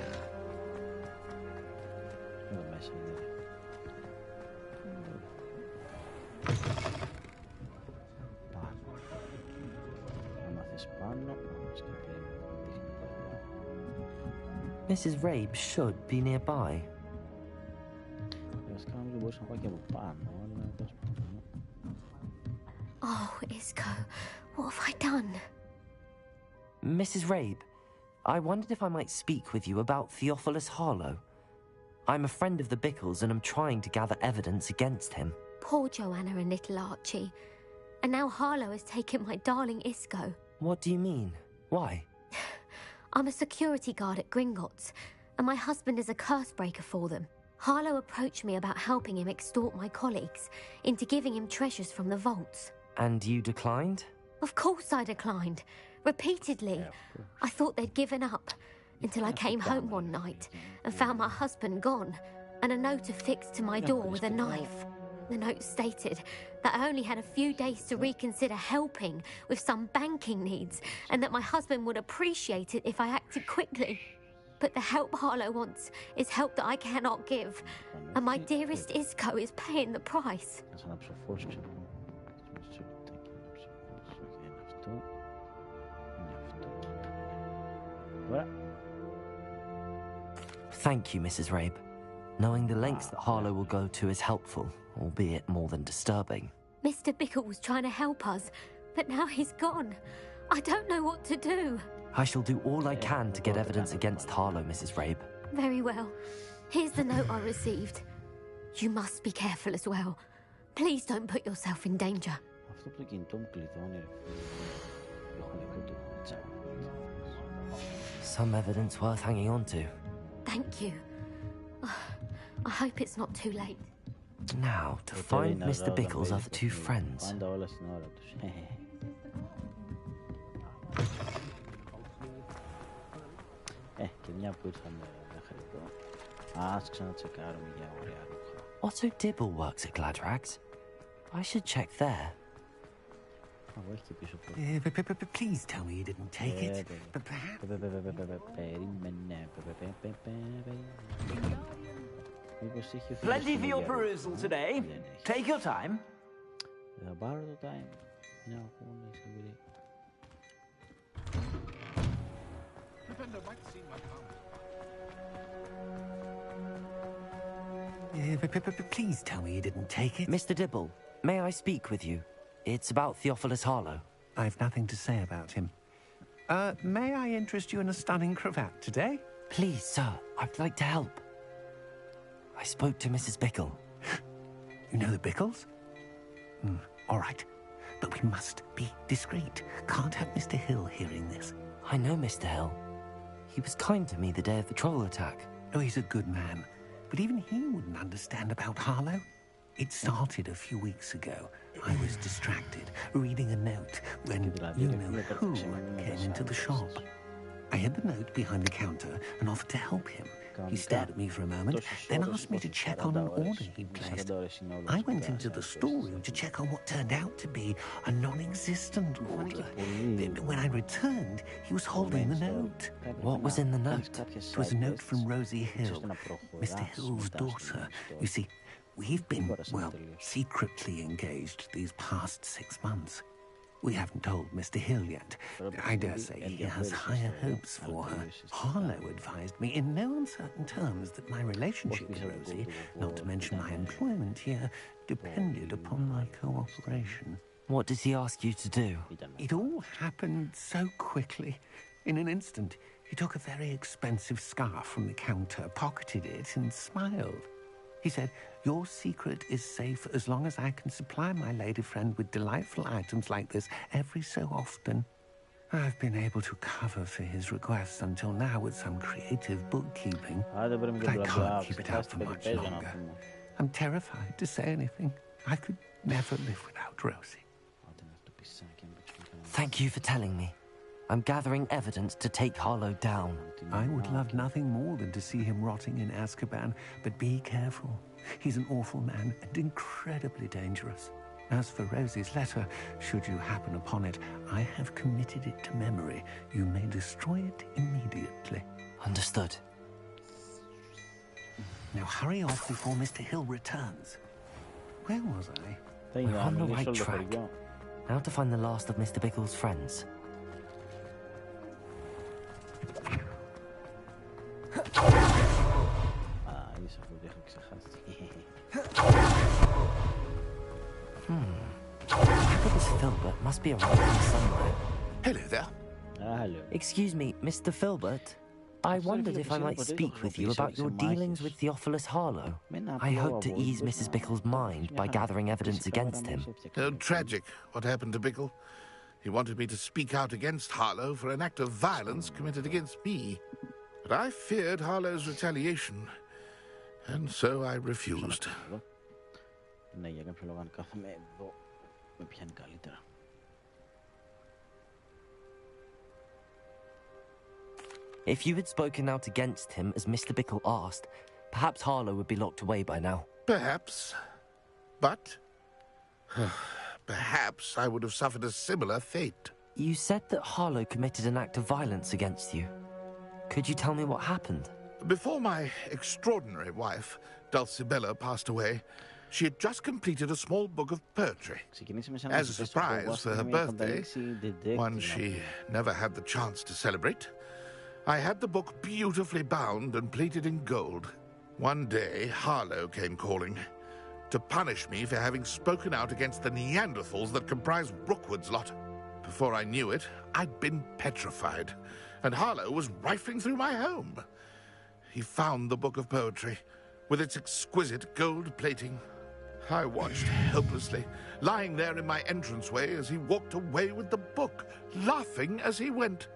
Εδώ μέσα είναι. Πάνω. Άμα θες πάνω, όμως και περίμενα, δείχνει πάνω.
Mrs. Rabe should be nearby.
Βασικά νομίζω μπορούσα να πάω και από πάνω, αλλά τέλος πάντων.
Oh, Isco, what have I done?
Mrs. Rabe, I wondered if I might speak with you about Theophilus Harlow. I'm a friend of the Bickles and I'm trying to gather evidence against him.
Poor Joanna and little Archie. And now Harlow has taken my darling Isco.
What do you mean? Why?
I'm a security guard at Gringotts, and my husband is a curse breaker for them. Harlow approached me about helping him extort my colleagues into giving him treasures from the vaults.
And you declined?
Of course I declined. Repeatedly. I thought they'd given up until I came home one night and found my husband gone and a note affixed to my door with a knife. The note stated that I only had a few days to reconsider helping with some banking needs and that my husband would appreciate it if I acted quickly. But the help Harlow wants is help that I cannot give, and my dearest Isco is paying the price.
Thank you, Mrs. Rabe. Knowing the lengths that Harlow will go to is helpful, albeit more than disturbing.
Mr. Bickle was trying to help us, but now he's gone. I don't know what to do.
I shall do all I can to get evidence against Harlow, Mrs. Rabe.
Very well. Here's the note I received. You must be careful as well. Please don't put yourself in danger.
Some evidence worth hanging on to.
Thank you. I hope it's not too late.
Now, to find Mr. Bickle's other two friends. Otto Dibble works at Gladrags. I should check there.
Please tell me you didn't take it. But perhaps...
Plenty for your perusal today. Take your time.
Please tell me you didn't take it.
Mr. Dibble, may I speak with you? It's about Theophilus Harlow.
I've nothing to say about him. May I interest you in a stunning cravat today?
Please, sir. I'd like to help. I spoke to Mrs. Bickle.
You know the Bickles? All right. But we must be discreet. Can't have Mr. Hill hearing this.
I know Mr. Hill. He was kind to me the day of the troll attack.
Oh, he's a good man. But even he wouldn't understand about Harlow. It started a few weeks ago. I was distracted, reading a note, when you-know-who came into the shop. I hid the note behind the counter and offered to help him. He stared at me for a moment, then asked me to check on an order he'd placed. I went into the storeroom to check on what turned out to be a non-existent order. Then when I returned, he was holding the note.
What was in the note?
It was a note from Rosie Hill, Mr. Hill's daughter. You see, we've been, well, secretly engaged these past 6 months. We haven't told Mr. Hill yet. I dare say he has higher hopes for her. Harlow advised me in no uncertain terms that my relationship with Rosie, not to mention my employment here, depended upon my cooperation.
What does he ask you to do?
It all happened so quickly. In an instant, he took a very expensive scarf from the counter, pocketed it, and smiled. He said, "Your secret is safe as long as I can supply my lady friend with delightful items like this every so often." I've been able to cover for his requests until now with some creative bookkeeping, but I can't keep it up for much longer. I'm terrified to say anything. I could never live without Rosie.
Thank you for telling me. I'm gathering evidence to take Harlow down.
I would love nothing more than to see him rotting in Azkaban, but be careful. He's an awful man and incredibly dangerous. As for Rosie's letter, should you happen upon it, I have committed it to memory. You may destroy it immediately.
Understood.
Now hurry off before Mr. Hill returns. Where was I?
We're on the right track. Now to find the last of Mr. Bickle's friends. This Filbert must be around here somewhere.
Hello there.
Hello.
Excuse me, Mr. Filbert. I wondered if I might speak with you about your dealings with Theophilus Harlow. I hope to ease Mrs. Bickle's mind by gathering evidence against him.
Oh, tragic what happened to Bickle. He wanted me to speak out against Harlow for an act of violence committed against me. But I feared Harlow's retaliation, and so I refused.
If you had spoken out against him as Mr. Bickle asked, perhaps Harlow would be locked away by now.
Perhaps. But perhaps I would have suffered a similar fate.
You said that Harlow committed an act of violence against you. Could you tell me what happened?
Before my extraordinary wife, Dulcibella, passed away, she had just completed a small book of poetry. As a surprise for her birthday, one she never had the chance to celebrate, I had the book beautifully bound and plated in gold. One day, Harlow came calling to punish me for having spoken out against the Neanderthals that comprise Rookwood's lot. Before I knew it, I'd been petrified, and Harlow was rifling through my home. He found the book of poetry, with its exquisite gold plating. I watched helplessly, lying there in my entranceway as he walked away with the book, laughing as he went.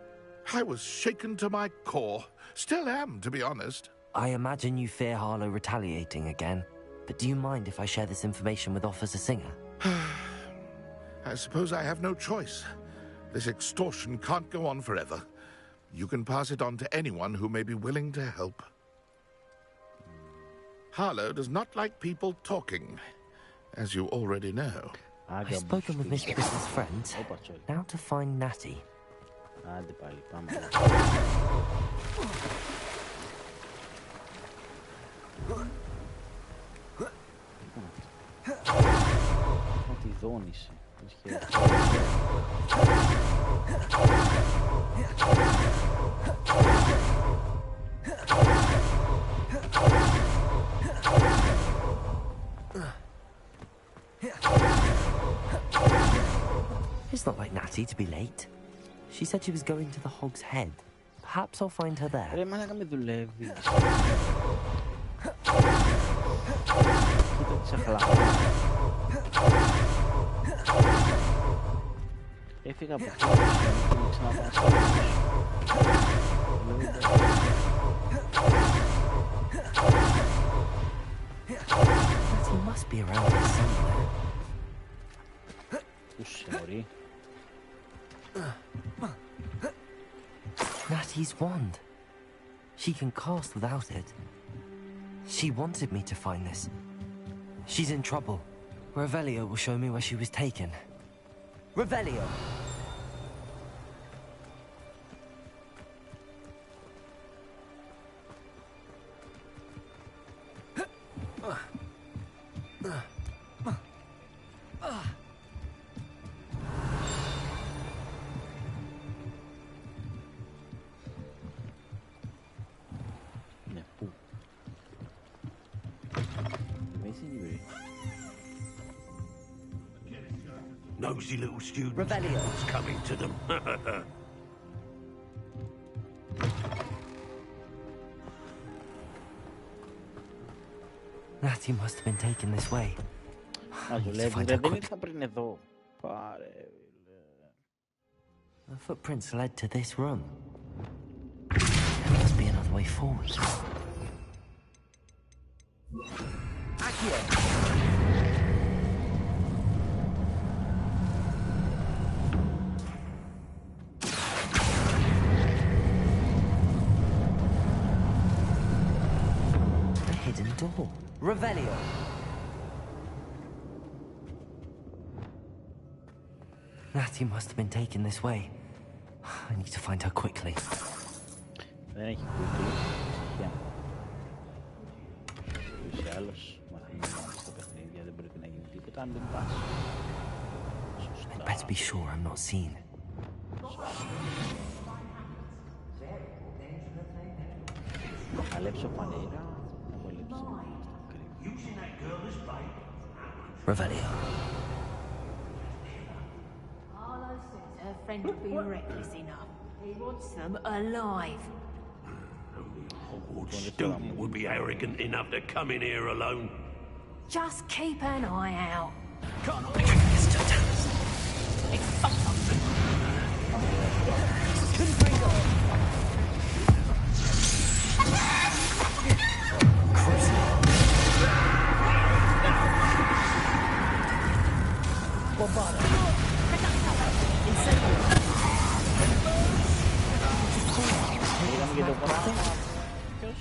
I was shaken to my core. Still am, to be honest.
I imagine you fear Harlow retaliating again, but do you mind if I share this information with Officer Singer?
I suppose I have no choice. This extortion can't go on forever. You can pass it on to anyone who may be willing to help. Harlow does not like people talking, as you already know.
I've spoken with Miss Chris's friends. Now to find Natty. It's not like Natty to be late. She said she was going to the Hog's Head. Perhaps I'll find her there. Natty must be around here somewhere. Natty's wand. She can cast without it. She wanted me to find this. She's in trouble. Revelio will show me where she was taken. Revelio!
Nosy little student.
Revelio's
coming to them.
Natty must have been taken this way. The footprints led to this room. There must be another way forward. Door. Revelio. Natty must have been taken this way. I need to find her quickly. I'd better be sure I'm not seen. Revelio.
Harlow says her friend will be reckless enough. He wants them alive.
Only a Hogwarts student would be arrogant enough to come in here alone.
Just keep an eye out.
Can't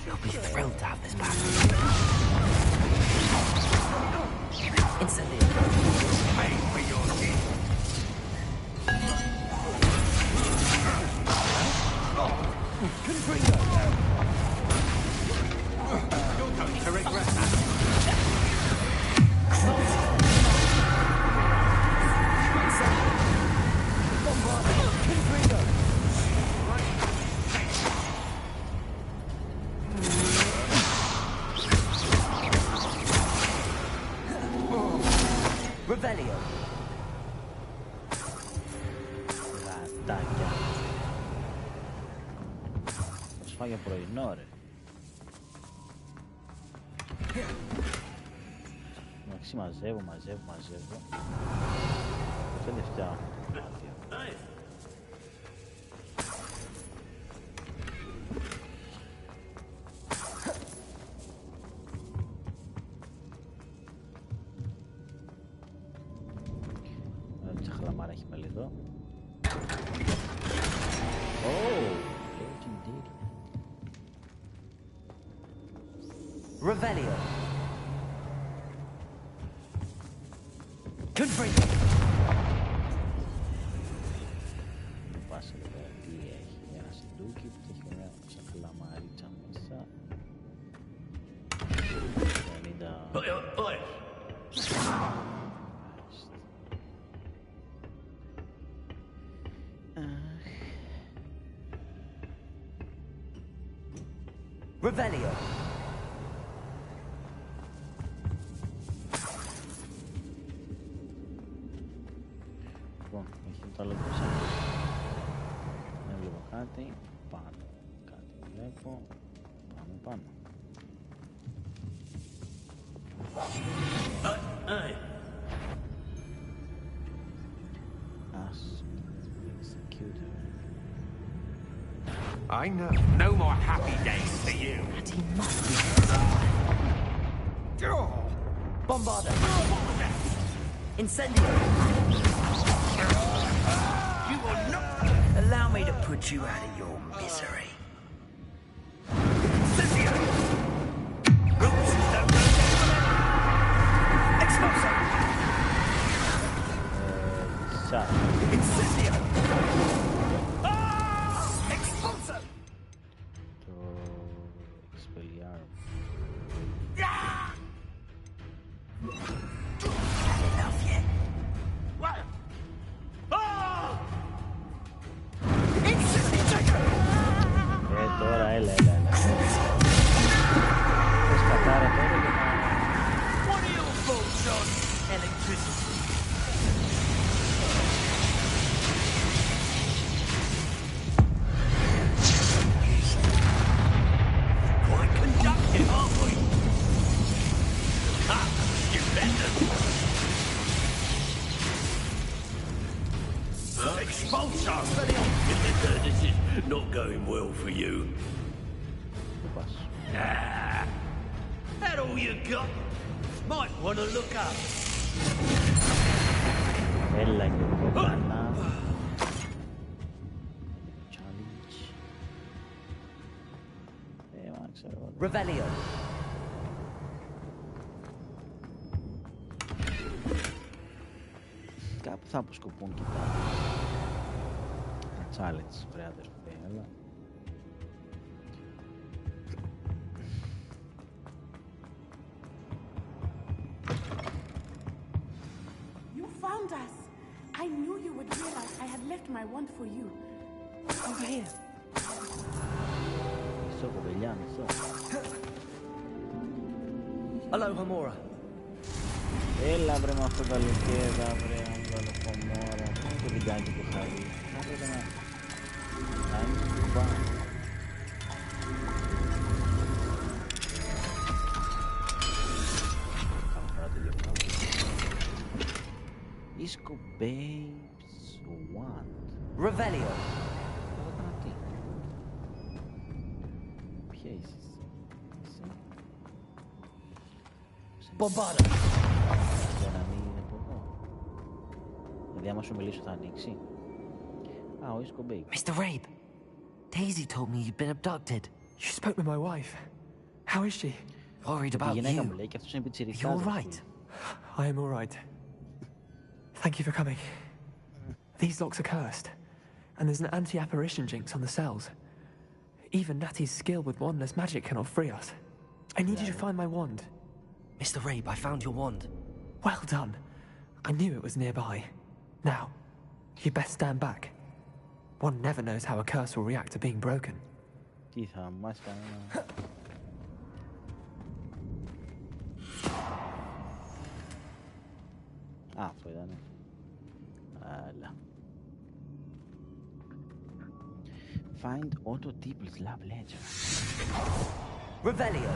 You'll be thrilled to have this back. Instantly.
Pay for your deed. You're going to regret that.
Revelio.
Φαγητάκια. Θα σου φάγε πρωινό, ρε. Εντάξει, μαζεύω. Δεν φτιάχνω το δωμάτιο. Τι χλαμάρα έχει πάλι εδώ.
Revelio. Confront.
Πάσα εδώ πέρα τι έχει. Ένα σεντούκι που έχει ωραία ξαχλαμαρίτσα μέσα. 50.
Revelio.
Λοιπόν, έχει το άλλο ποσά. Δεν βλέπω κάτι. Πάνω. Κάτι βλέπω. Πάμε. Executor.
I know. No more happy days for you.
That he must be. Bombarda. Incendio.
You will not allow me to put you out of your misery. Incendio. Roses don't go down. Expulso. Incendio. Expulso.
Expelliarm.
Enough yet. What?
Τώρα έλα. Πώς κατάρα τώρα και να...
What are your thoughts on electricity? Quite conductive, aren't we? Ha! Stupendous! Expulso! This is not going well for you. That all you got? Might want to look up.
Έλα και το κοπάνα. Challenge. Μα ξέρω.
Revelio.
Κάπου θα αποσκοπούν και τα challenge, βρε αδερφέ, έλα.
You found us. I knew you would realize I had left my wand for you. Over here.
Μισό κοπελιά, μισό.
Hello, Hamora.
Έλα βρε με αυτό τα λουκέδα, βρε Χαμόρα. Πού είναι το βιντεάκι που είχα δει. Θα πρέπει να... Να είναι στο κουμπά. Disco Babes Wand.
Revelio.
Εγώ έκανα τι. Ποια είσαι εσύ.
Bombarda.
Για να μην είναι από εδώ. Δηλαδή άμα σου μιλήσω θα ανοίξει. Α, ο Disco Babe.
Mr. Rabe, Daisy told me you'd been abducted.
You spoke with my wife. How is she?
Worried about you.
You're
all right.
I am all right. Thank you for coming. These locks are cursed, and there's an anti-apparition jinx on the cells. Even Natty's skill with wandless magic cannot free us. I need you to find my wand.
Mr. Rabe, I found your wand.
Well done. I knew it was nearby. Now, you best stand back. One never knows how a curse will react to being broken.
Τι θα μας κάνει. Α, αυτό ήτανε. Αλλά. Find Otto Dippel's love letter.
Revelio.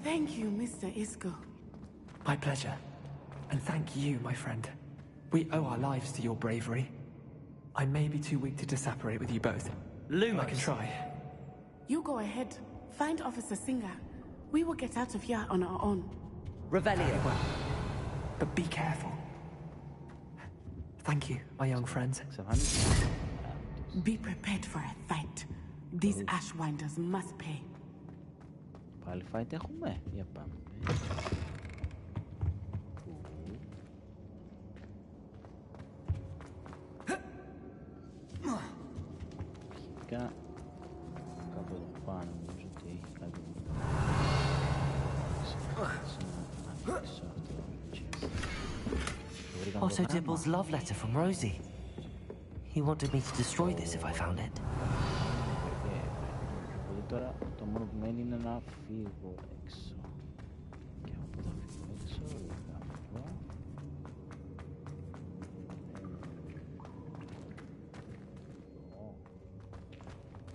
Thank you, Mr. Isco.
My pleasure. And thank you, my friend. We owe our lives to your bravery. I may be too weak to disapparate with you both.
Lumos.
I can try.
You go ahead. Find Officer Singer. We will get out of here on our own.
Revelio.
Well, but be careful. Thank you, my young friends.
Be prepared for a fight. These Ashwinders must pay.
Πάλι fight έχουμε. Για πάμε. Αρχικά κάπου εδώ πάνω νομίζω ότι έχει κάτι.
Otto Dibble's love letter from Rosie. He wanted me to destroy this if I found it.
Τώρα το μόνο που μένει είναι να φύγω έξω. Και από πού θα φύγω έξω,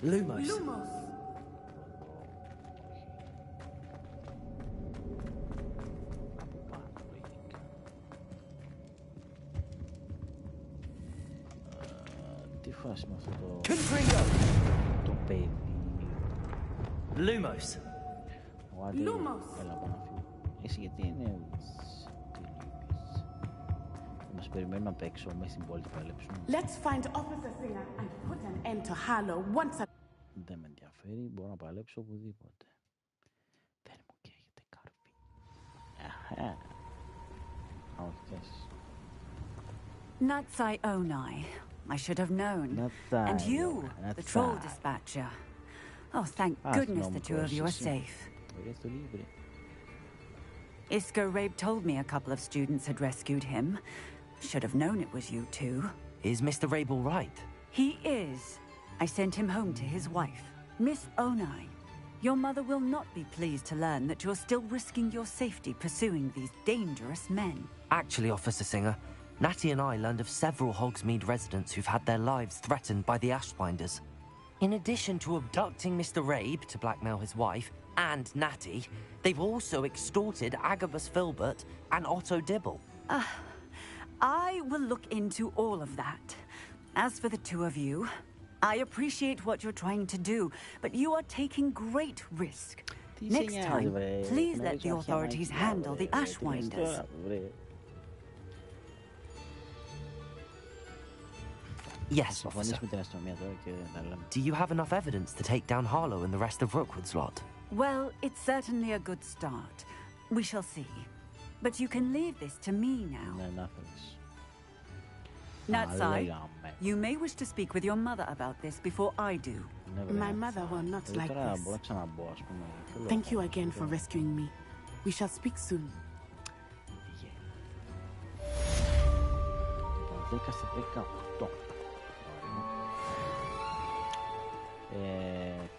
Lumos.
Lumos.
Τι φάση με αυτό το...
Το
παιδί.
Lumos.
Lumos.
Έλα πάνω να φύγω. Εσύ γιατί είναι... Μας περιμένουν απ' έξω, μέσα στην πόλη θα παλέψουν.
Let's find Officer Singer and put an end to Harlow once.
Δεν με ενδιαφέρει, μπορώ να παλέψω οπουδήποτε. Δεν μου καίγεται καρφί. Όχι, θέσεις.
Natsai Onai. I should have known. And you, the troll dispatcher. Oh, thank goodness the two of you are safe. Isco Rabe told me a couple of students had rescued him. Should have known it was you two.
Is Mr. Rabe all right?
He is. I sent him home to his wife, Miss Onai. Your mother will not be pleased to learn that you're still risking your safety pursuing these dangerous men.
Actually, Officer Singer, Natty and I learned of several Hogsmeade residents who've had their lives threatened by the Ashbinders. In addition to abducting Mr. Rabe to blackmail his wife and Natty, they've also extorted Agabus Filbert and Otto Dibble.
I will look into all of that. As for the two of you, I appreciate what you're trying to do, but you are taking great risk. Next time, please let the authorities handle the Ashwinders.
Yes, officer. Do you have enough evidence to take down Harlow and the rest of Rookwood's lot?
Well, it's certainly a good start. We shall see. But you can leave this to me now. Natsai, you may wish to speak with your mother about this before I do.
My mother will not like this. Thank you again for rescuing me. We shall speak soon.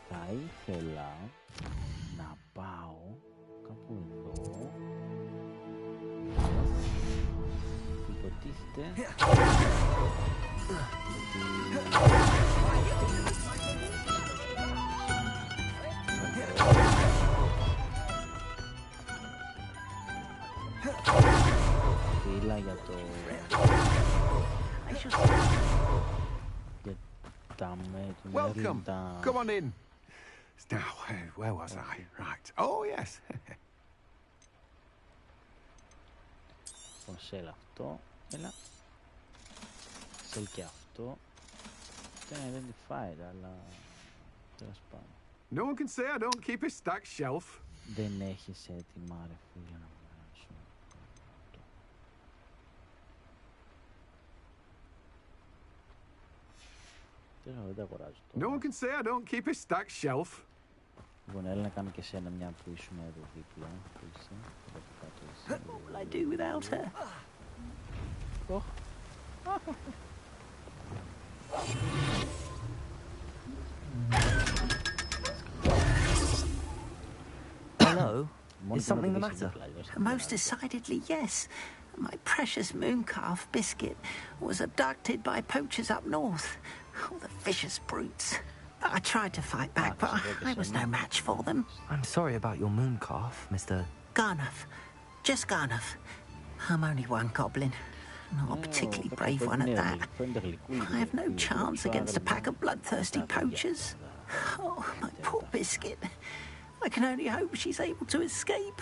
Θα ήθελα να πάω κάπου εδώ. Υποτίθεται φύλλα για το...
Welcome. Come on in. Now, where was I? Right. Oh, yes.
Σέλ αυτό. Έλα. Σέλ και αυτό. Δεν είναι identified, αλλά... τέλος πάντων.
No one can say I don't keep a stacked shelf.
Δεν έχεις έτοιμα, ρε φίλε, να βγάλω. Δεν τα αγοράζω τώρα.
No one can say I don't keep a stacked shelf.
Λοιπόν, έλα να κάνω και εσένα μια που ήσουν εδώ δίπλα.
What will I do without her?
Hello? Is something the matter?
Most decidedly, yes. My precious mooncalf Biscuit was abducted by poachers up north. Oh, the vicious brutes. I tried to fight back, but I was no match for them.
I'm sorry about your mooncalf, Mr.
Garnuff. Just Garnuff. I'm only one goblin. Not a particularly brave one at that. I have no chance against a pack of bloodthirsty poachers. Oh, my poor Biscuit. I can only hope she's able to escape.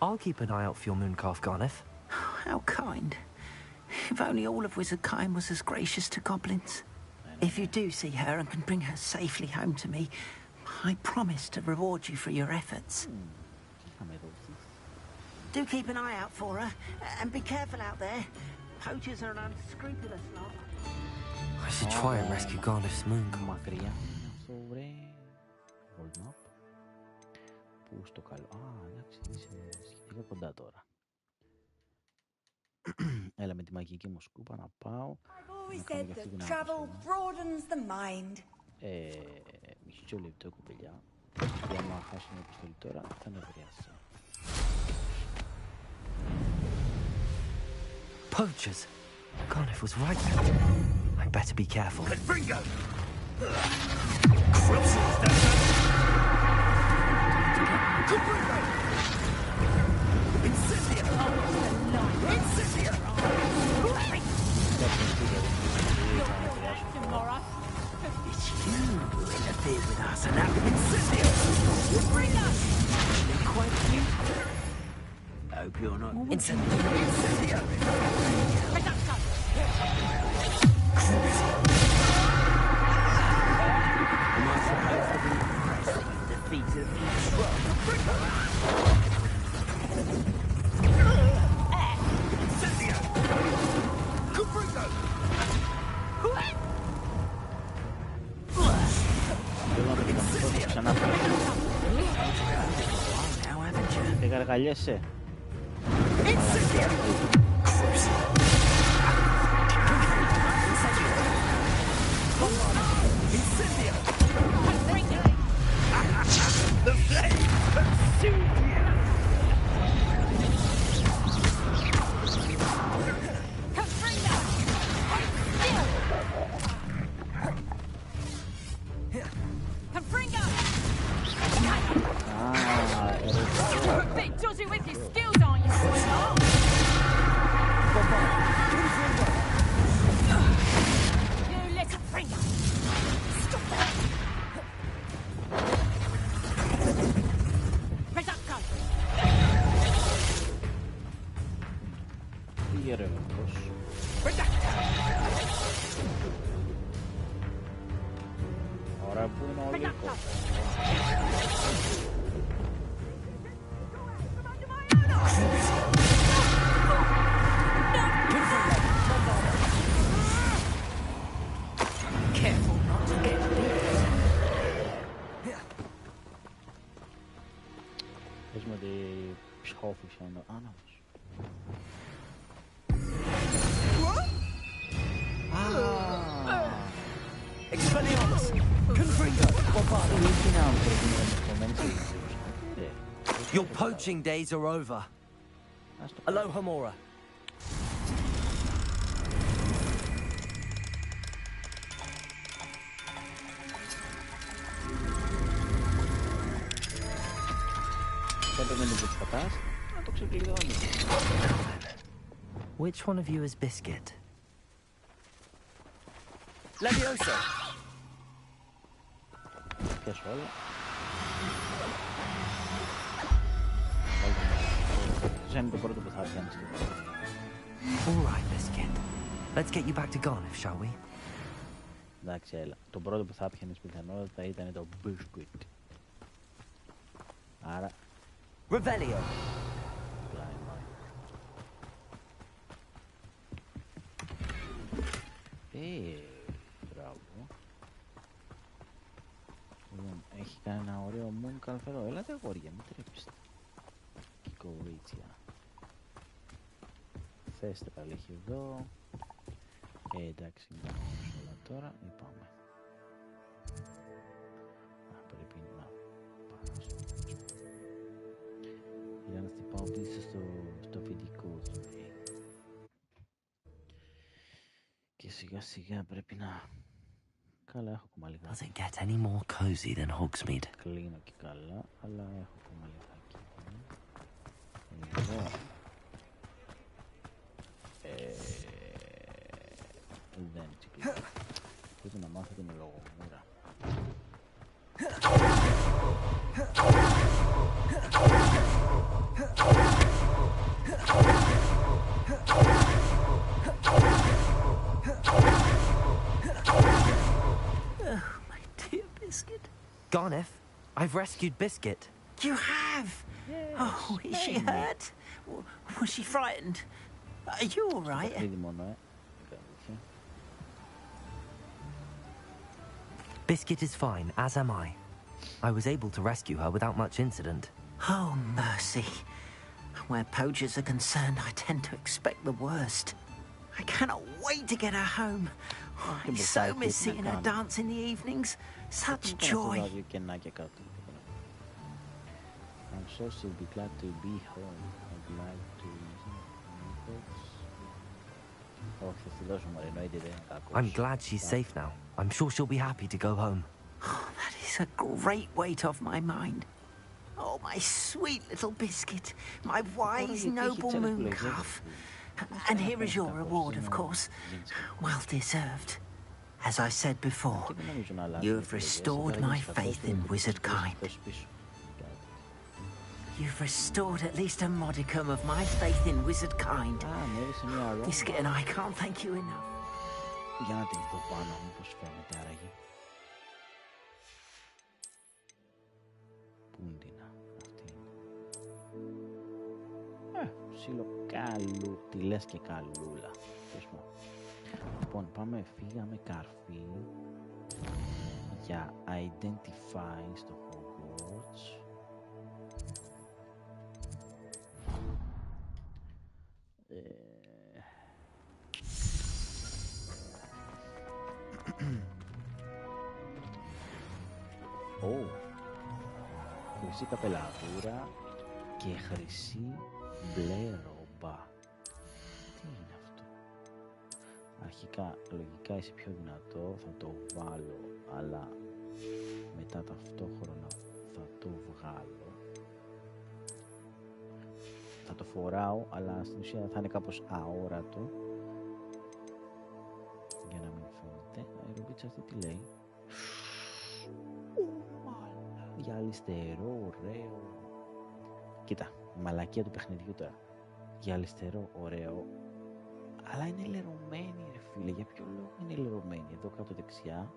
I'll keep an eye out for your mooncalf, Garnuff.
Oh, how kind. If only all of Wizardkind was as gracious to goblins. If you do see her and can bring her safely home to me, I promise to reward you for your efforts. Do keep an eye out for her, and be careful out there. Poachers are an unscrupulous lot.
I should try and rescue Garnuff's moon.
Πού στο καλό. Εντάξει, είσαι σχετικά κοντά τώρα. Έλα με τη μαγική μου σκούπα να πάω. Να κάνω και αυτή την μισό λεπτό κουμπελιά. Γιατί άμα χάσω μια επιστολή τώρα θα νευριάσω.
Poachers! Garnuff was right. I better be careful.
Confringo!
It's you who interfered with us, and now Incendio! Bring us! Quite cute. Hope you're not Incendio! Defeated
Δεν καργαλιέσαι.
Your poaching days are over. Aloha Mora. Which one of you is Biscuit? Levioso! All right, Biscuit. Let's get you back to Garnuff, shall we?
Εντάξει, έλα. Το πρώτο που θα έπιανες πιθανότατα ήταν το Biscuit. Άρα...
Revelio!
Μπράβο. Έχει κάνει ένα ωραίο mooncalf εδώ. Έλατε αγόρια, μην τρέπεστε. Και κορίτσια. Θέστε πάλι έχει εδώ. Εντάξει, είναι όλα τώρα. Πάμε. Πρέπει να πάω. Για να χτυπάω πίσω στο το αφεντικό του. Και σιγά σιγά πρέπει να... Καλά, έχω ακόμα λίγα.
Does it get any more cozy than Hogsmeade?
Κλείνω και καλά, αλλά έχω ακόμα λιγάκι. Εδώ. Δεν τσικλώ. Πρέπει να μάθω την λογομούρα.
Garneth, I've rescued Biscuit.
You have? Yes, oh, is she hurt? Was she frightened? Are you all right?
Biscuit is fine, as am I. I was able to rescue her without much incident.
Oh, mercy. Where poachers are concerned, I tend to expect the worst. I cannot wait to get her home. Oh, I so miss seeing her dance in the evenings. Such joy.
I'm sure she'll be glad to be home. I'd like to...
I'm glad she's safe now. I'm sure she'll be happy to go home.
Oh, that is a great weight off my mind. Oh, my sweet little Biscuit. My wise, noble mooncalf. And here is your reward, of course. Well deserved. As I said before, you have restored my faith in wizard kind. You've restored at least a modicum of my faith in wizard kind. Biscuit and I can't thank you enough.
Για να την δω πάνω μου πως φαίνεται άραγε. Πού είναι αυτή? Ψιλοκαλού, τι λες και καλούλα. Λοιπόν, πάμε, φύγαμε καρφί για identify στο Hogwarts. Χρυσή καπελαδούρα και χρυσή μπλε ρόμπα. Τι είναι αυτό? Αρχικά, λογικά είσαι πιο δυνατό, θα το βάλω, αλλά μετά ταυτόχρονα θα το βγάλω. Θα το φοράω, αλλά στην ουσία θα είναι κάπως αόρατο. Για να μην φαίνεται. Η ρομπίτσα αυτή τι λέει? Γυαλιστερό, ωραίο. Κοίτα, μαλακία του παιχνιδιού τώρα. Γυαλιστερό, ωραίο. Αλλά είναι λερωμένη, ρε φίλε. Για ποιο λόγο είναι λερωμένη? Εδώ κάτω δεξιά,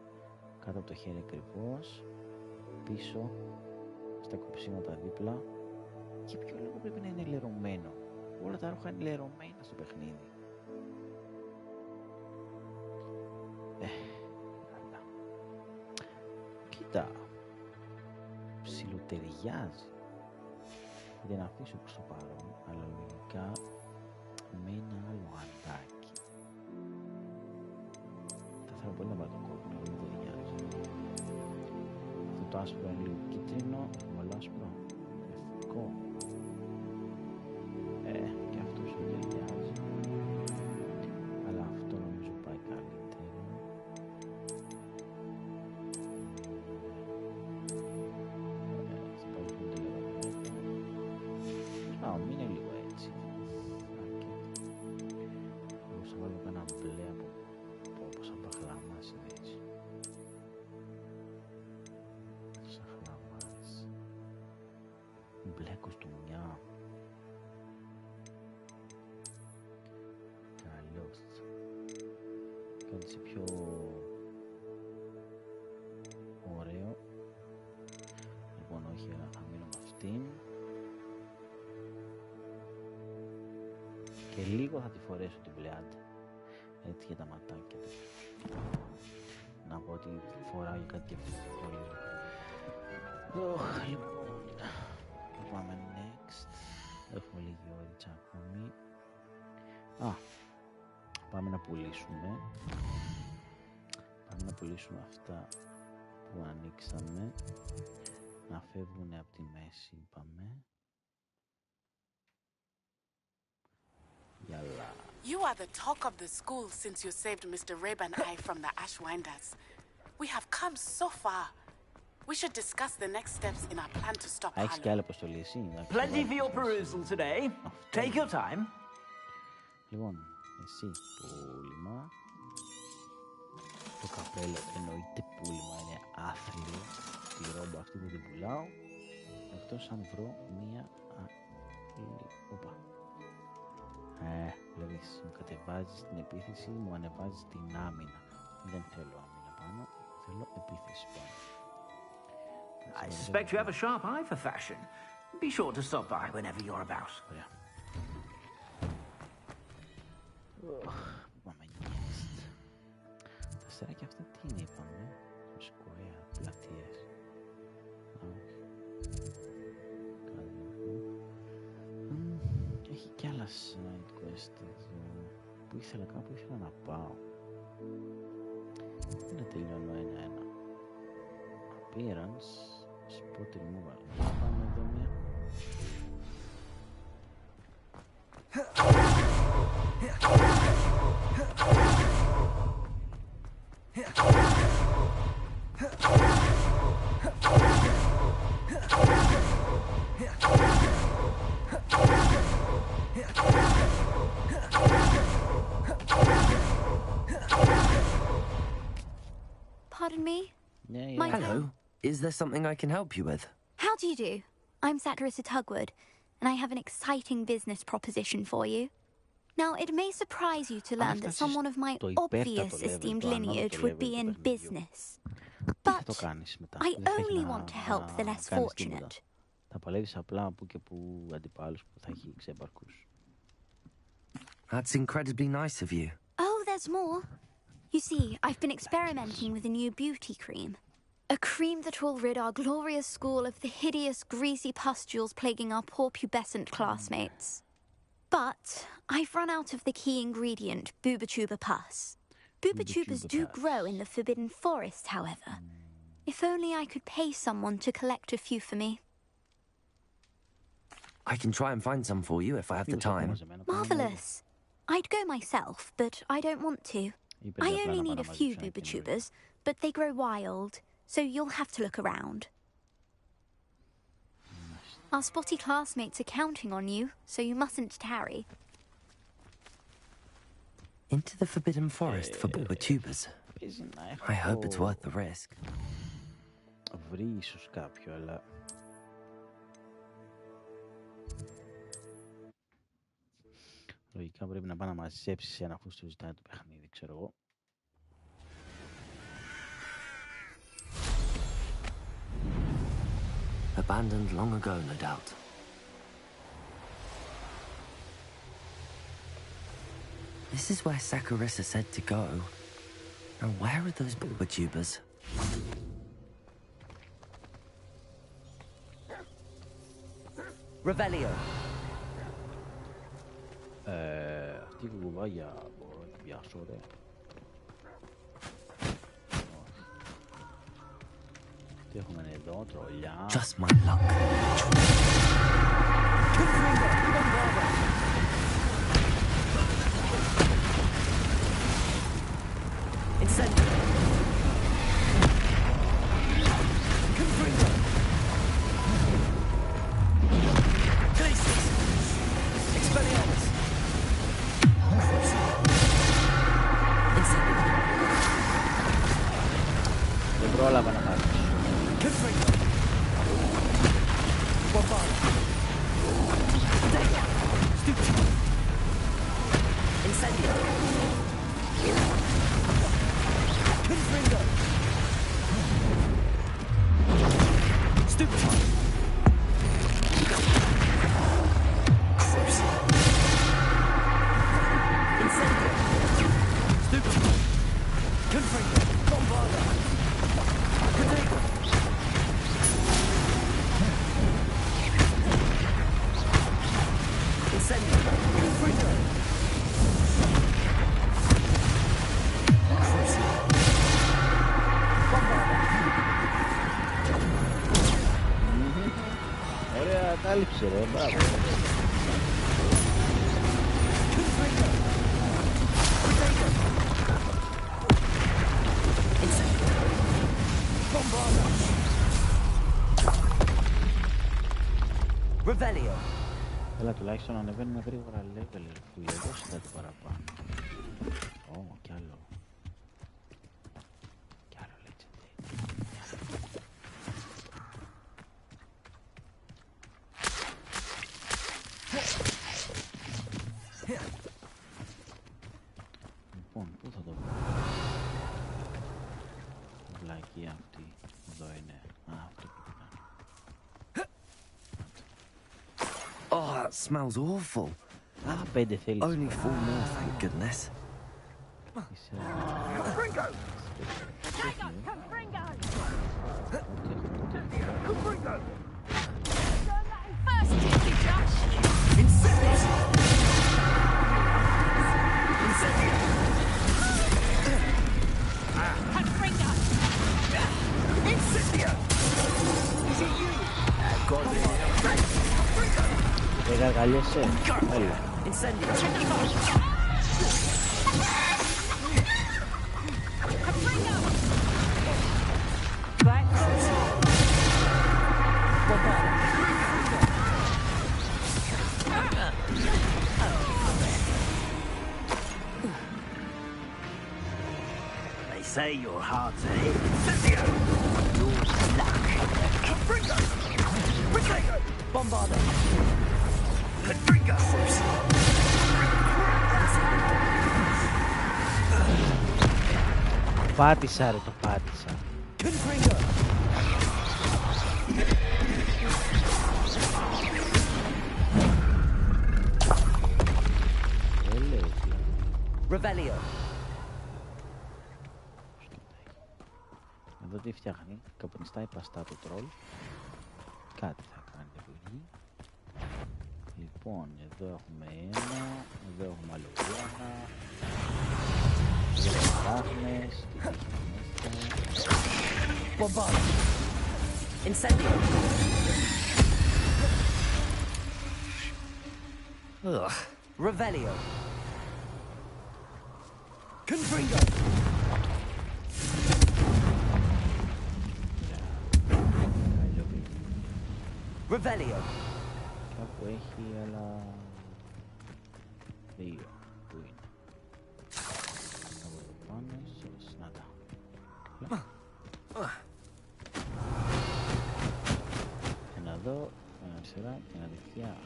κάτω από το χέρι ακριβώς, πίσω, στα κοψίματα δίπλα. Για ποιο λόγο πρέπει να είναι λερωμένο? Όλα τα ρούχα είναι λερωμένα στο παιχνίδι. Αλλά. Κοίτα. Ψιλοτεριάζει. Δεν αφήσω προς το παρόν, αλλά λογικά με ένα άλλο αντάκι. Θα θέλω πολύ να πάρω το κόκκινο, αλλά δεν ταιριάζει. Αυτό το άσπρο είναι λίγο κίτρινο, έχουμε άλλο άσπρο, λευκό. Και αυτό σου ταιριάζει. Αλλά αυτό νομίζω πάει καλύτερο. Είναι λίγο έτσι. Εγώ θα βάλω ένα μπλε από σαν παχλάμας είναι έτσι. Σαν χλαμάρες. Μπλε κοστούμια. Καλώς. Κάτι σε πιο ωραίο. Λοιπόν, όχι, θα μείνω με αυτήν. Και λίγο θα τη φορέσω την πλεάντα. Έτσι για τα ματάκια του. Να πω ότι φοράω για κάτι διαφορετικό λίγο. Λοιπόν, πάμε next. Έχουμε λίγη ώριτσα ακόμη. Πάμε να πουλήσουμε. Πάμε να πουλήσουμε αυτά που ανοίξαμε. Να φεύγουν από τη μέση, είπαμε.
You are the talk of the school since you saved Mr. Reb and I from the Ashwinders. We have come so far. We should discuss the next steps in our plan to stop Harlow.
Plenty for your perusal today. Take your time.
Λοιπόν, εσύ, πούλημα. Το καπέλο εννοείται πούλημα, είναι άθλιο. Τη ρόμπα αυτή που την πουλάω. Εκτός αν βρω μία Οπα. Βλέπεις, μου κατεβάζεις την επίθεση, μου ανεβάζεις την άμυνα. Δεν θέλω άμυνα πάνω, θέλω επίθεση πάνω.
I suspect you have a sharp eye for fashion. Be sure to stop by whenever you're about.
Ωραία. Πάμε next. Τα αστεράκια αυτά τι είναι, είπαμε. Σκοέα, πλατείες. Έχει κι άλλα side quest εδώ που ήθελα να πάω. Δεν τελειώνω ένα-ένα. Appearance, spot removal. Πάμε εδώ μία.
Pardon me?
Yeah.
Hello. Is there something I can help you with?
How do you do? I'm Satirissa Tugwood, and I have an exciting business proposition for you. Now, it may surprise you to learn that someone of my obvious esteemed lineage would be in business. But I only want to help the less fortunate.
Θα παλεύεις απλά από και που αντιπάλους που θα έχει ξεπαρκούς.
That's incredibly nice of you.
Oh, there's more. You see, I've been experimenting with a new beauty cream. A cream that will rid our glorious school of the hideous, greasy pustules plaguing our poor pubescent classmates. But I've run out of the key ingredient, Booba-Tuba pus. Booba-Tubas do grow in the Forbidden Forest, however. If only I could pay someone to collect a few for me.
I can try and find some for you if I have the time.
Marvellous. I'd go myself, but I don't want to. I only need a few Booba-Tubas, but they grow wild, so you'll have to look around. Our spotty classmates are counting on you, so you mustn't tarry.
Into the Forbidden Forest for Booba-Tubas. I hope it's worth the risk.
Βρει ίσως κάποιο, αλλά... Λογικά πρέπει να πάει να μαζέψεις ένα αφού στο ζητάει το παιχνίδι, ξέρω εγώ.
Abandoned long ago, no doubt. This is where Sakurissa said to go. Now where are those Booba-Tubas? Revelio.
Αυτή η κουβάγια μπορώ να την πιάσω, ρε. Τι έχουμε εδώ, τρολιά.
Just my luck. Incendio. Confringo. Glacius. Expelliarmus. Incendio.
Δεν πρόλαβα να πάρω.
Confringo. Bombard. Dagger. Stupid. Incendio. Confringo. Stupid. Crucial. Incendio. Stupid. Confringo. Bombarda. Protego. Incendio. Confringo. Crucial.
Ωραία, κάλυψε ρε, μπράβο.
Revelio.
Έλα τουλάχιστον ανεβαίνουμε γρήγορα level, φίλε. Δώσε κάτι παραπάνω. Ω, κι άλλο. Κι άλλο legendary. Λοιπόν, πού θα το βρω? Η βλακία αυτή. Εδώ είναι. Α, αυτό που ήταν.
Oh, that smells awful.
Ah, πέντε θέλεις.
Only 4 more, thank goodness.
Confringo! Confringo! Confringo! Turn that in first, cheeky Josh!
Incendio! Incendio!
Confringo!
Incendio! Is it you? God,
δεν γαργαλιέσαι. Έλα.
Incendio!
They say you're hard to hit. Incendio! Yours luck. Confringo! Confringo!
Bombardo!
Confringo!
Πάτησα ρε, το πάτησα.
Confringo! Revelio.
Εδώ τι φτιάχνει, καπνιστάει παστά το τρόλ. Κάτι θα κάνει επιλογή. Λοιπόν, εδώ έχουμε ένα, εδώ έχουμε άλλο ένα. Εδώ έχουμε ράχνες, τι έχει μέσα.
Bombardo. Incendio. Ugh. Revelio. Confringo. Revelio.
Κάπου έχει, αλλά... δύο. Πού είναι? Από εδώ πάνω, ίσως, να τα. Ένα εδώ, ένα αριστερά και ένα δεξιά.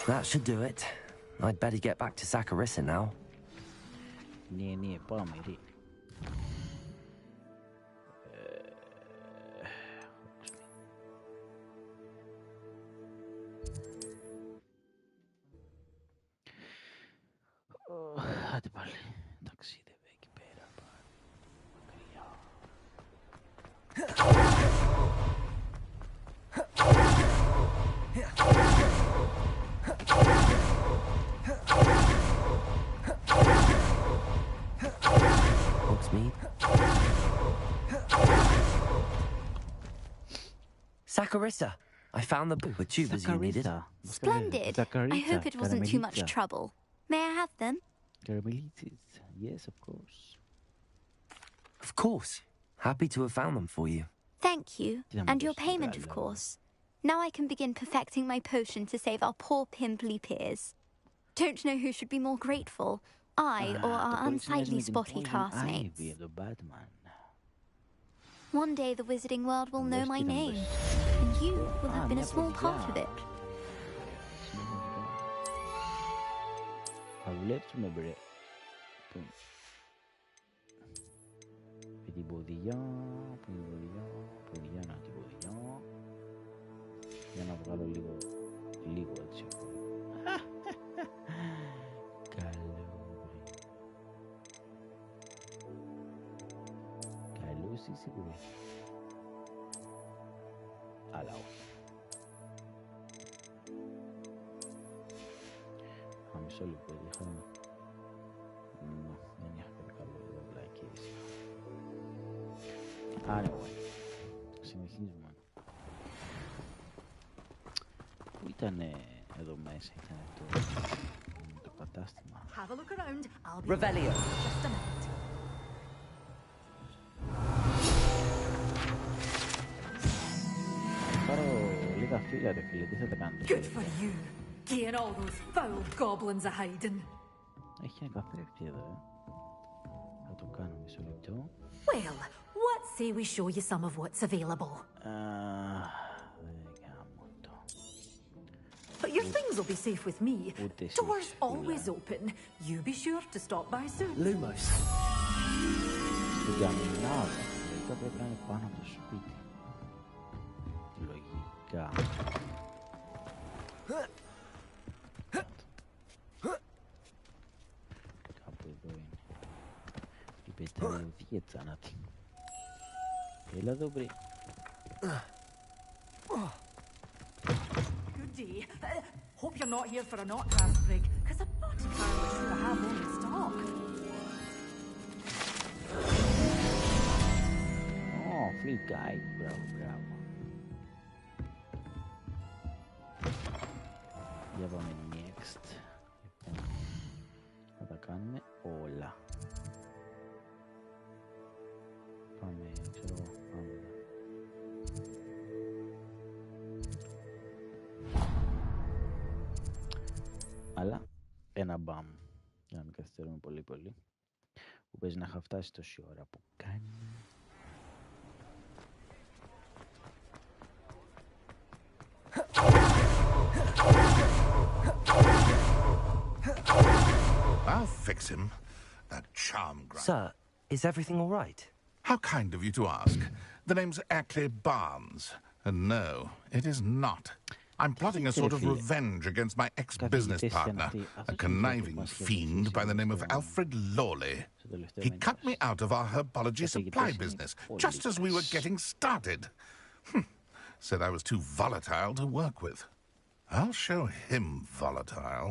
That should do it. I'd better get back to Saccharissa now.
Ναι, πάμε, ρε. Άντε πάλι, ταξίδευε εκεί πέρα, μακριά.
Saccharissa, I found the book with tubers you needed.
Splendid. I hope it wasn't too much trouble. May I have them?
Caramelitis. Yes, of course.
Of course. Happy to have found them for you.
Thank you. And your payment, of course. Now I can begin perfecting my potion to save our poor pimply peers. Don't know who should be more grateful, I or our unsightly spotty classmates. One day the wizarding world will know my name, and you will have been a small part of it.
Θα δουλέψουμε, μπρε. Την ποδιά, να την ποδιά. Για να βγάλω λίγο έτσι. Καλό, βρε. Καλός είσαι, βρε. Αλλά όχι. Μισό λεπτό, είχαμε... δεν είχα πολύ καλό εδώ βλακίες. Anyway, συνεχίζουμε. Πού ήταν εδώ μέσα, ήταν το κατάστημα.
Have a look around. I'll be Revelio. Just a minute.
Πάρω λίγα φύλλα ρε φίλε, τι θα τα κάνω.
Good for you. Gain all those foul goblins a hiding.
Έχει ένα καθρέφτη εδώ, Θα το κάνω μισό λεπτό.
Well, what say we show you some of what's available? But your things will be safe with me. Doors always open. You be sure to stop by soon.
Lumos.
Στην καμινάδα. Λογικά πρέπει να είναι πάνω από το σπίτι. Λογικά. Κάπου εδώ είναι. Η πεταλωδία τσάνατη. Έλα εδώ βρει.
Good day. Hope you're not here for a knot grass brig, because I'm not entirely sure I have one in stock.
Oh, free guide. Bravo, bravo. Για πάμε next. Λοιπόν, θα τα κάνουμε όλα. Πάμε, ξέρω, πάμε. Αλλά ένα μπαμ, για να μην καθυστερούμε πολύ πολύ, που παίζει να είχα φτάσει τόση ώρα που κάνει.
I'll fix him. That charm grinder.
Sir, is everything all right?
How kind of you to ask. The name's Ackley Barnes. And no, it is not. I'm plotting a sort of revenge against my ex-business partner, a conniving fiend by the name of Alfred Lawley. He cut me out of our herbology supply business just as we were getting started. Said I was too volatile to work with. I'll show him volatile.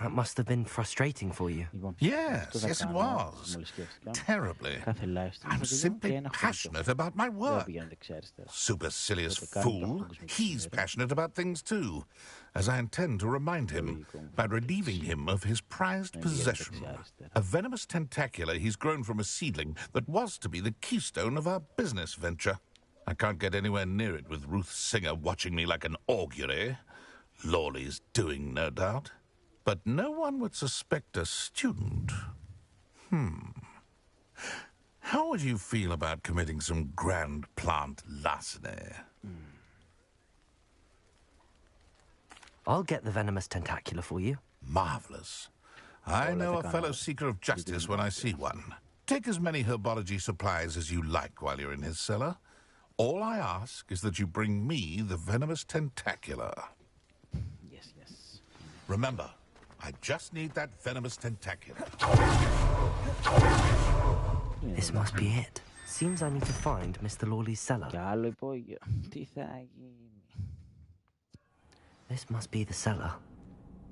That must have been frustrating for you.
Yes, yes it was. Terribly. I'm simply passionate about my work. Supercilious fool. He's passionate about things too, as I intend to remind him by relieving him of his prized possession. A venomous tentacular he's grown from a seedling that was to be the keystone of our business venture. I can't get anywhere near it with Ruth Singer watching me like an augury. Lawley's doing, no doubt. But no one would suspect a student. How would you feel about committing some grand plant larceny?
I'll get the venomous tentacular for you.
Marvelous. I know a fellow seeker of justice when I see one. Take as many herbology supplies as you like while you're in his cellar. All I ask is that you bring me the venomous tentacular.
Yes, yes.
Remember, I just need that venomous tentacular.
This must be it. Seems I need to find Mr. Lawley's cellar. This must be the cellar.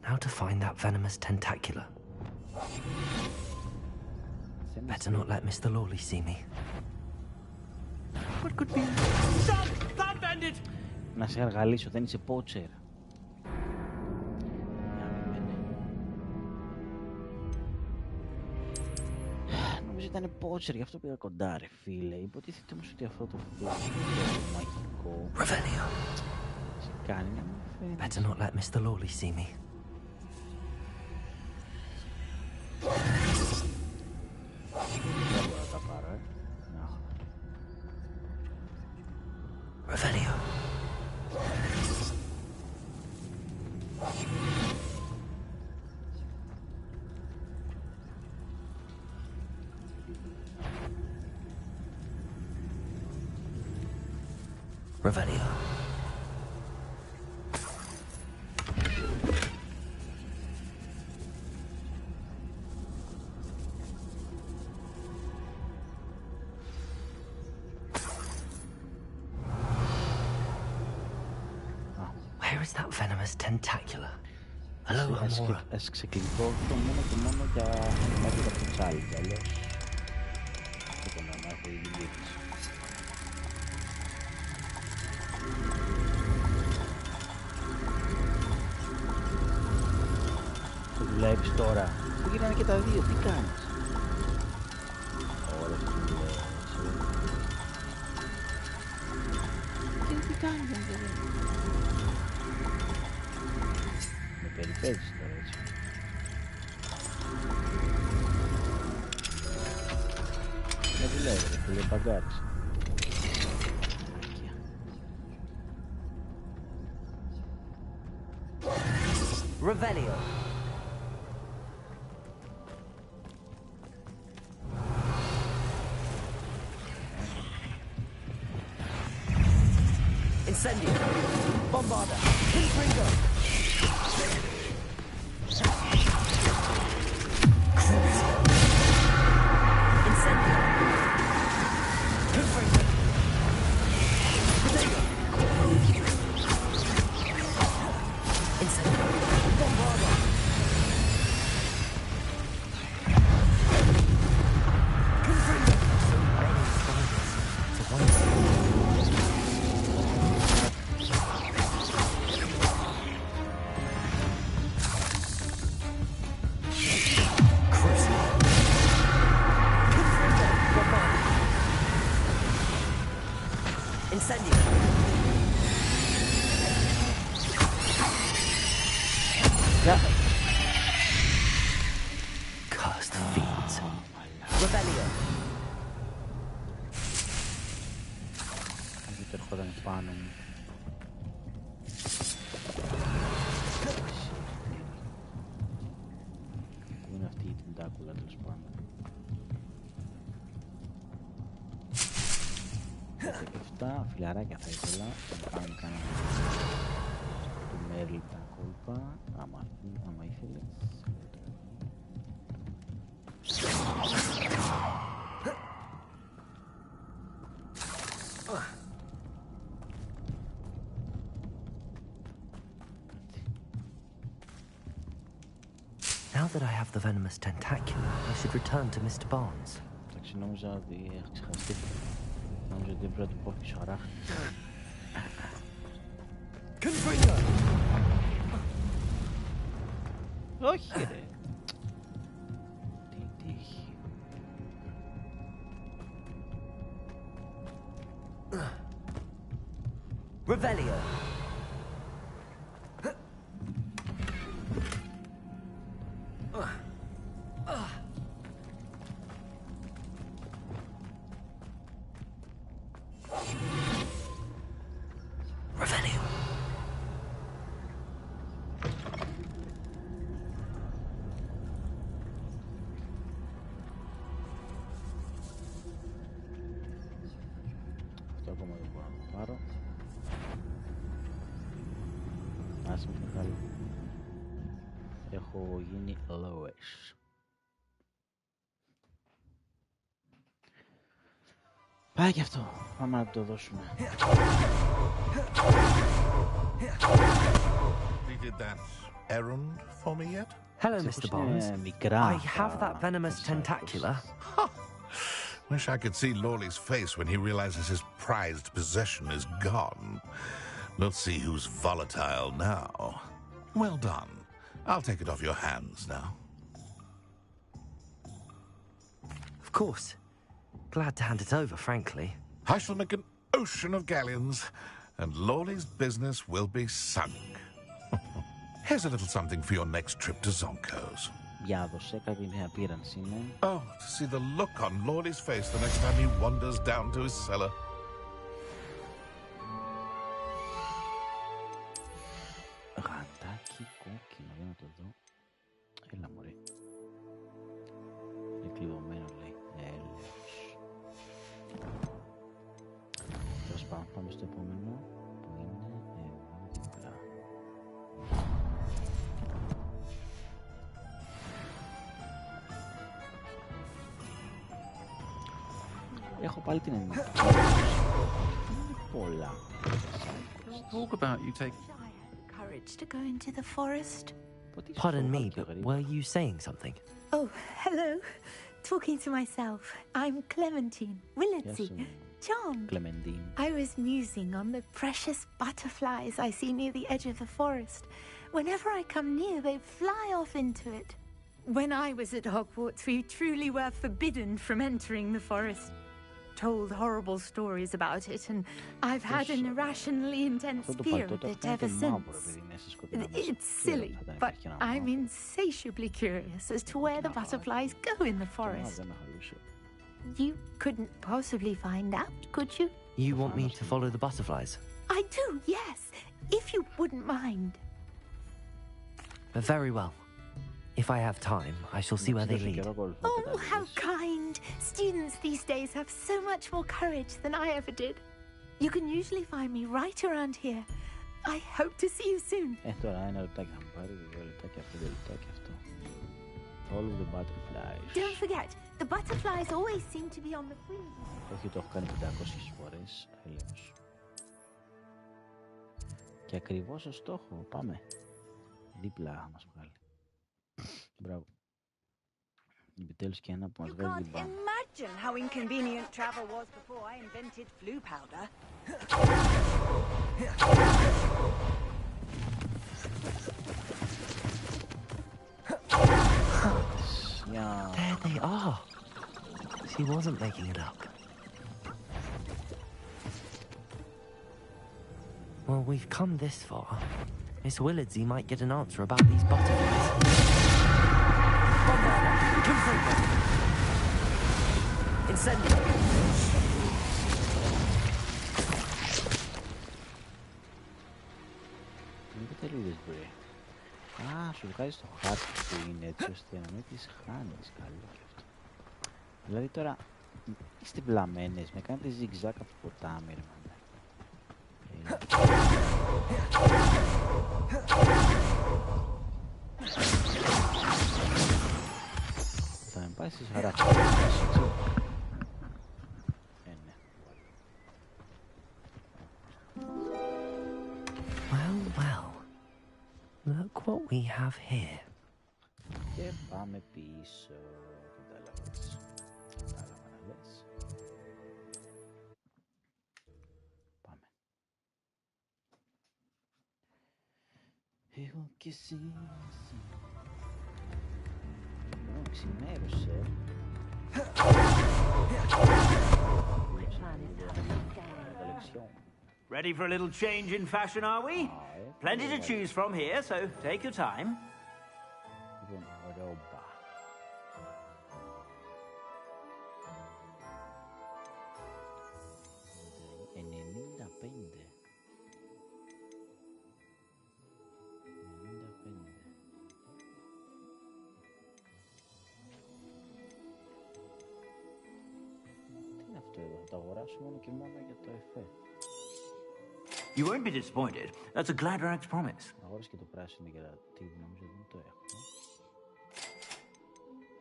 Now to find that venomous tentacular. Better not let Mr. Lawley see me.
What could be? Stop! Stop, bandit!
Να σε αργαλίσω, δεν είσαι πότσερ. Νομίζω ήταν πότσερ, γι' αυτό πήγα κοντά ρε φίλε. Υποτίθεται όμως ότι αυτό το φλάσο είναι μαγικό.
Revelio.
Σε κάνει να μου φαίνεται.
Better not let Mr. Lawley see me.
Δεν μπορώ να τα πάρω,
Revelio. Revelio. Where is that venomous tentacular? Hello, Amora.
Ας ξεκλειδώσω μόνο και μόνο για να μάθω τα πουτσάλι, αλλιώς δεν μπορώ να έχω ηλικίες. δουλεύεις τώρα? Που γίνανε και τα δύο, τι κάνεις? Ωραία, τι δουλεύεις. Τι κάνεις, δεν ξέρω. Με περιπέτεις τώρα, έτσι. Δεν δουλεύει, ρε φίλε, παγκάρισε.
Revelio. Incendio. Bombarda. Confringo. Incendio. Confringo. Potato. Incendio. Bombarda. Confringo. So many spiders. Incendio. Yeah. Cursed fiends. Rebellion.
Δεν έρχονταν πάνω μου. Πού είναι αυτή η τεντάκουλα, τέλος πάντων. 17 φιλαράκια θα ήθελα να κάνουμε κανένα του Μέρλι τα κόλπα, άμα ήθελες.
Now that I have the venomous tentacular, I should return to Mr. Barnes.
Εντάξει, νόμιζα ότι έχω ξεχαστεί. Νόμιζα ότι πρέπει να του πω πίσω αράχτη. Όχι ρε. Τι τύχη.
Revelio.
Έχω γίνει lowest. Πάει και αυτό. Πάμε να το δώσουμε.
Did that errand for me yet?
Hello, Mr. Barnes. I have that venomous tentacular.
Wish I could see Lawley's face when he realizes his prized possession is gone. Let's see who's volatile now. Well done. I'll take it off your hands now.
Of course. Glad to hand it over, frankly.
I shall make an ocean of galleons, and Lawley's business will be sunk. Here's a little something for your next trip to Zonko's.
Διάδωσε κάποια νέα απείρανση είναι.
Oh, to see the look on Lawley's face the next time he wanders down to his cellar.
Γαντάκι κόκκινο, για να το δω. Έλα μωρέ. Είναι κλειδωμένο λέει. Έλεος. Τέλος πάντων, πάμε στο επόμενο που είναι εδώ δίπλα. Έχω πάλι την εννοία. Πολλά.
Talk about you take
courage to go into the forest.
Pardon me, but were you saying something?
Oh, hello. Talking to myself. I'm Clementine Willetsy. John.
Clementine.
I was musing on the precious butterflies I see near the edge of the forest. Whenever I come near, they fly off into it. When I was at Hogwarts, we truly were forbidden from entering the forest. Told horrible stories about it, and I've had an irrationally intense fear of it ever since. It's silly, but I'm insatiably curious as to where the butterflies go in the forest. You couldn't possibly find out, could you?
You want me to follow the butterflies?
I do, yes, if you wouldn't mind.
Very well. If I have time, I shall see where they lead.
Oh, how kind! Students these days have so much more courage than I ever did. You can usually find me right around here. I hope to see you soon.
Τώρα ένα λεπτάκι θα μου πάρει, 2 λεπτάκια, 5 λεπτάκια αυτό. Follow the butterflies.
Don't forget, the butterflies always seem to be on the fringe.
Όχι, το έχω κάνει 500 φορές, έλεος. Και ακριβώς στο στόχο, πάμε. Δίπλα θα μας βγάλει. Μπράβο. Επιτέλους και ένα που μας βγάζει την πάνω.
Imagine how inconvenient travel was before I invented flu powder.
There they are. She wasn't making it up. Well, we've come this far. Miss Willardsey might get an answer about these butterflies.
Incendio!
Δεν τελείως μπορεί. Α, σου βγάζει το χάρτη που είναι έτσι ώστε να μην τις χάνεις. Καλό και αυτό. Δηλαδή τώρα είστε βλαμμένες, με κάνετε ζιγζάκ από το ποτάμι, ρε μάνα. Θα με πάει στις χαρακτήρες, έτσι. Ναι.
Well, well. Look what we have here.
Και πάμε πίσω. Κατάλαβες. Κατάλαβα να λες. Πάμε. Εγώ και εσύ. Ξημέρωσε.
Ready for a little change in fashion, are we? Plenty to choose from here, so take your time. You won't be disappointed. That's a Gladrax promise.
Αγόρασε και το πράσινο για τι νομίζω δεν το έχω.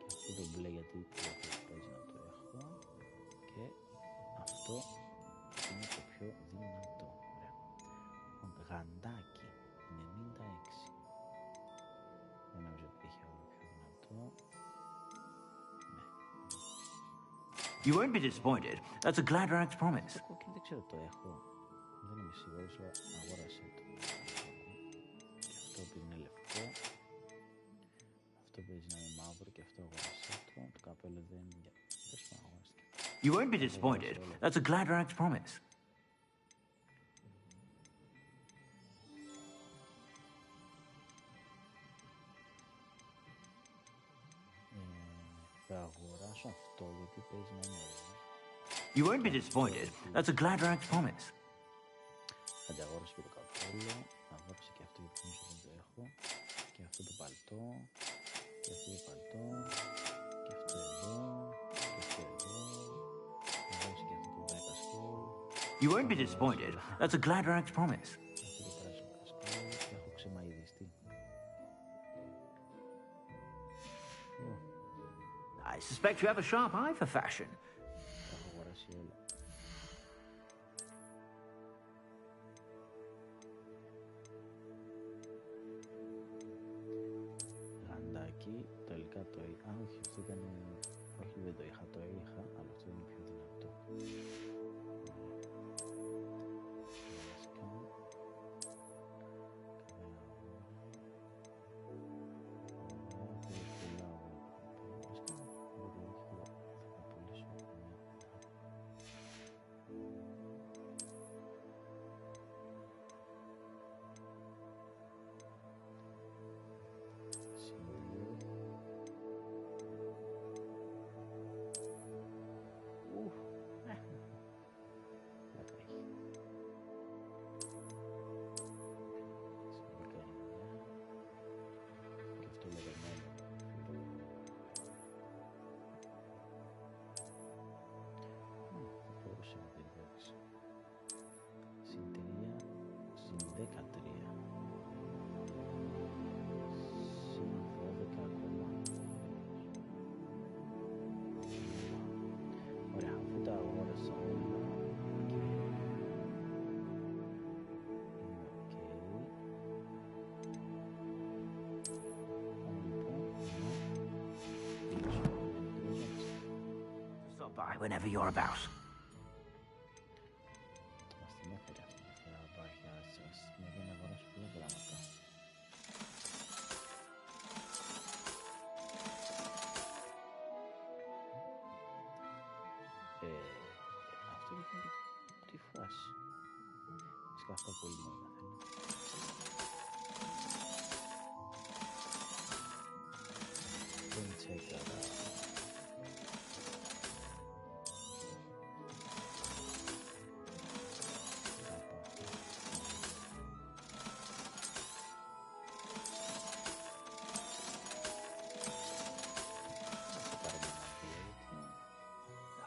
Και αυτό το μπλε γιατί παίζει να το έχω. Και αυτό είναι το πιο δυνατό. Ωραία. Γαντάκι 96. Δεν νομίζω ότι έχει άλλο πιο δυνατό. Ναι.
You won't be disappointed. That's a Gladrax promise.
Το κόκκινο δεν ξέρω το έχω. Δεν είμαι σίγουρος, αλλά αγόρασε το. Και αυτό που είναι λευκό. Αυτό παίζει να είναι μαύρο και αυτό αγόρασε το. Το καπέλο δεν είναι. Πες που αγόρασε.
You won't be disappointed. That's a Gladrax promise.
Θα αγοράσω αυτό γιατί παίζει να είναι.
You won't be disappointed. That's a Gladrax promise.
Αγόρασε και το καπέλο, αγόρασε και αυτό γιατί νομίζω δεν το έχω, και αυτό το παλτό, και αυτό το παλτό, και αυτό εδώ, και αυτό εδώ, αγόρασε και αυτό το κασκόλ.
You won't be disappointed. That's a Gladrax promise.
Αυτό το πράσινο κασκόλ, και έχω ξεμαϊδιστεί.
I suspect you have a sharp eye for fashion.
Τα έχω αγοράσει όλα. Τελικά το είχα. Όχι, αυτό ήταν. Όχι, δεν το είχα. Το είχα, αλλά αυτό είναι πιο δυνατό.
by whenever you're about.
Αυτό λοιπόν τι φάση. Σκάφτα πολύ να μαθαίνω. Δεν τσέκαρα.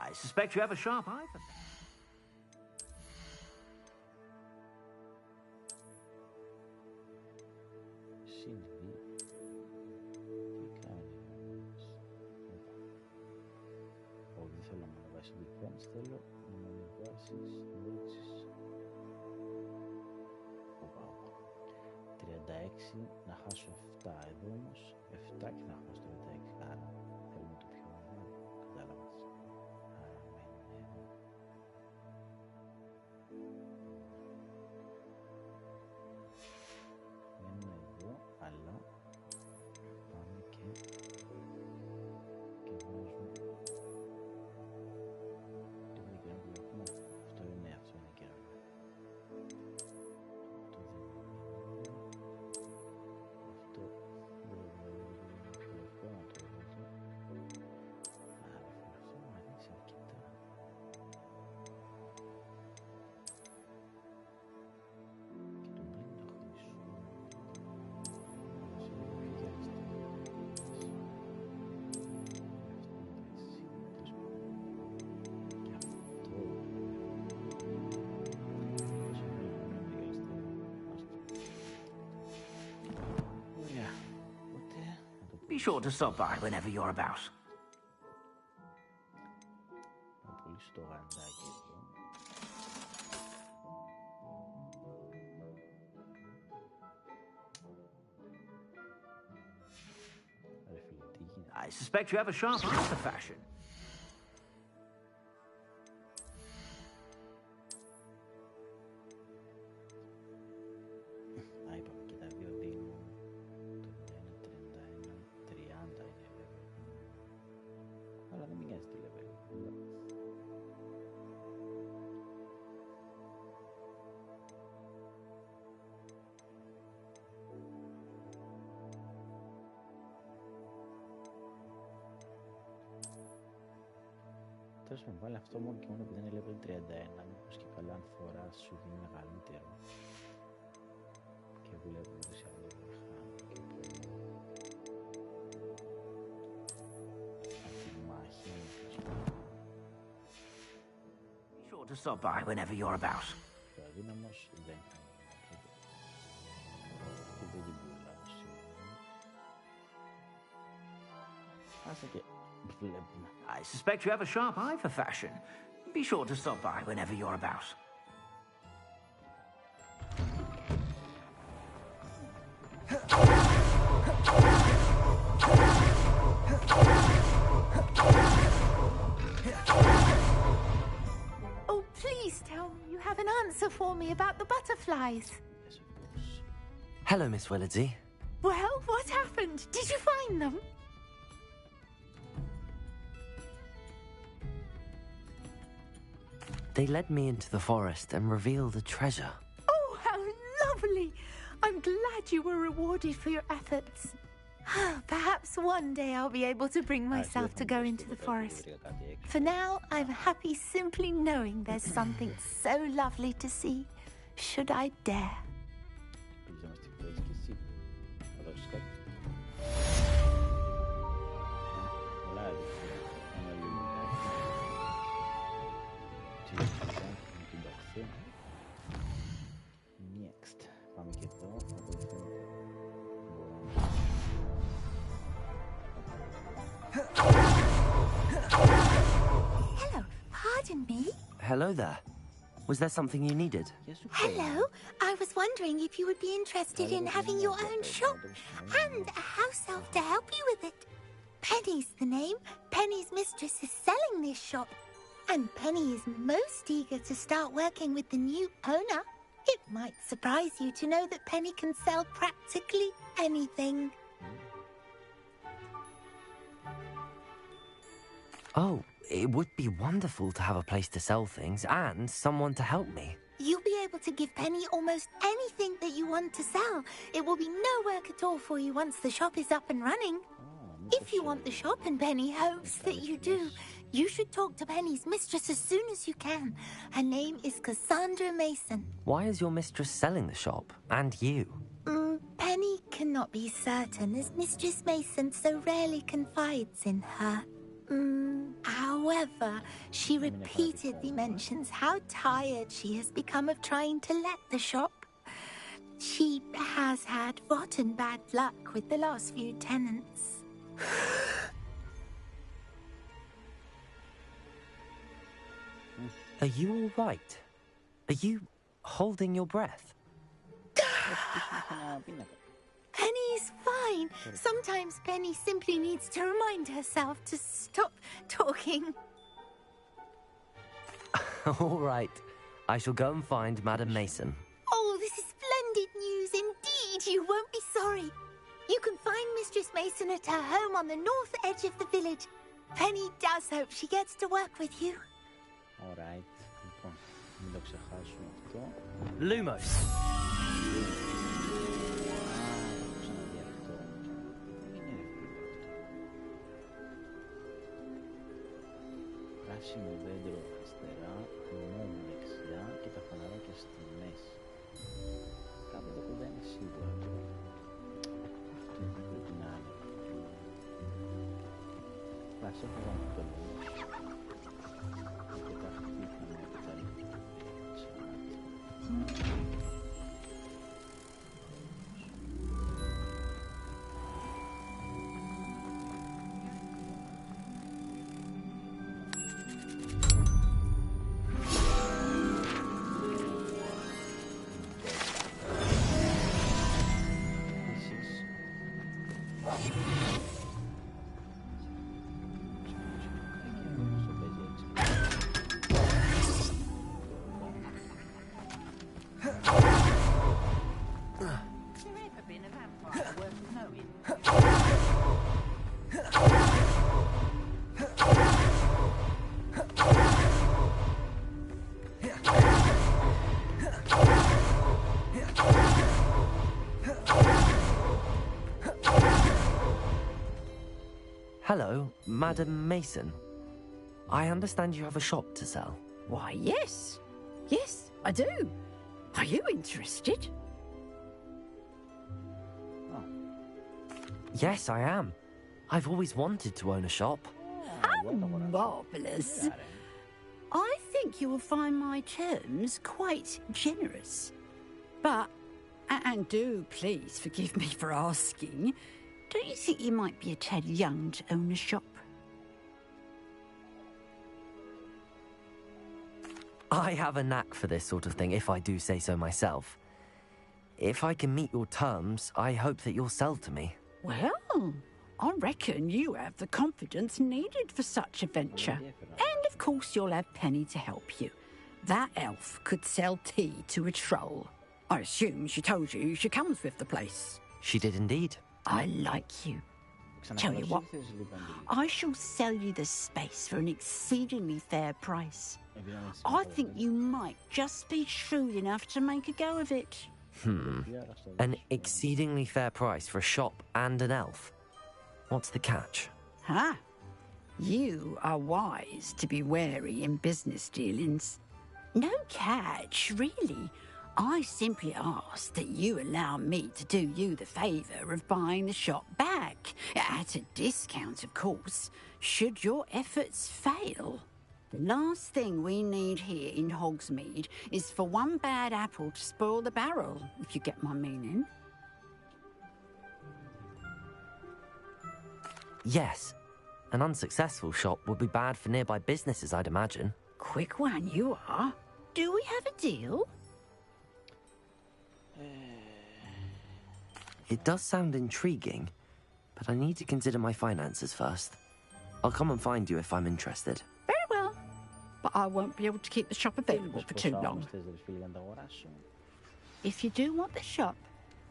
I suspect you have a sharp eye for that.
Θέλω να με ανεβάσεις λέξεις. 36, να χάσω 7 εδώ όμως, 7 και θα χάσω 36, άρα θέλουμε το πιο μεγάλο, κατάλαβες. Άρα μένουμε εδώ, αλλά πάμε και βάζουμε. Αυτό είναι καιρό. Αυτό δεν είναι πιο λευκό να το ρωτήσω. Άρα αυτό μου αρέσει αρκετά. Και το μπλε το χρυσό.
Be sure to stop by whenever you're about.
Να πουλήσω το γαντάκι εδώ. Ρε φίλε, τι γίνεται.
I suspect you have a sharp eye for fashion.
Τέλος με βάλει αυτό μόνο και μόνο που δεν είναι level 31, μήπως και καλά αν φοράς σου δίνει μεγαλύτερο. Και βλέπουμε ότι σε άλλο δεν χάνει και προνόμια. Από τη μάχη.
Be sure to stop by whenever you're about.
Ο αδύναμος δεν χάνει. Και δεν την πουλάω σήμερα. Άσε και βλέπουμε.
I suspect you have a sharp eye for fashion. Be sure to stop by whenever you're about.
Oh, please tell me you have an answer for me about the butterflies.
Yes, of course.
Hello, Miss Willardsey.
Well, what happened? Did you find them?
They led me into the forest and revealed a treasure.
Oh, how lovely! I'm glad you were rewarded for your efforts. Perhaps one day I'll be able to bring myself to go into the forest. For now, I'm happy simply knowing there's something so lovely to see, should I dare.
Next. Πάμε και εδώ.
Hello, pardon me?
Hello there. Was there something you needed?
Hello, I was wondering if you would be interested in having your own shop and a house elf to help you with it.
Penny's the name. Penny's mistress is selling this shop. And Penny is most eager to start working with the new owner. It might surprise you to know that Penny can sell practically anything.
Oh, it would be wonderful to have a place to sell things and someone to help me.
You'll be able to give Penny almost anything that you want to sell. It will be no work at all for you once the shop is up and running. If you want the shop and Penny hopes that you do, you should talk to Penny's mistress as soon as you can. Her name is Cassandra Mason.
Why is your mistress selling the shop? And you?
Penny cannot be certain as Mistress Mason so rarely confides in her. However, she repeatedly mentions how tired she has become of trying to let the shop. She has had rotten bad luck with the last few tenants.
Are you all right? Are you holding your breath?
Penny is fine. Sometimes Penny simply needs to remind herself to stop talking.
All right. I shall go and find Madame Mason.
Oh, this is splendid news indeed. You won't be sorry. You can find Mistress Mason at her home on the north edge of the village. Penny does hope she gets to work with you.
All right. Λοιπόν, μην το ξεχάσουμε αυτό.
Lumos.
Πράσινο δέντρο αριστερά, μόμ δεξιά και τα φαναράκια στη μέση. Κάπου εδώ που δεν είναι σίγουρα τώρα. Αυτό πρέπει να είναι. Εντάξει, έχω βάλει το λόγο. Και τα χτύπημα και τα λοιπά.
Hello, Madame Mason. I understand you have a shop to sell.
Why, yes. Yes, I do. Are you interested?
Oh. Yes, I am. I've always wanted to own a shop.
Oh, marvellous. I think you will find my terms quite generous. But, and do please forgive me for asking, don't you think you might be a tad young to own a shop?
I have a knack for this sort of thing, if I do say so myself. If I can meet your terms, I hope that you'll sell to me.
Well, I reckon you have the confidence needed for such a venture. And of course you'll have Penny to help you. That elf could sell tea to a troll. I assume she told you she comes with the place.
She did indeed.
I like you. Tell you what, I shall sell you the space for an exceedingly fair price. I think you might just be shrewd enough to make a go of it.
An exceedingly fair price for a shop and an elf. What's the catch?
Huh? You are wise to be wary in business dealings. No catch, really. I simply ask that you allow me to do you the favour of buying the shop back. At a discount, of course, should your efforts fail. The last thing we need here in Hogsmeade is for one bad apple to spoil the barrel, if you get my meaning.
Yes. An unsuccessful shop would be bad for nearby businesses, I'd imagine.
Quick one you are. Do we have a deal?
It does sound intriguing, but I need to consider my finances first. I'll come and find you if I'm interested.
Very well. But I won't be able to keep the shop available for too long. If you do want the shop,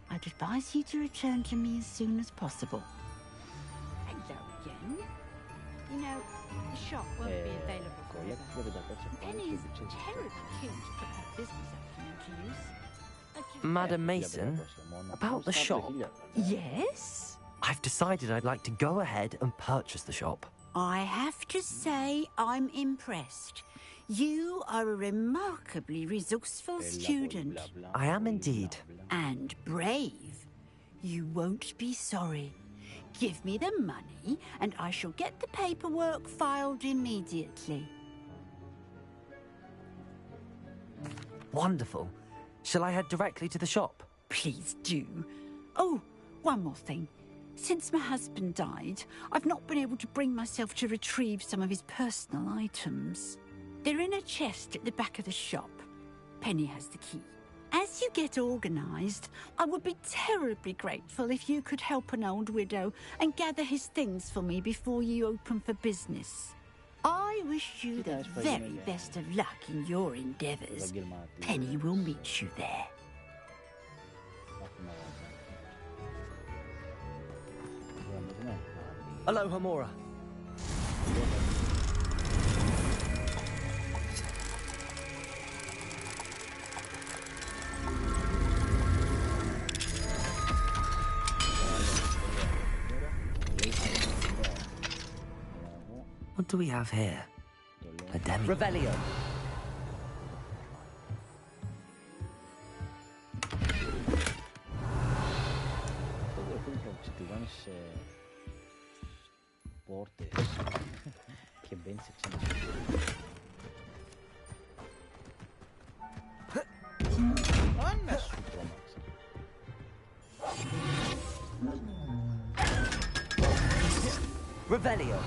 I'd advise you to return to me as soon as possible. Hello again. You know, the shop won't be available forever. Penny is terribly keen to put her business acumen to use.
Madam Mason, about the shop.
Yes?
I've decided I'd like to go ahead and purchase the shop.
I have to say I'm impressed. You are a remarkably resourceful student.
I am indeed.
And brave. You won't be sorry. Give me the money, and I shall get the paperwork filed immediately.
Wonderful. Shall I head directly to the shop?
Please do. Oh, one more thing. Since my husband died, I've not been able to bring myself to retrieve some of his personal items. They're in a chest at the back of the shop. Penny has the key. As you get organised, I would be terribly grateful if you could help an old widow and gather his things for me before you open for business. I wish you the very best of luck in your endeavours. Penny will meet you there.
Aloha, Mora. What do we have here? A demi. Revelio.
Και μπαίνει σε ξένα σπίτια. Άνα σου τρόμαξε.
Revelio.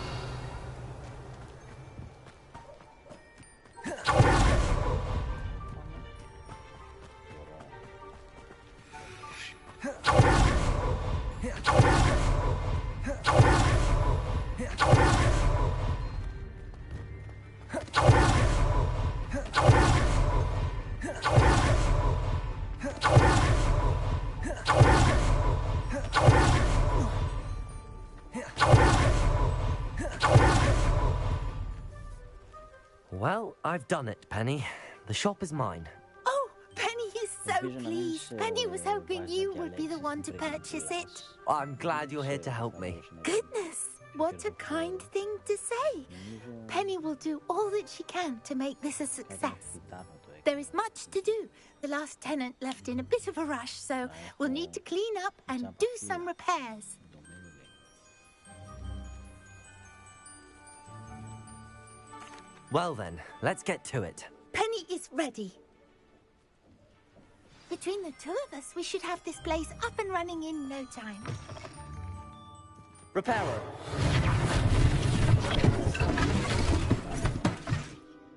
Well, I've done it, Penny. The shop is mine.
Oh, Penny is so pleased. Penny was hoping you would be the one to purchase it.
I'm glad you're here to help me.
Goodness, what a kind thing to say. Penny will do all that she can to make this a success. There is much to do. The last tenant left in a bit of a rush, so we'll need to clean up and do some repairs.
Well then, let's get to it.
Penny is ready. Between the two of us, we should have this place up and running in no time.
Reparo.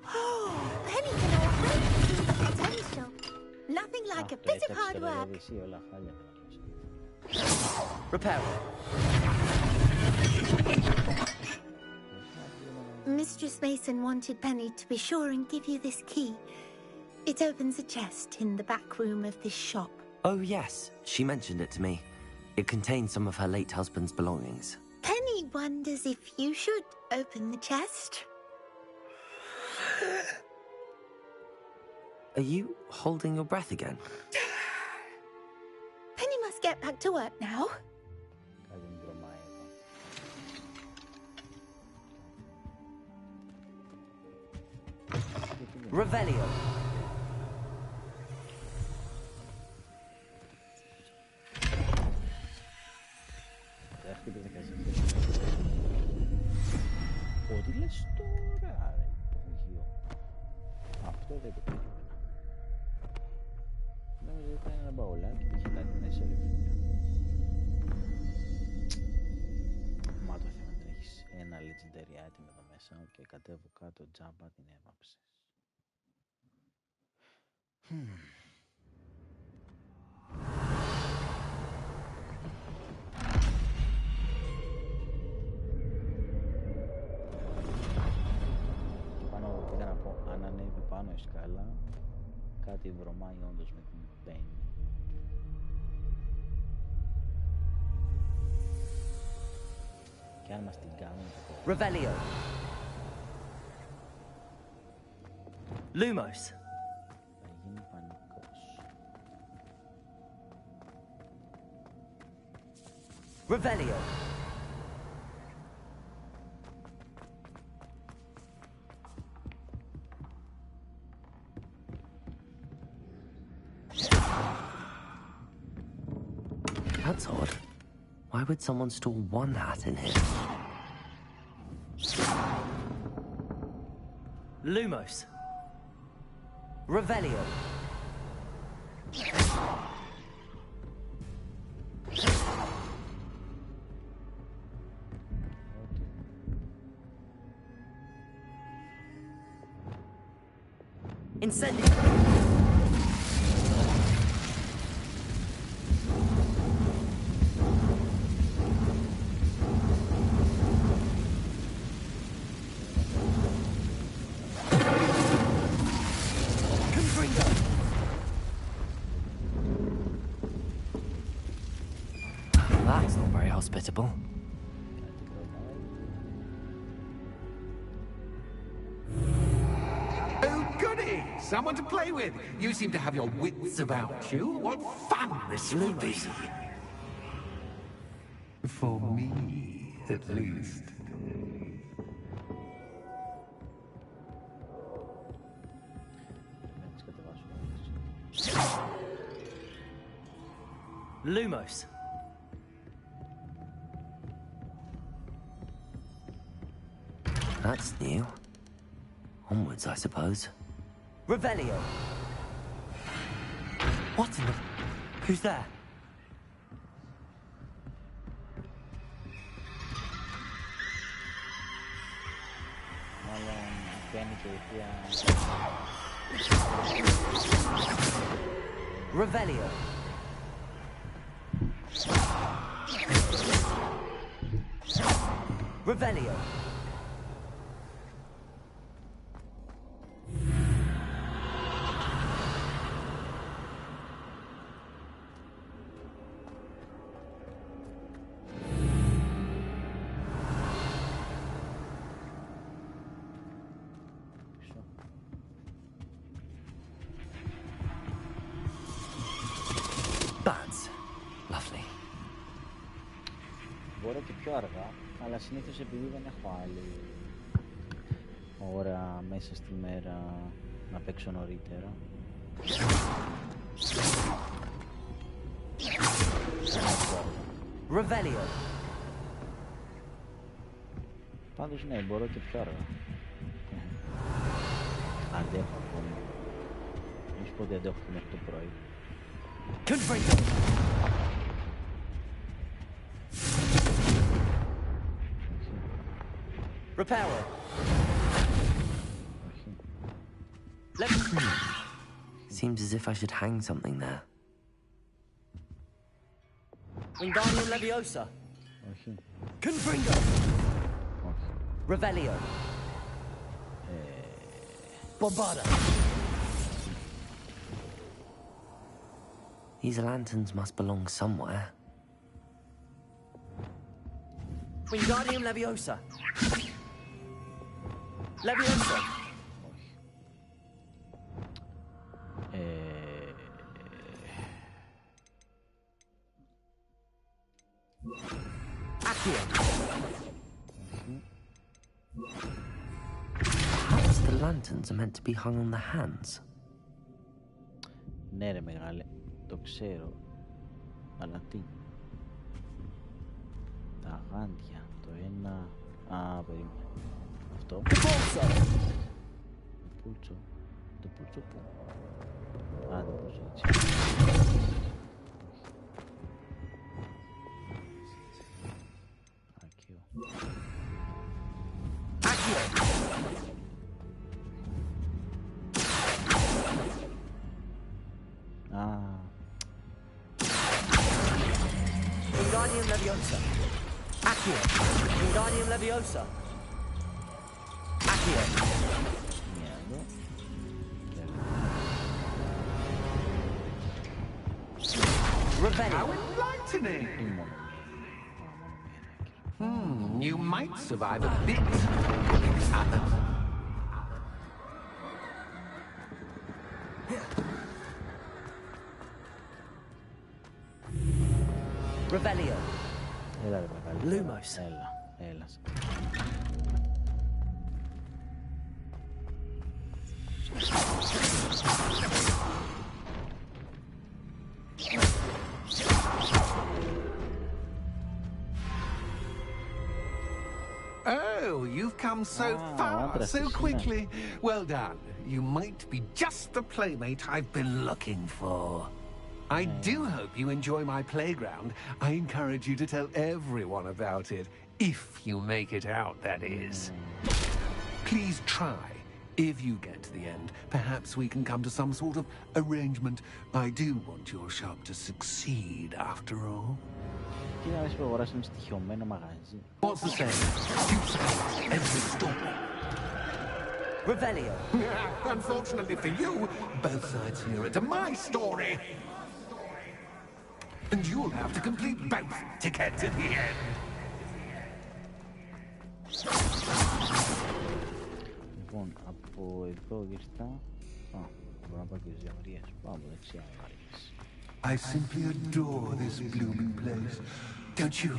Oh, Penny can already see the potential. Nothing like a bit of hard work.
Reparo.
Mistress Mason wanted Penny to be sure and give you this key. It opens a chest in the back room of this shop.
Oh yes, she mentioned it to me. It contains some of her late husband's belongings.
Penny wonders if you should open the chest.
Are you holding your breath again?
Penny must get back to work now.
Revelio.
Ό,τι λες τώρα, ρε, υπόγειο. Αυτό δεν το περίμενα. Νόμιζα ότι ήταν ένα μπαουλάκι και είχε κάτι μέσα, ρε φίλια. Μα το θέμα είναι έχεις ένα legendary item εδώ μέσα και κατέβω κάτω τζάμπα την έβαψες. εκεί πάνω η σκάλα. Κάτι βρωμάει όντως με την πένη. Και αν μας την κάνουν...
Revelio. Lumos.
Θα γίνει πανικός.
Revelio. That's odd. Why would someone store one hat in here? Lumos. Revelio. Incendio. That's not very hospitable.
Oh, goody! Someone to play with. You seem to have your wits about you. What fun this will be. For me, at least.
Lumos. That's new. Onwards, I suppose. Revelio. What in the... Who's there? Revelio. Revelio. Bats. Lovely.
Μπορώ και πιο αργά, αλλά συνήθως επειδή δεν έχω άλλη ώρα μέσα στη μέρα να παίξω νωρίτερα.
Revelio.
Πάντως ναι, μπορώ και πιο αργά. Αντέχω ακόμα. Μην σου πω ότι αντέχω και μέχρι το πρωί.
Reparo. Seems as if I should hang something there. Wingardium Leviosa. Confringo. Revelio. Bombarda. These lanterns must belong somewhere. Wingardium Leviosa. Leviosa. Accio. Perhaps the lanterns are meant to be hung on the hands.
Ναι ρε μεγάλε, το ξέρω. Αλλά τι. Τα γάντια, το ένα... Α, περίμενε. Αυτό. Το πούλτσο. Το πούλτσο πού. Α, το πούλτσο έτσι.
Wingardium Leviosa. Accio. Wingardium Leviosa. Accio.
How enlightening! You might survive a bit if this happens.
Revelio.
Έλα ρε μεγάλη.
Lumos.
Έλα.
Oh, you've come so far, so quickly. Well done. You might be just the playmate I've been looking for. I do hope you enjoy my playground. I encourage you to tell everyone about it. If you make it out, that is. Please try. If you get to the end, perhaps we can come to some sort of arrangement. I do want your shop to succeed, after all. What's the saying? Keep silent and be story.
Revelio.
Unfortunately for you, both sides hear it to my story. And you'll have to complete both to get to the end.
Λοιπόν, από εδώ ήρθα. Μπορώ να πάω και τις διαμερίες. Πάω από δεξιά.
I simply adore this blooming place. Don't you?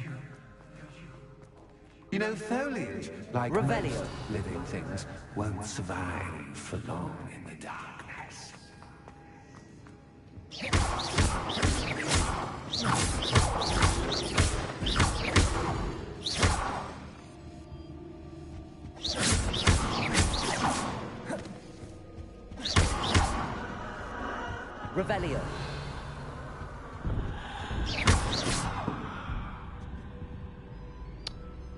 You know, foliage, like most living things, won't survive for long in the darkness.
Revelio.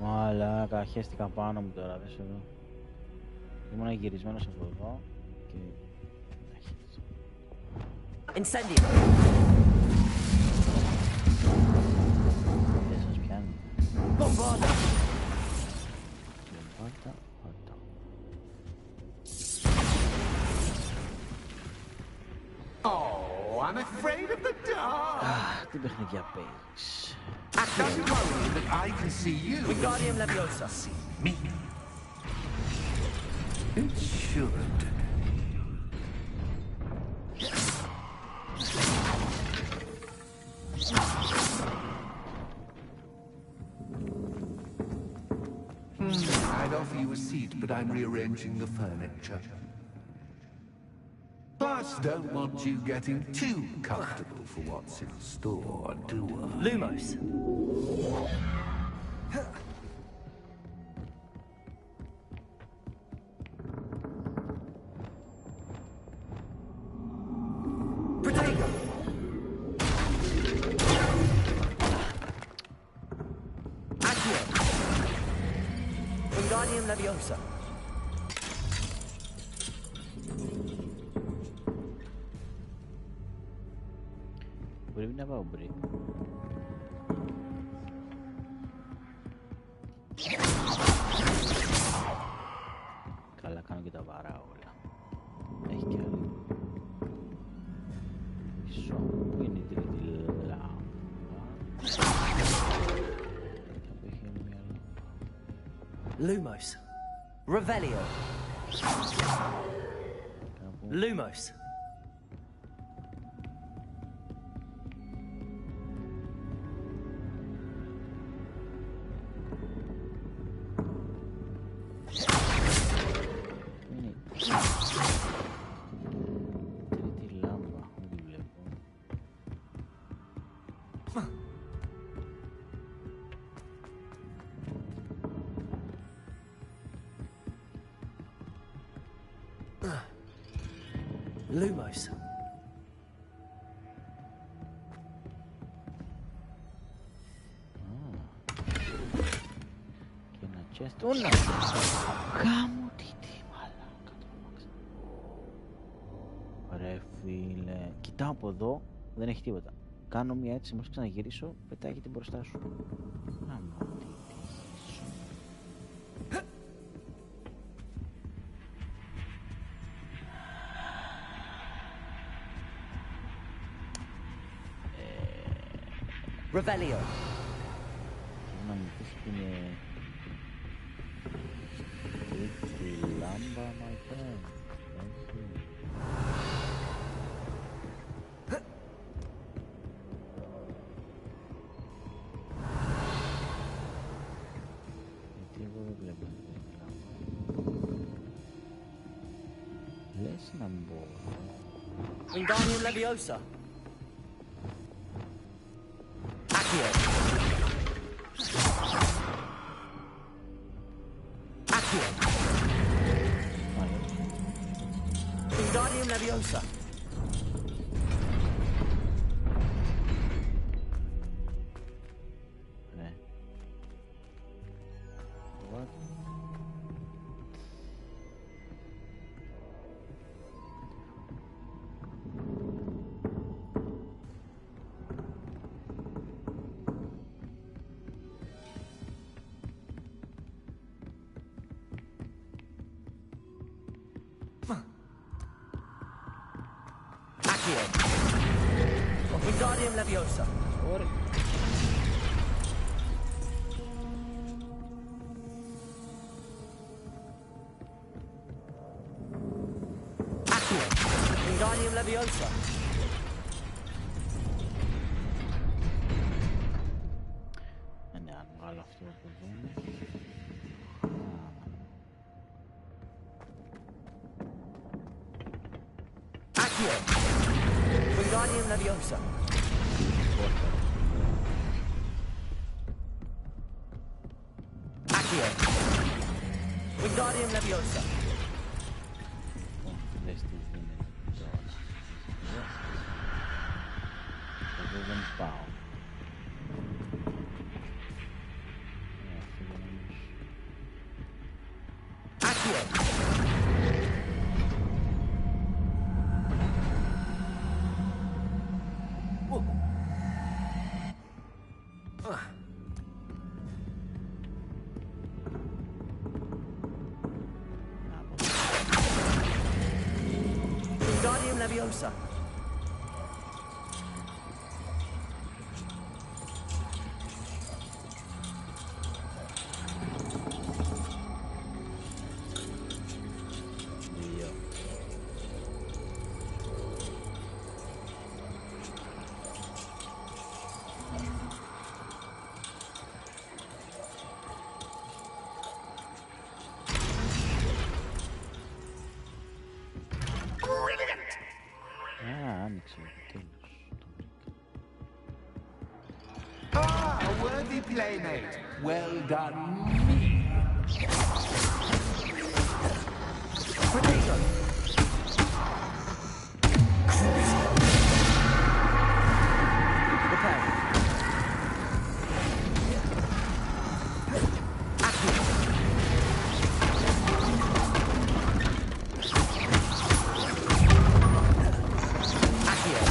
Μαλάκα, χέστηκα πάνω μου τώρα, δες εδώ. Ήμουν γυρισμένος από εδώ και...
Incendio.
Δεν σας πιάνει.
Bombarda.
Bombarda, πάντα.
Oh, I'm afraid of the dark.
Τι παιχνίδια παίζεις.
Don't worry that I can see you.
Wingardium Leviosa.
See me. It should. I'd offer you a seat, but I'm rearranging the furniture. Plus, don't want you getting too comfortable for what's in store, do I?
Lumos. Protego. Accio. Wingardium Leviosa.
Πρέπει να πάω μπρικ. Καλά κάνω και τα βαρά όλα. Έχει και άλλη. Πίσω. Πού είναι η τρίτη λάμπα. Κάπου έχει μια λάμπα.
Lumos. Revelio. Lumos. Lumos.
Και ένα chest. Όλα! Γάμο τι μαλάκα το μάξα. Ρε φίλε. Κοιτάω από εδώ, δεν έχει τίποτα. Κάνω μια έτσι, μόλις ξαναγυρίσω, πετάει και την μπροστά σου. Γάμο τι σου.
Revelio.
Να μου πεις που είναι... Τρίτη λάμπα, my friend. Γιατί εγώ δεν βλέπω να τρίτη λάμπα. Λες να μπω.
Wingardium Leviosa. Accio. Accio. Wingardium Leviosa.
What?
Accio. Wingardium Leviosa.
Ora.
Accio. Wingardium Leviosa.
Ναι, αν βγάλω αυτό που δούμε.
Accio. Wingardium Leviosa. Accio. Wingardium Leviosa.
Δες τι γίνεται τώρα. Εδώ δεν πάω.
Accio. Wingardium Leviosa.
Άνοιξε το τέλος.
Ah, a worthy playmate. Well done, me.
Potato. Repair. Accio. Accio.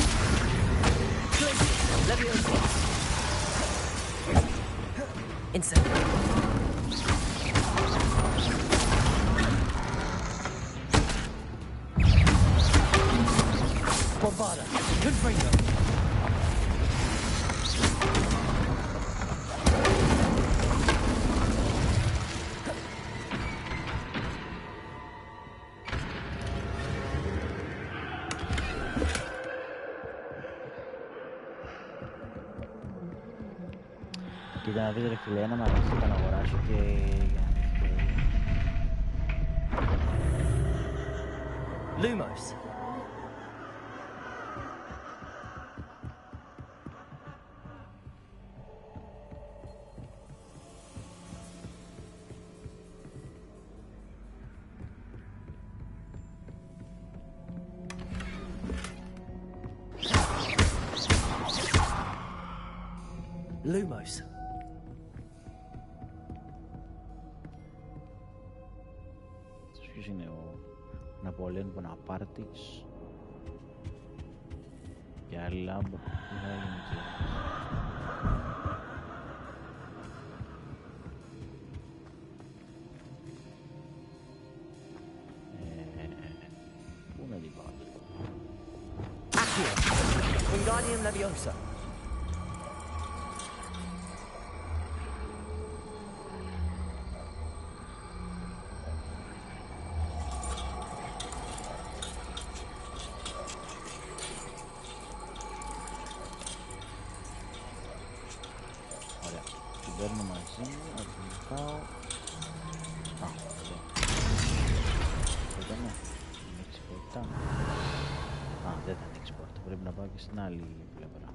Leviosa. Insect. Bombada. Confringo.
Κοίτα να δείτε ρε φίλε, ένα μαγαζί θα να αγοράσω και...
Lumos. Lumos.
Ποιος είναι ο Ναπολέον Μποναπάρτης και άλλα τι θα γίνει εκεί. Πού να την πάω.
Accio. Wingardium Leviosa.
παίρνω μαζί μου, να την πάω. Α, εδώ. Εδώ ναι, είναι εξυπορτά. Α, δεν θα ανοίξει πόρτα, πρέπει να πάω και στην άλλη πλευρά.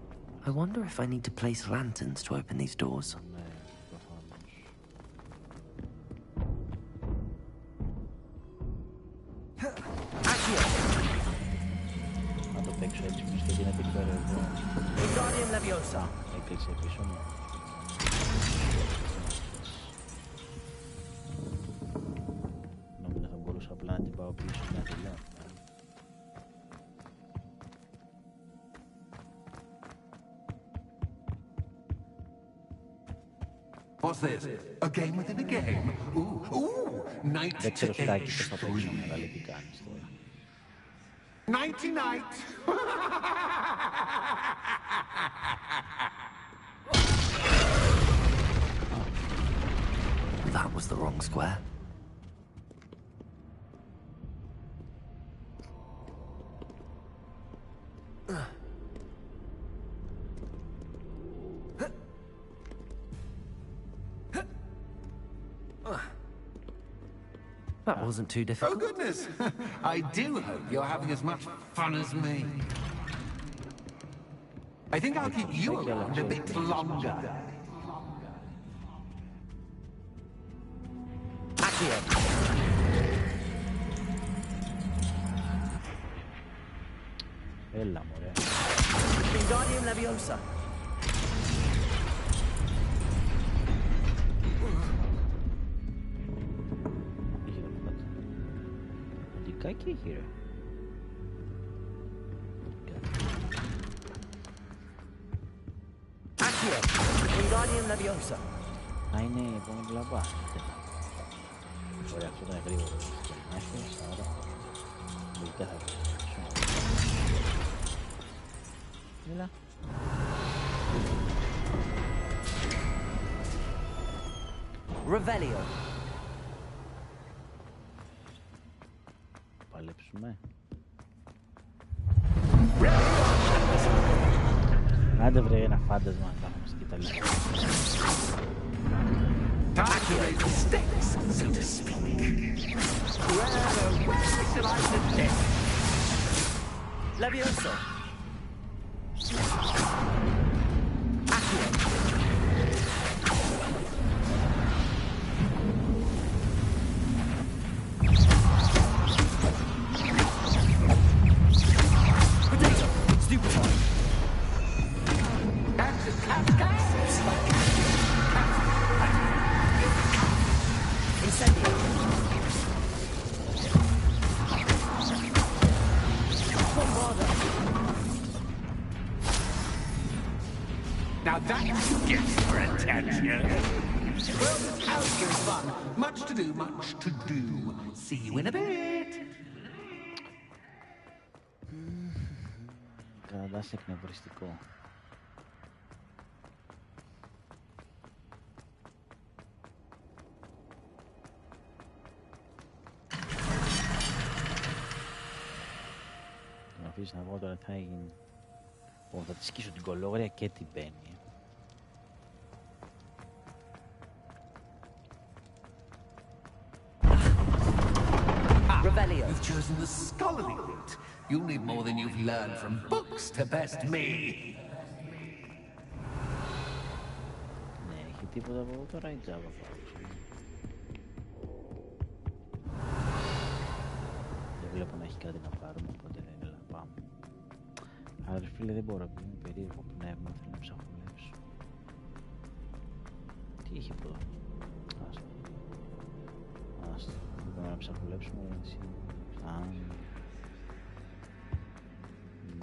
I wonder if I need to place lanterns to open these doors.
Ναι, προφανώς. Να το παίξω έτσι πως και γίνεται ξέρω εδώ. Έκλεισε πίσω μου. Νόμιζα θα μπορούσα απλά να την πάω πίσω να τη λέω.
What's this? A game within a game? Ooh, night
Δεν ξέρω
to
στάκι
age
πως θα παίξω
3.
μεγάλη τι κάνεις τώρα.
Nighty night.
That was the wrong square. That wasn't too difficult.
Oh, goodness. I do hope you're having as much fun as me. I think I'll keep you around a bit longer.
Έλα μωρέ.
Wingardium Leviosa.
Κάκι έχει ρε.
Accio. Wingardium Leviosa.
Α, είναι η επόμενη λαμπά. Ωραία, αυτό ήταν γρήγορο. Άχιες, άρα λογικά θα βρω. Έλα.
Revelio.
Παλέψουμε. Άντε βρε ένα φάντασμα να κάνουμε στην Ιταλία.
Time to raise the stakes, so to speak. Where shall I begin?
Levioso.
Now that gets your attention. Well, this house is fun. Much to do, much to do. See you in a bit.
Κρατάς εκνευριστικό. Να αφήσεις να βγω τώρα τι θα γίνει. Θα τη σκίσω την κολόγρια και την μπαίνει.
You've chosen the scholarly route. You'll need more than you've learned from books to best me.
Ναι, έχει τίποτα από εδώ τώρα ή τζάβα πάω. Δεν βλέπω να έχει κάτι να πάρουμε, οπότε δεν έλα πάμε. Άρα φίλε δεν μπορώ, επειδή είναι περίεργο πνεύμα, θέλω να ψαχουλέψω. Τι έχει εδώ. Άστο. Πρέπει να ψαχουλέψουμε εσύ.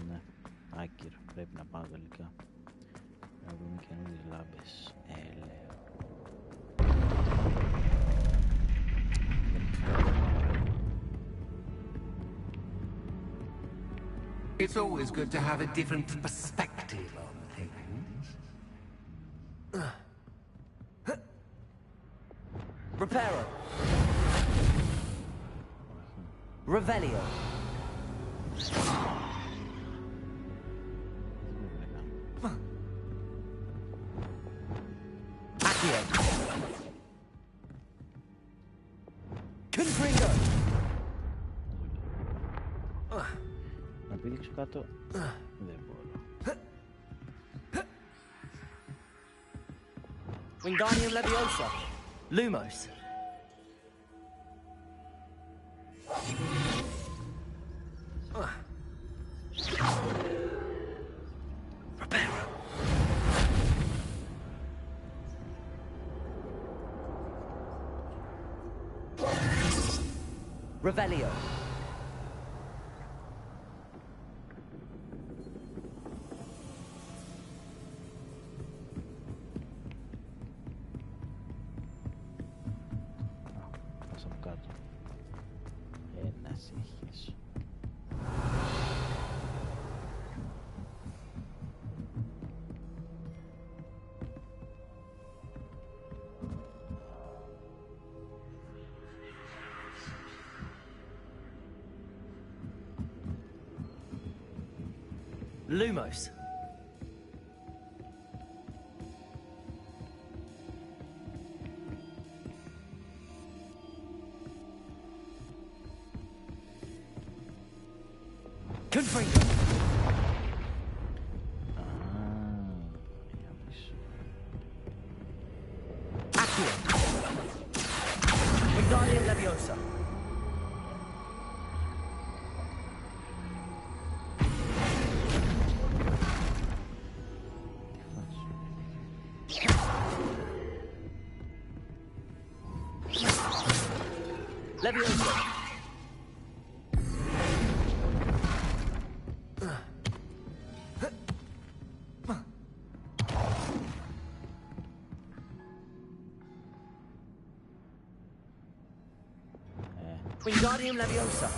Ναι, άκυρο. Πρέπει να πάω τελικά. Να βρούμε καινούριες λάμπες. Λέω.
It's always good to have a different perspective on things.
Reparo. Revelio. Accio.
πήδηξω κάτω. Δεν μπορώ.
Wingardium Leviosa. Lumos. Revelio.
Πάσα από κάτω. Ένας έχεις.
Lumos. Confringo. Accio. Wingardium Leviosa. Leviosa. Wingardium Leviosa.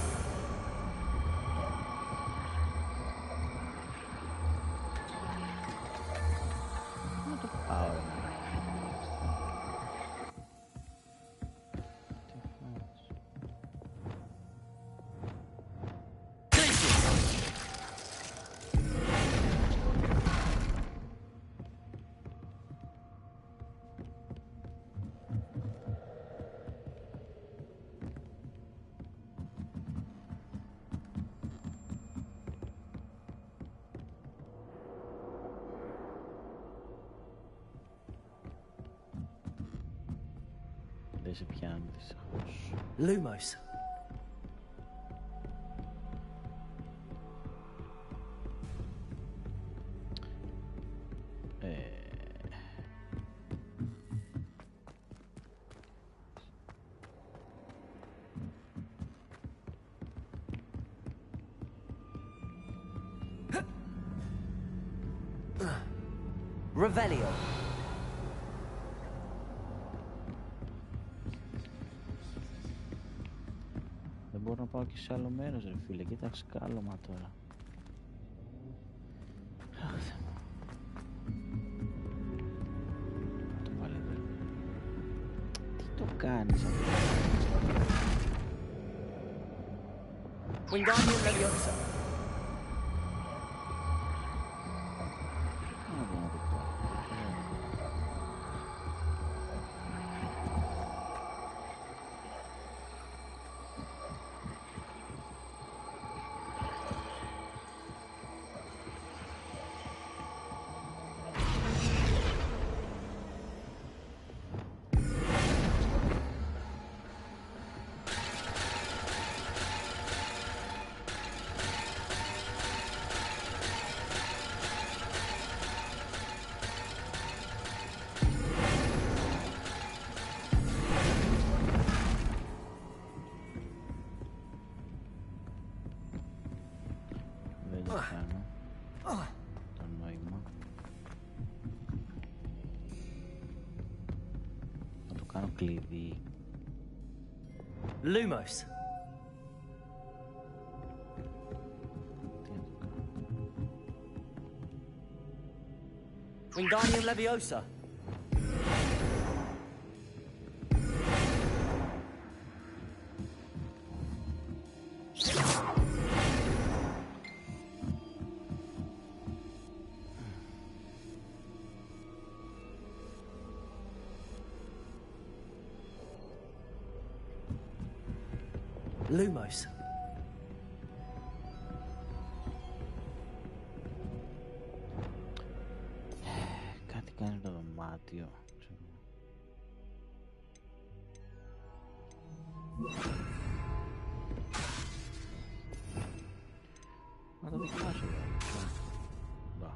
Δεν σε πιάνει δυστυχώς.
Lumos. Revelio.
Δεν μπορώ να πάω και σε άλλο μέρος, ρε φίλε. Κοίταξε κάλωμα τώρα. Αχ, Θεέ μου. Το βάλε εδώ. Τι το κάνεις αυτό?
Wingardium Leviosa.
Κλειδί.
Lumos. Wingardium Leviosa. Lumos.
κάνει το δωμάτιο. Να το δοκιμάσω εδώ. Μπα.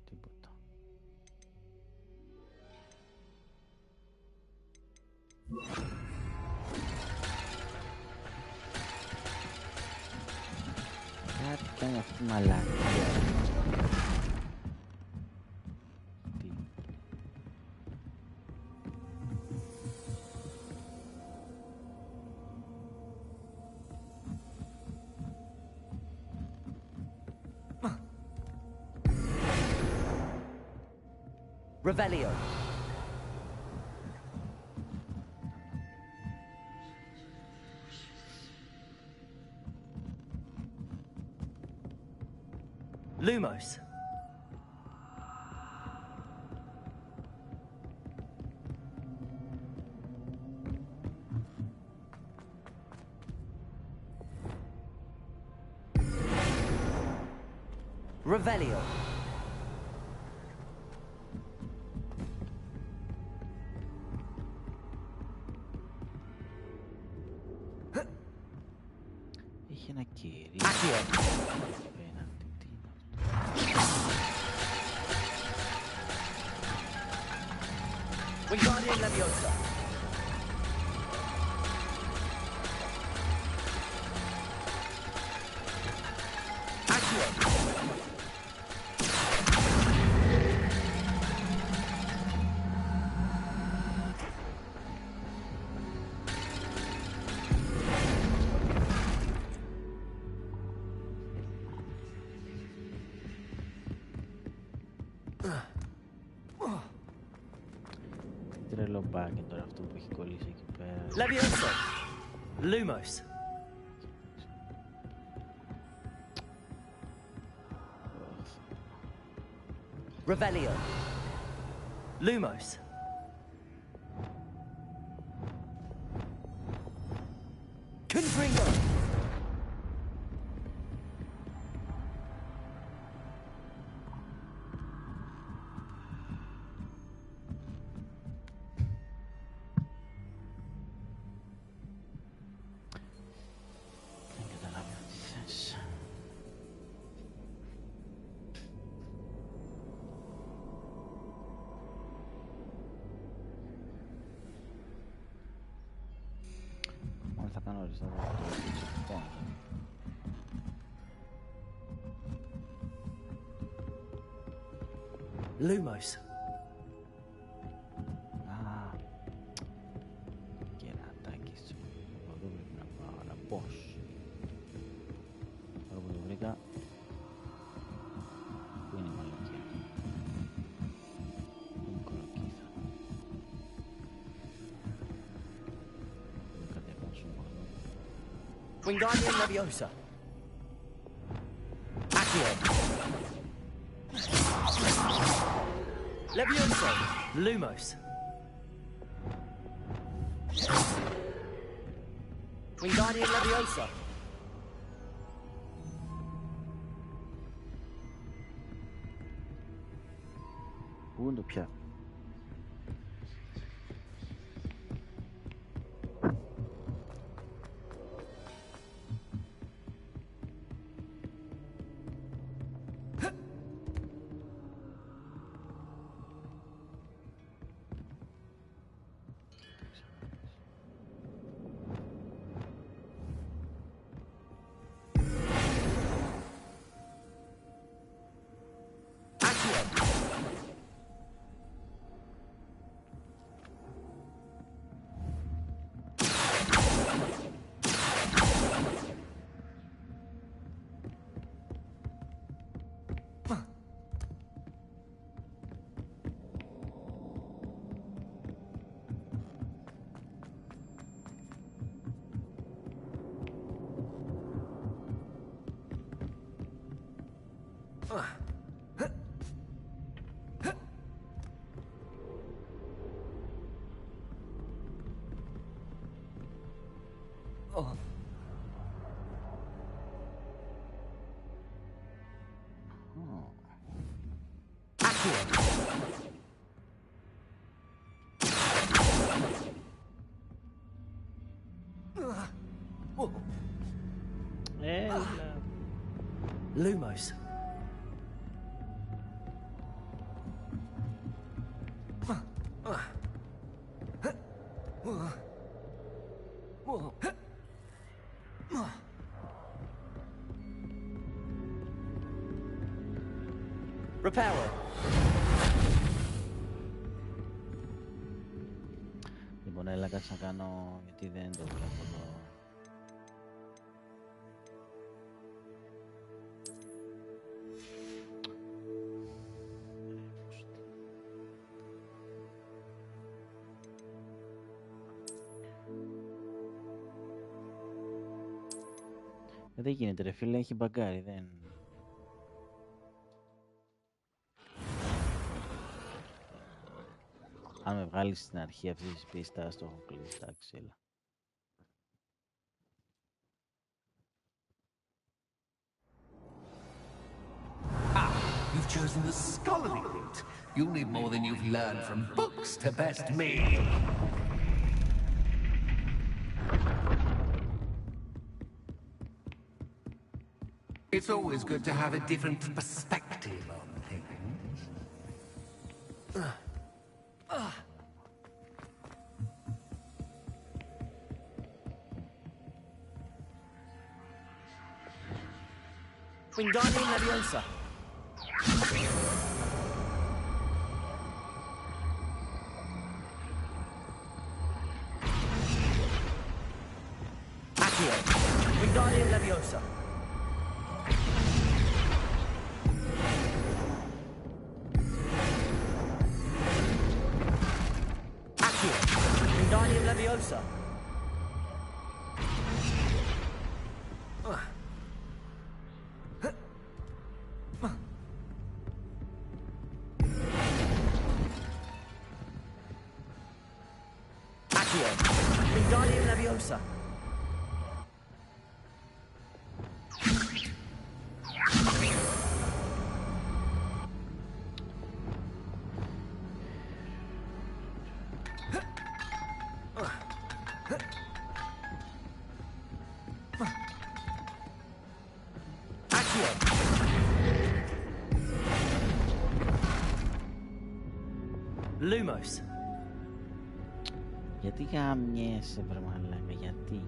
Τίποτα. Κάτι κάνει αυτή η μαλάκα.
Revelio. Lumos. Revelio.
Είχε ένα κυρίο. Απέναντι, τι είναι αυτό.
Wingardium Leviosa. Accio.
Τρελό μπάκι τώρα αυτό που έχει κολλήσει εκεί πέρα.
Leviosa. Lumos. Revelio. Lumos. Confringo.
Δεν καταλαβαίνω τι θες. Μόνο θα κάνω οριστά το τσεκπόντ.
Lumos.
Κερατάκι σου. Εδώ πρέπει να πάω, αλλά πώς. Τώρα που το βρήκα. Πού είναι η μαλακία. Πού είναι η κολοκύθα. Δεν κατεβάσω μόνο.
Wingardium Leviosa. Accio. Leviosa. Lumos. Wingardium Leviosa.
Πού είναι το πια.
Oh. Lumos. Reparo.
Λοιπόν, έλα κάτσε να κάνω, γιατί δεν το βλέπω εδώ. Δεν γίνεται ρε φίλε, έχει μπαγκάρει, δεν... Αν με βγάλεις στην αρχή αυτής της πίστας, το έχω κλείσει, εντάξει, έλα.
You've chosen the scholarly route. You'll need more than you've learned from books to best me. It's always good to have a different perspective on things.
Wingardium Leviosa. Accio. Wingardium Leviosa. Accio. Wingardium Leviosa. Wingardium Leviosa. Lumos.
Γιατί γαμιέσαι βρε μαλάκα, γιατί?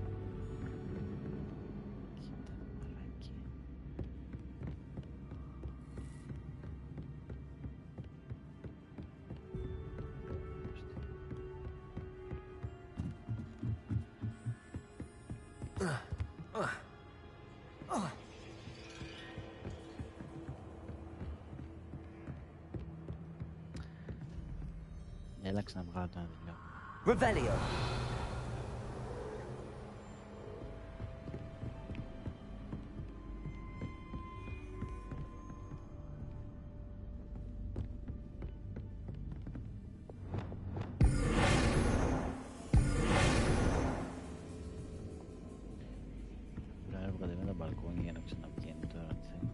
Έλα ξαναβγάλω το ένα βιβλίο.
Revelio.
Πρέπει να κατεβαίνω το μπαλκόνι για να ξαναβγαίνω τώρα αν θέλω.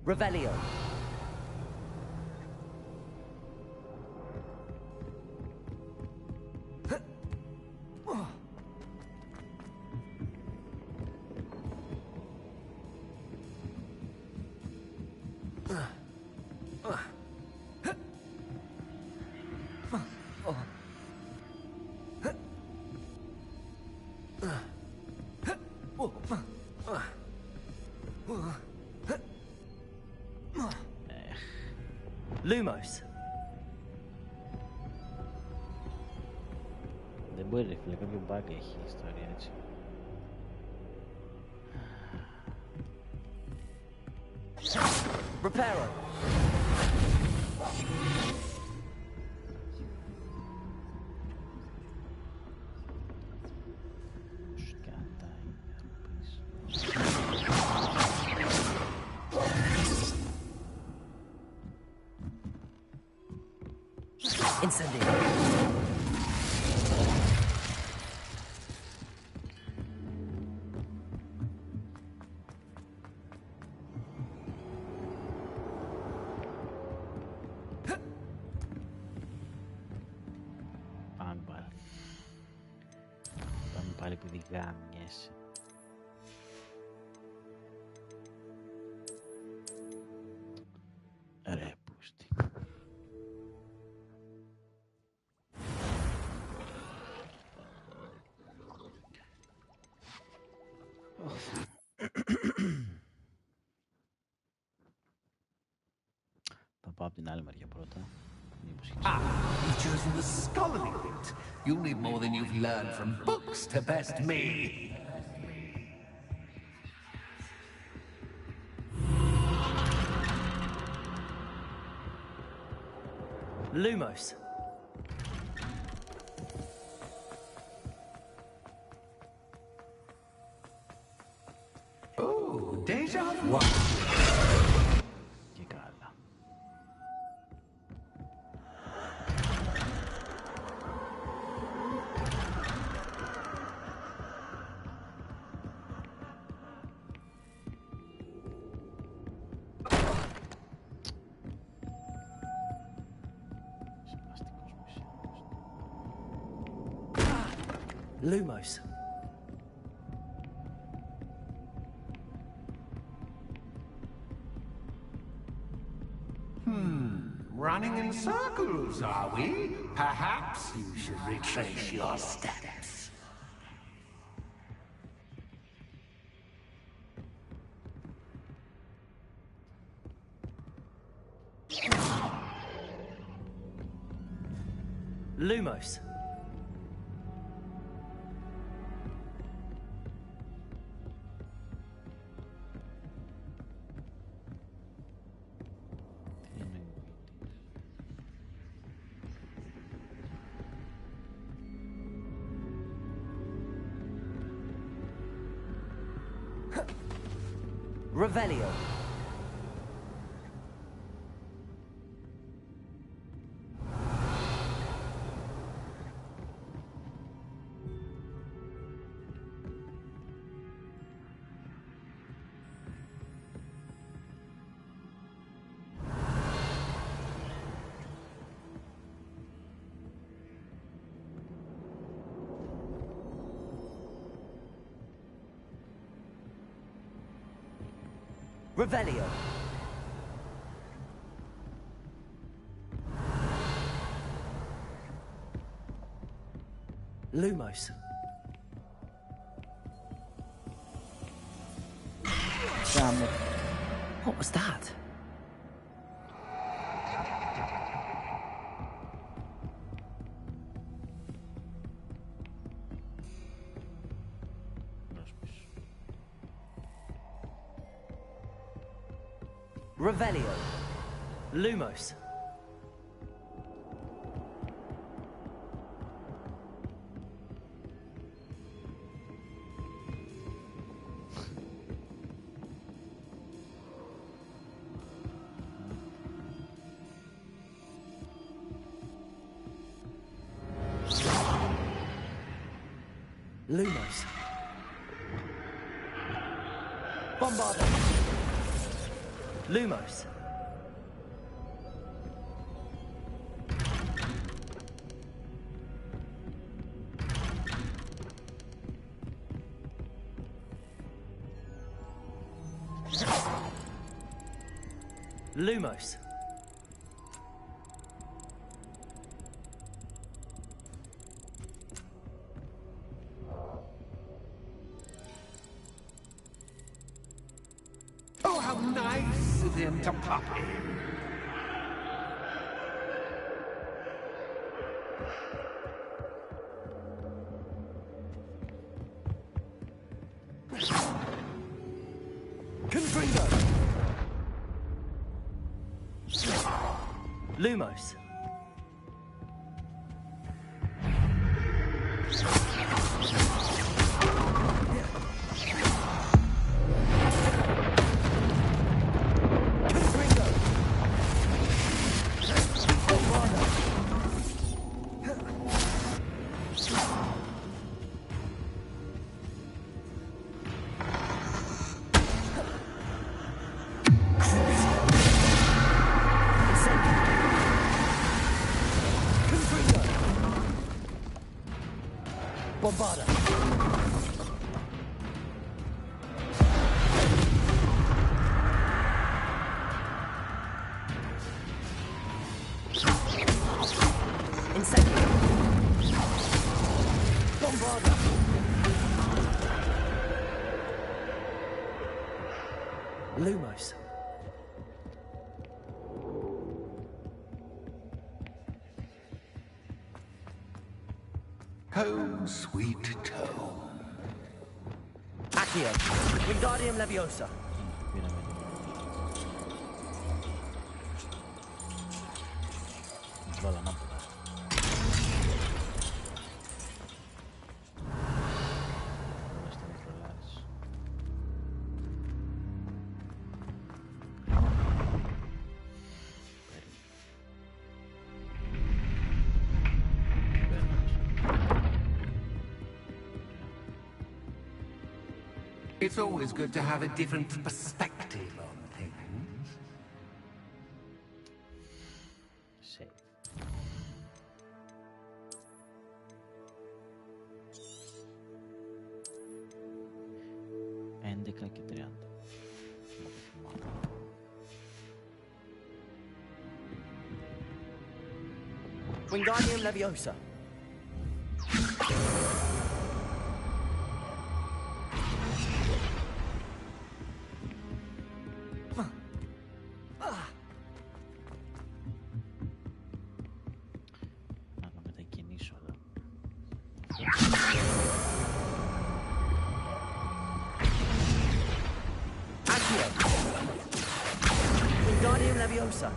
Revelio. Lumos.
Δεν μπορεί ρε φίλε, κάποιο bug έχει η ιστορία έτσι.
Reparo. Incendio.
πάλι επειδή γάμιεσαι. Ρε πούστη. Θα πάω από την άλλη μεριά πρώτα.
You've chosen the scholarly route. You'll need more than you've learned from books to best me.
Lumos.
Oh, deja vu.
Και καλά.
Lumos.
Running in circles, are we? Perhaps you should retrace your steps.
Lumos. Revelio. Revelio. Lumos. What was that? Revelio. Lumos. Lumos. Bombarda. Lumos. Lumos.
Oh, how nice of him to pop in.
Confringo. Lumos. Bombarda.
Incendio. Bombarda. Lumos.
Home sweet home.
Accio. Wingardium Leviosa.
It's always good to have a different perspective on things.
Save. Έντεκα και 30.
Wingardium Leviosa. Wingardium Leviosa.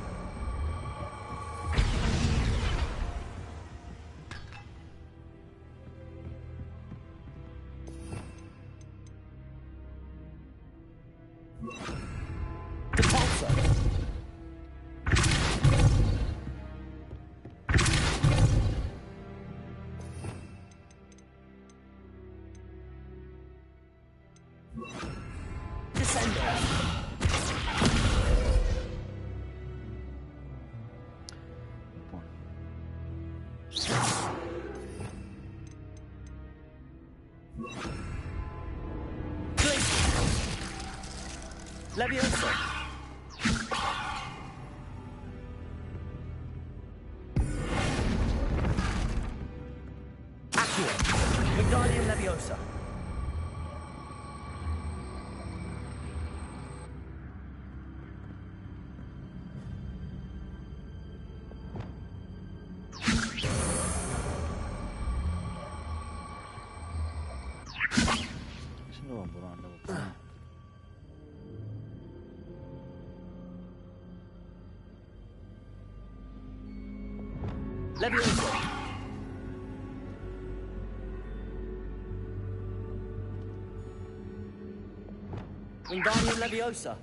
Repulsor. Descender. Leviosa. Accio. Wingardium Leviosa. Leviosa. Wingardium Leviosa.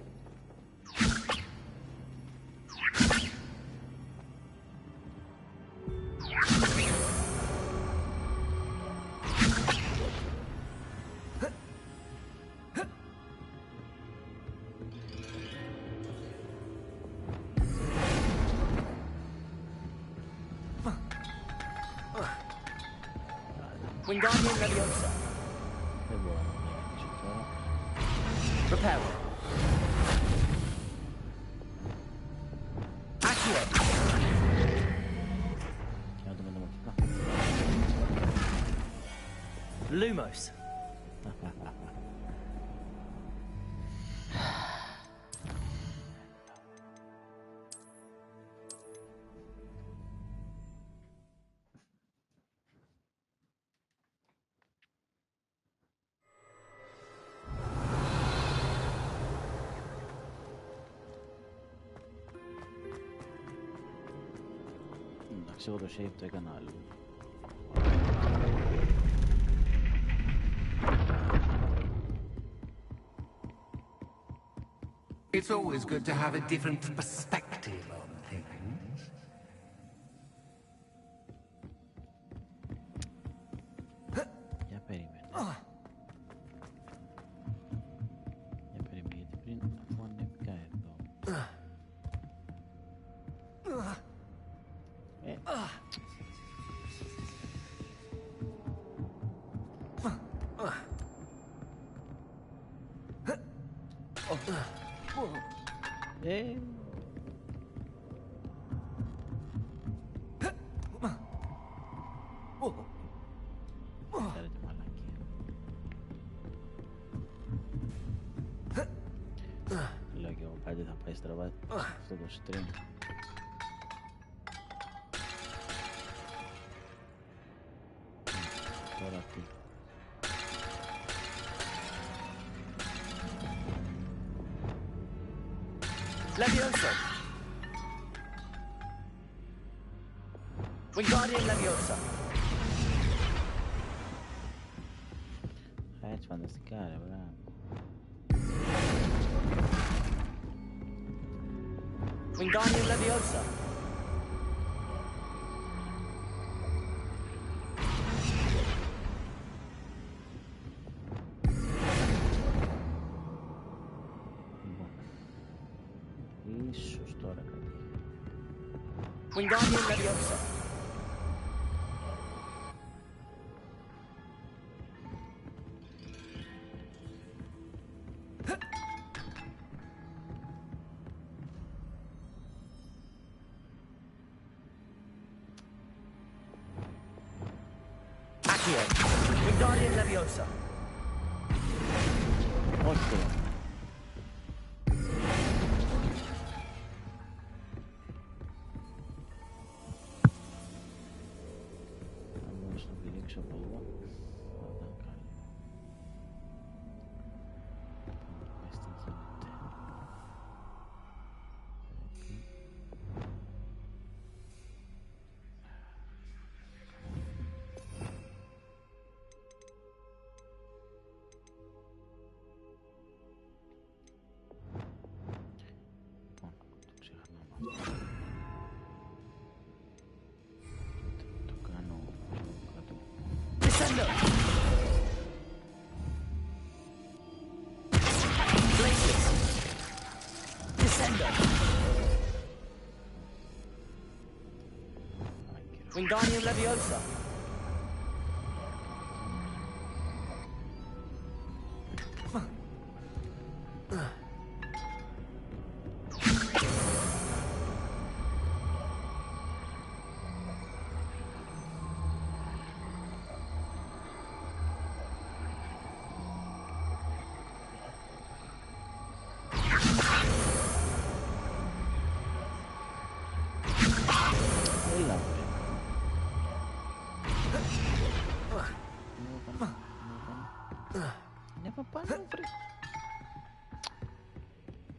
Wingardium Leviosa. Repel. Accio. Lumos.
Εντάξει, εγώ το save το έκανα άλλο.
It's always good to have a different perspective on things.
Για περίμενε. Για περίμενε, γιατί πριν αφού ανέβηκα εδώ. στραβά αυτό το stream. Τώρα τι.
Leviosa. Wingardium Leviosa.
Έτσι φανταστικά ρε μπράβο.
Wingardium Leviosa.
Ίσως τώρα κάτι.
Wingardium Leviosa. Accio. Wingardium Leviosa.
Όχι.
Descendo. Glacius. Descendo. Wingardium Leviosa.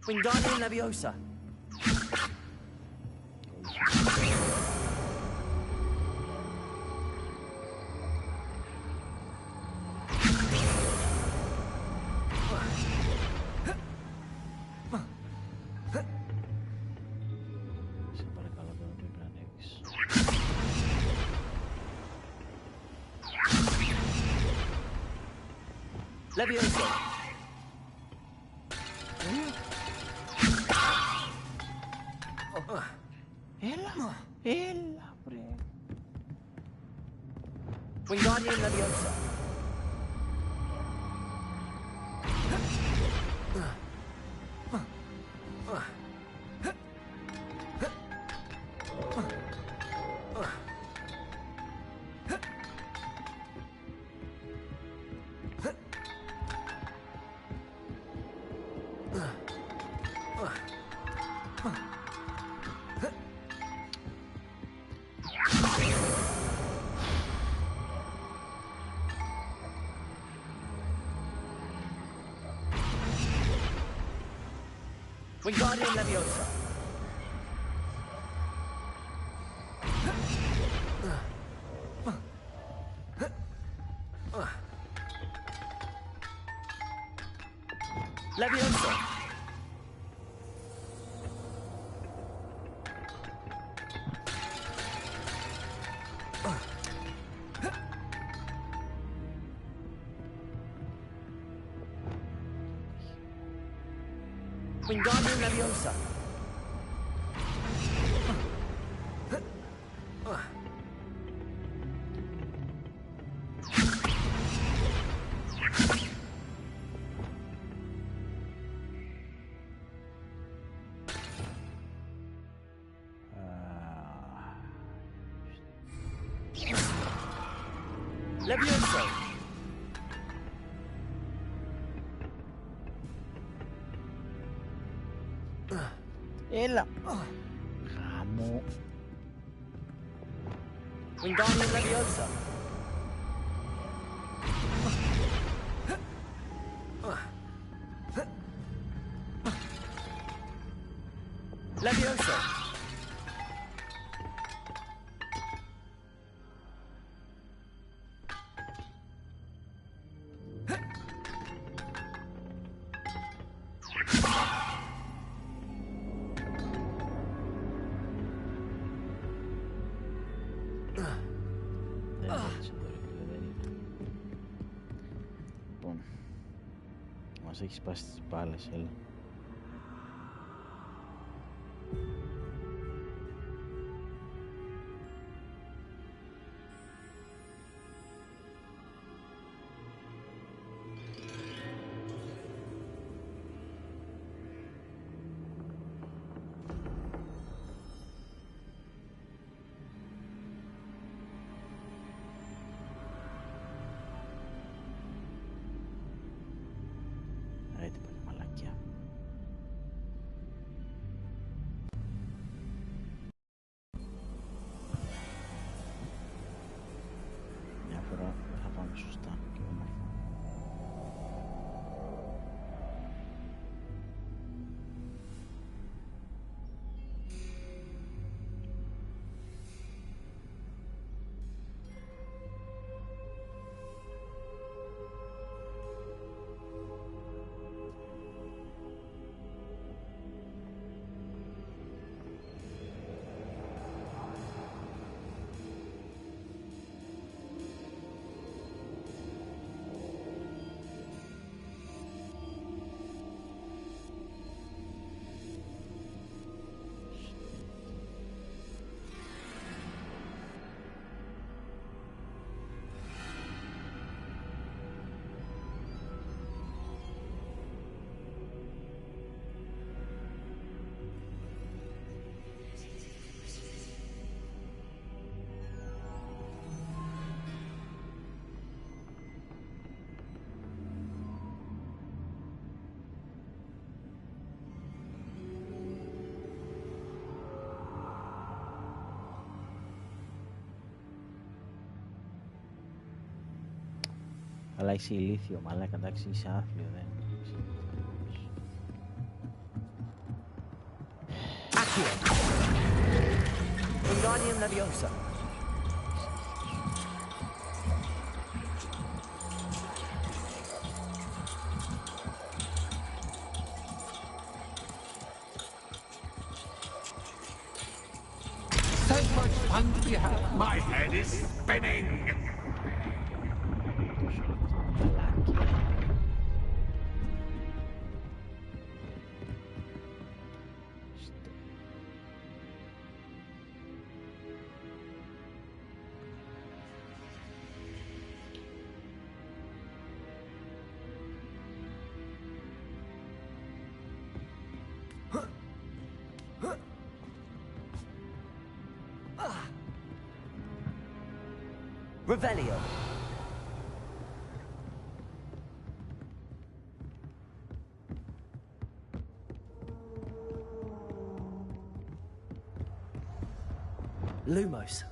Wingardium Leviosa. Leviosa.
Έλα, βρε.
Wingardium Leviosa. Wingardium Leviosa. Leviosa. Wingardium Leviosa. Leviosa.
Έλα. Χαμό.
Wingardium Leviosa. Leviosa.
Μας έχει σπάσει τις μπάλες, έλα. Αλλά είσαι ηλίθιο, μαλάκα, εντάξει, είσαι άθλιο, δεν.
Accio. Wingardium Leviosa.
So much fun to be had. My head is spinning.
Revelio. Lumos.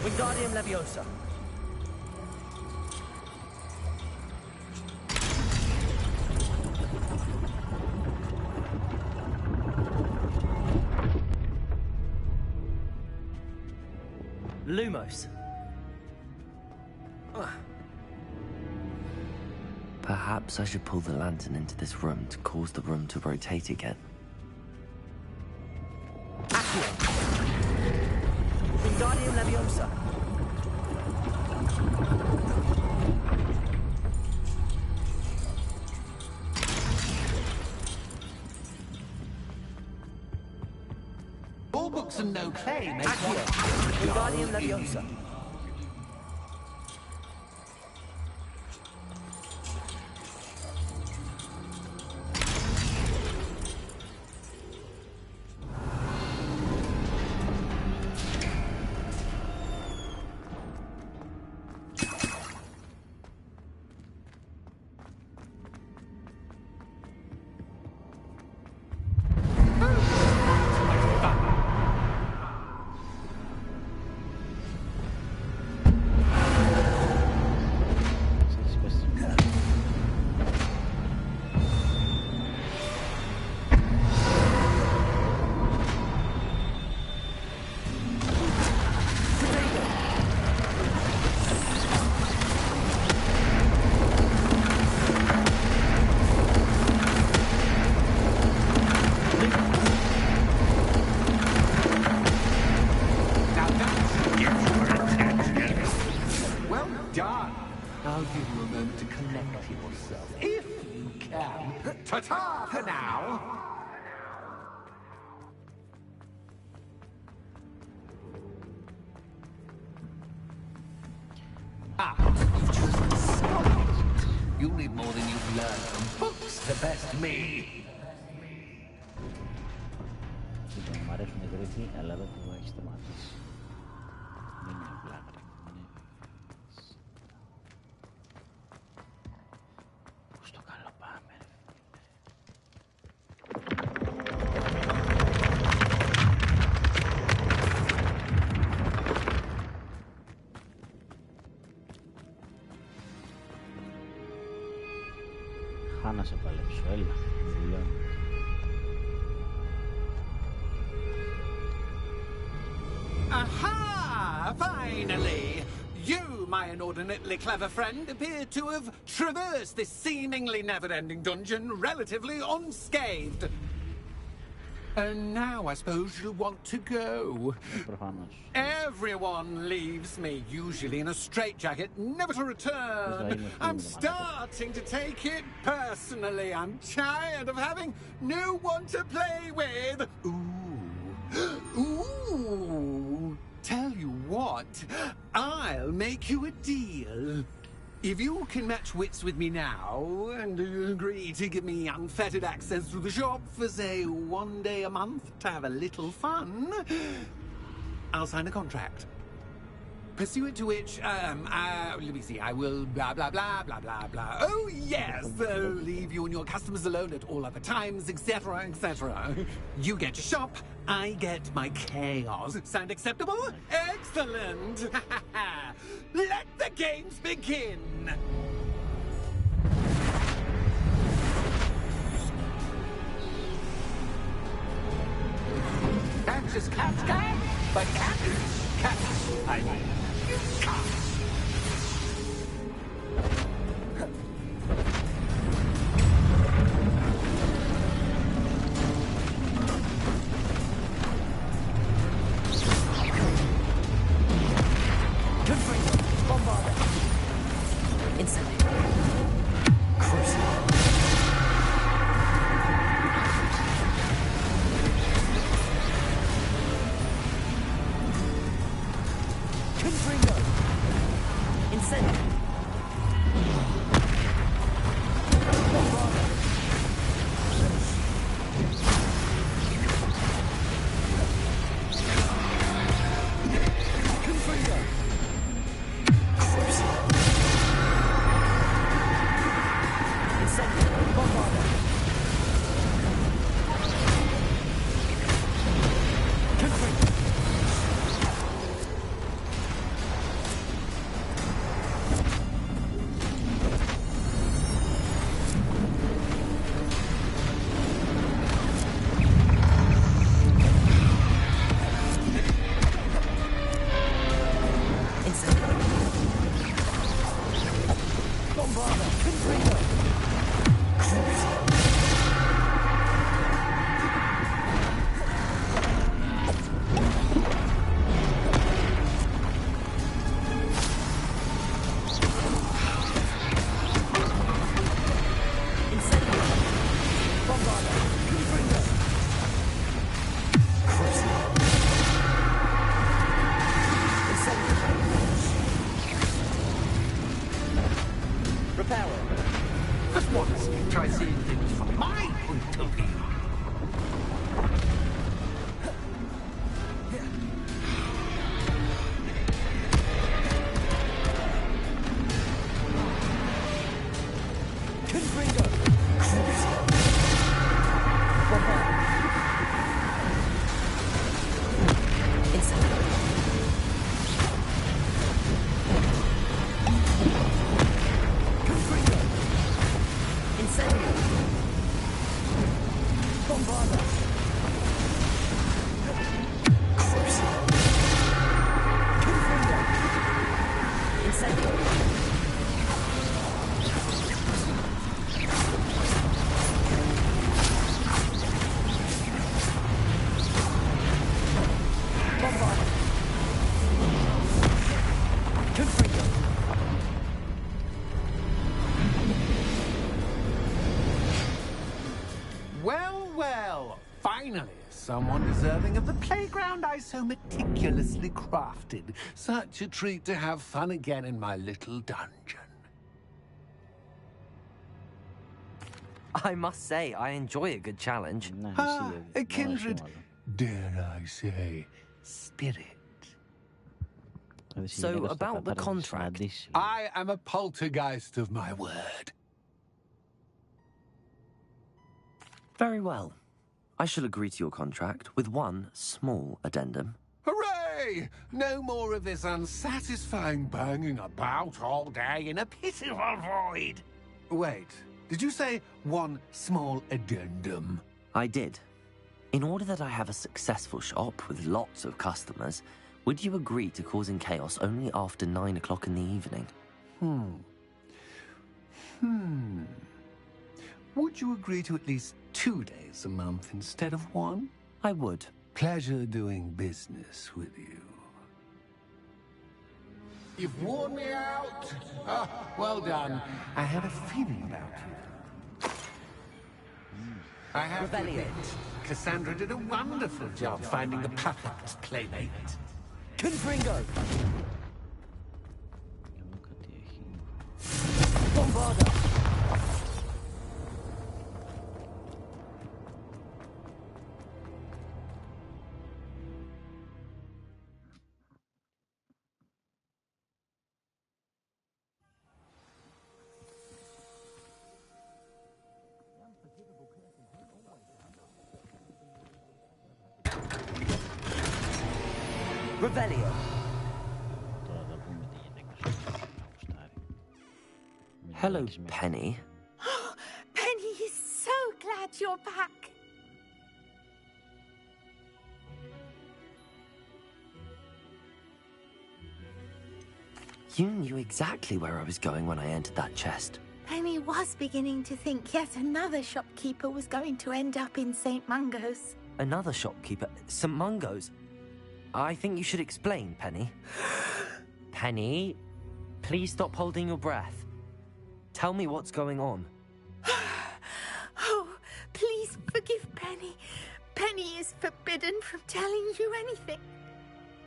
Wingardium Leviosa. Lumos.
Perhaps I should pull the lantern into this room to cause the room to rotate again.
Wingardium Leviosa.
All books and no clay make
Wingardium Leviosa.
yourself, if you can. Ta-ta for now! You've chosen Scotland. You'll need more than you've learned from books to best me.
Λοιπόν, μου αρέσουν οι γρίφοι, αλλά εδώ που έχει σταματήσει. Δεν είναι απλά γρίφοι. Πού στο καλό πάμε, ρε. Χάνα σε παλέψω, έλα, δουλειώνω.
Aha! Finally! You, my inordinately clever friend, appear to have traversed this seemingly never-ending dungeon relatively unscathed. And now I suppose you'll want to go. Everyone leaves me, usually in a straitjacket, never to return. I'm starting to take it personally. I'm tired of having no one to play with. Ooh. Tell you what, I'll make you a deal. If you can match wits with me now, and agree to give me unfettered access to the shop for, say, 1 day a month to have a little fun, I'll sign a contract. Pursuant to which, let me see, I will blah, blah, blah, blah, blah, blah. Oh, yes, leave you and your customers alone at all other times, etc., etc. You get your shop, I get my chaos. Sound acceptable? Excellent! Let the games begin! Anxious cat, but cat, I mean, you can't. Finally, someone deserving of the playground I so meticulously crafted. Such a treat to have fun again in my little dungeon.
I must say, I enjoy a good challenge.
A kindred, dare I say, spirit.
So, about the contract.
I am a poltergeist of my word.
Very well. I shall agree to your contract with one small addendum.
Hooray! No more of this unsatisfying banging about all day in a pitiful void. Wait, did you say one small addendum?
I did. In order that I have a successful shop with lots of customers, would you agree to causing chaos only after 9 o'clock in the evening?
Would you agree to at least 2 days a month instead of 1?
I would.
Pleasure doing business with you. You've worn me out. Ah, well done. I had a feeling about you. I have to admit, Cassandra did a wonderful job finding the perfect playmate.
Confringo! Bombarda! Revelio.
Hello, Penny.
Penny is so glad you're back.
You knew exactly where I was going when I entered that chest.
Penny was beginning to think yet another shopkeeper was going to end up in St. Mungo's.
Another shopkeeper? St. Mungo's? I think you should explain, Penny. Penny, please stop holding your breath. Tell me what's going on.
Oh, please forgive Penny. Penny is forbidden from telling you anything.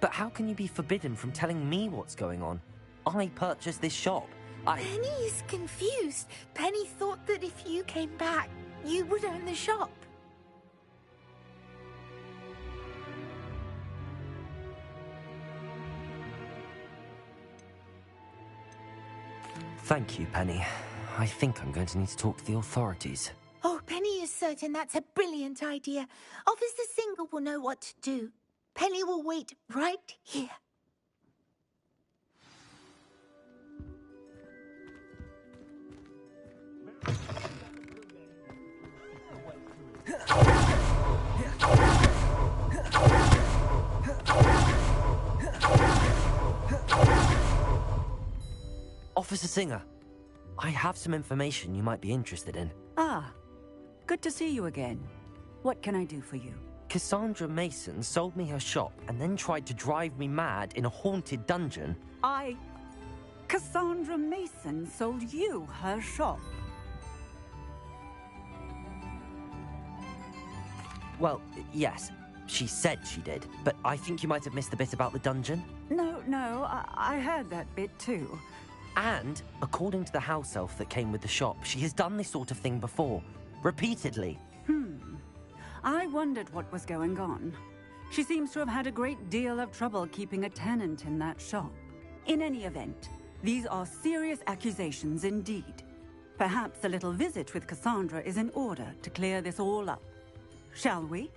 But how can you be forbidden from telling me what's going on? I purchased this shop.
Penny is confused. Penny thought that if you came back, you would own the shop.
Thank you, Penny. I think I'm going to need to talk to the authorities.
Oh, Penny is certain that's a brilliant idea. Officer Single will know what to do. Penny will wait right here.
Officer Singer, I have some information you might be interested in.
Ah, good to see you again. What can I do for you?
Cassandra Mason sold me her shop and then tried to drive me mad in a haunted dungeon.
Cassandra Mason sold you her shop?
Well, yes, she said she did, but I think you might have missed the bit about the dungeon.
No, I heard that bit too.
And, according to the house elf that came with the shop, she has done this sort of thing before. Repeatedly.
I wondered what was going on. She seems to have had a great deal of trouble keeping a tenant in that shop. In any event, these are serious accusations indeed. Perhaps a little visit with Cassandra is in order to clear this all up. Shall we?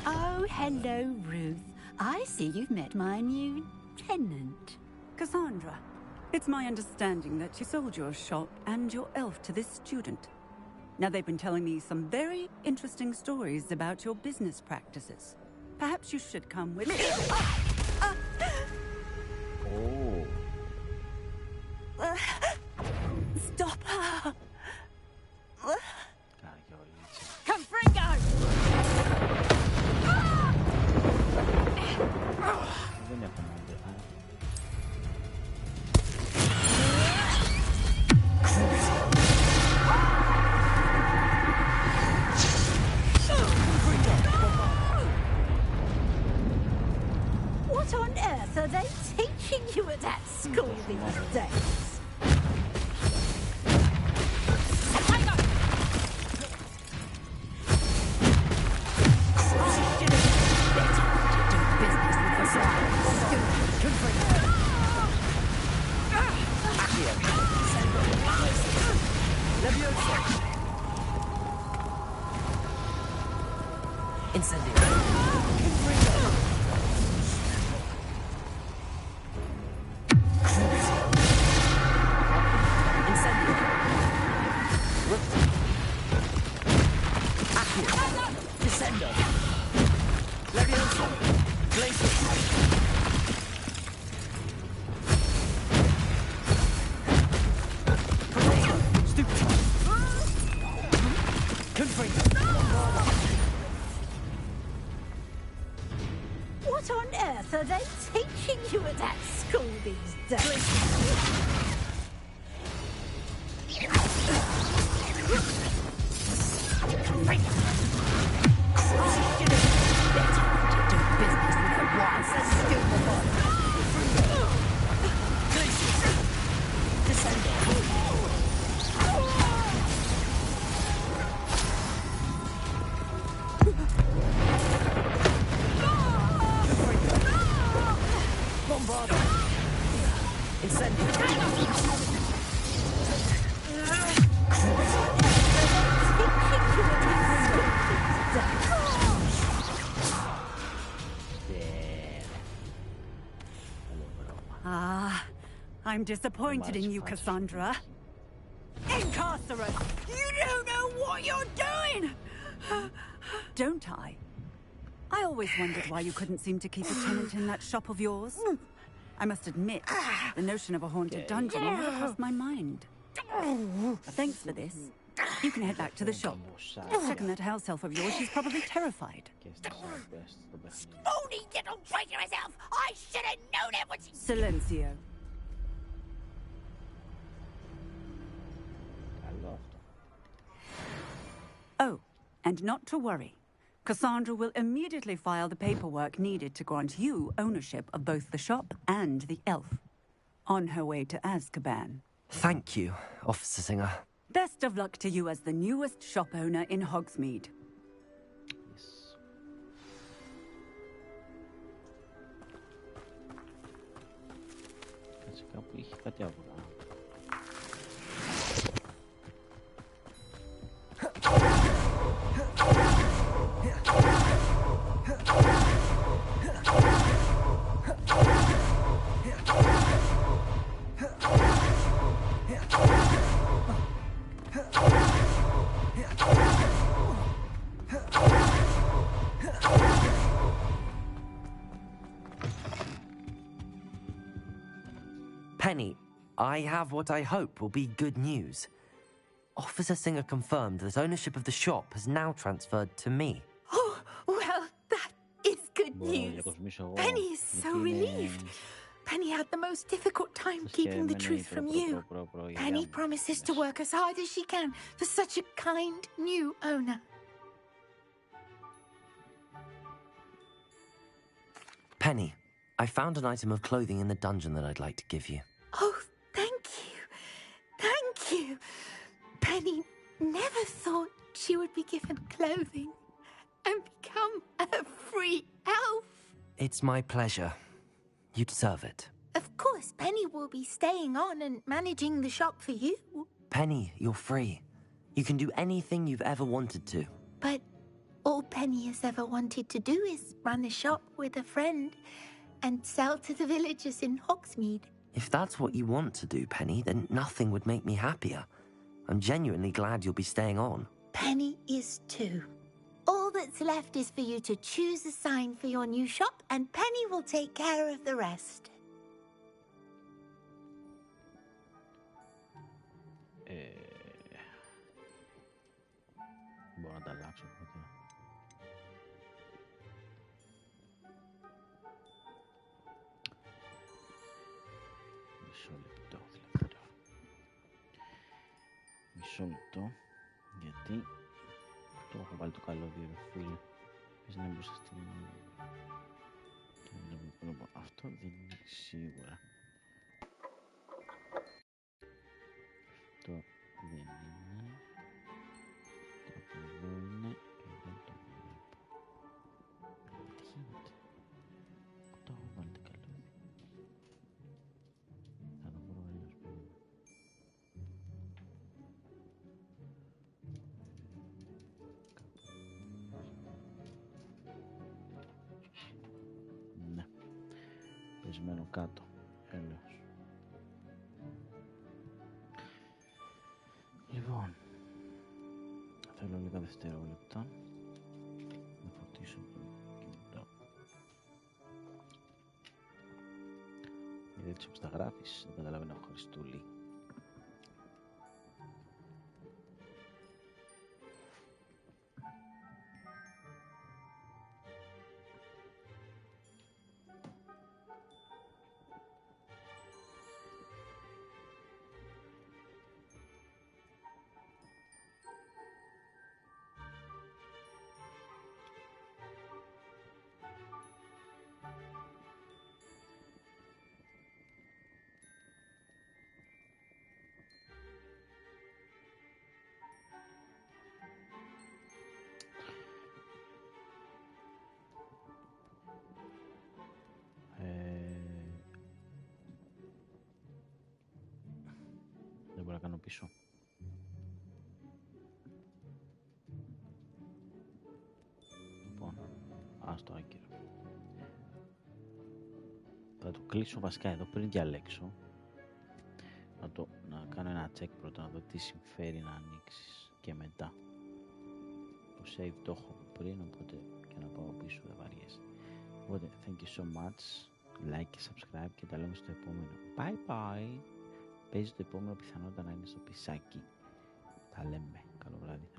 Oh, hello, Ruth. I see you've met my new tenant.
Cassandra, it's my understanding that you sold your shop and your elf to this student. Now, they've been telling me some very interesting stories about your business practices. Perhaps you should come with me.
δεν έχουμε άντρε.
What on earth are they teaching you at that school these days? What on earth are they teaching you at that school these days? I'm disappointed in you, Cassandra. Incarcerate! You don't know what you're doing! Don't I? I always wondered why you couldn't seem to keep a tenant in that shop of yours. I must admit, the notion of a haunted dungeon never crossed my mind. Thanks for this. You can head back to the shop. Checking that house elf of yours, she's probably terrified. Phony little traitorous elf! I should have known it was...
Silencio. Oh, and not to worry. Cassandra will immediately file the paperwork needed to grant you ownership of both the shop and the elf. On her way to Azkaban.
Thank you, Officer Singer.
Best of luck to you as the newest shop owner in Hogsmeade.
Κάπου είχε κάτι αυγά.
Penny, I have what I hope will be good news. Officer Singer confirmed that ownership of the shop has now transferred to me.
Oh, well, that is good news. Penny is so relieved. Penny had the most difficult time keeping the truth from you. Penny promises to work as hard as she can for such a kind new owner.
Penny, I found an item of clothing in the dungeon that I'd like to give you.
Oh, thank you. Thank you. Penny never thought she would be given clothing and become a free elf.
It's my pleasure. You deserve it.
Of course, Penny will be staying on and managing the shop for you.
Penny, you're free. You can do anything you've ever wanted to.
But all Penny has ever wanted to do is run a shop with a friend and sell to the villagers in Hogsmeade.
If that's what you want to do, Penny, then nothing would make me happier. I'm genuinely glad you'll be staying on.
Penny is too. All that's left is for you to choose a sign for your new shop, and Penny will take care of the rest.
Μπορώ να τα αλλάξω. μισό λεπτό, γιατί το έχω βάλει το καλώδιο, ρε φίλε. Πες να είναι μπροστά στην... Λοιπόν, αυτό δεν είναι σίγουρα. Αυτό δεν είναι. Κάπου εδώ είναι και δεν το βλέπω. Τι γίνεται? Το έχω βάλει το καλώδιο. Θα το βρω αλλιώς περίπου. Ναι. Πεσμένο κάτω. Έλεος. Λοιπόν. Θέλω λίγα δευτερόλεπτα. Να φορτίσω το κινητό. Γιατί έτσι όπως τα γράφεις δεν καταλαβαίνω Χριστούλη. Δεν μπορώ να κάνω πίσω. Λοιπόν, άστο άκυρο. Θα το κλείσω βασικά εδώ πριν διαλέξω. Να κάνω ένα check πρώτα, να δω τι συμφέρει να ανοίξεις και μετά. Το save το έχω από πριν, οπότε και να πάω πίσω δεν βαριέσαι. Οπότε, thank you so much. Like και subscribe και τα λέμε στο επόμενο. Bye bye. Παίζει το επόμενο πιθανότητα να είναι στο πισάκι. Τα λέμε. Καλό βράδυ.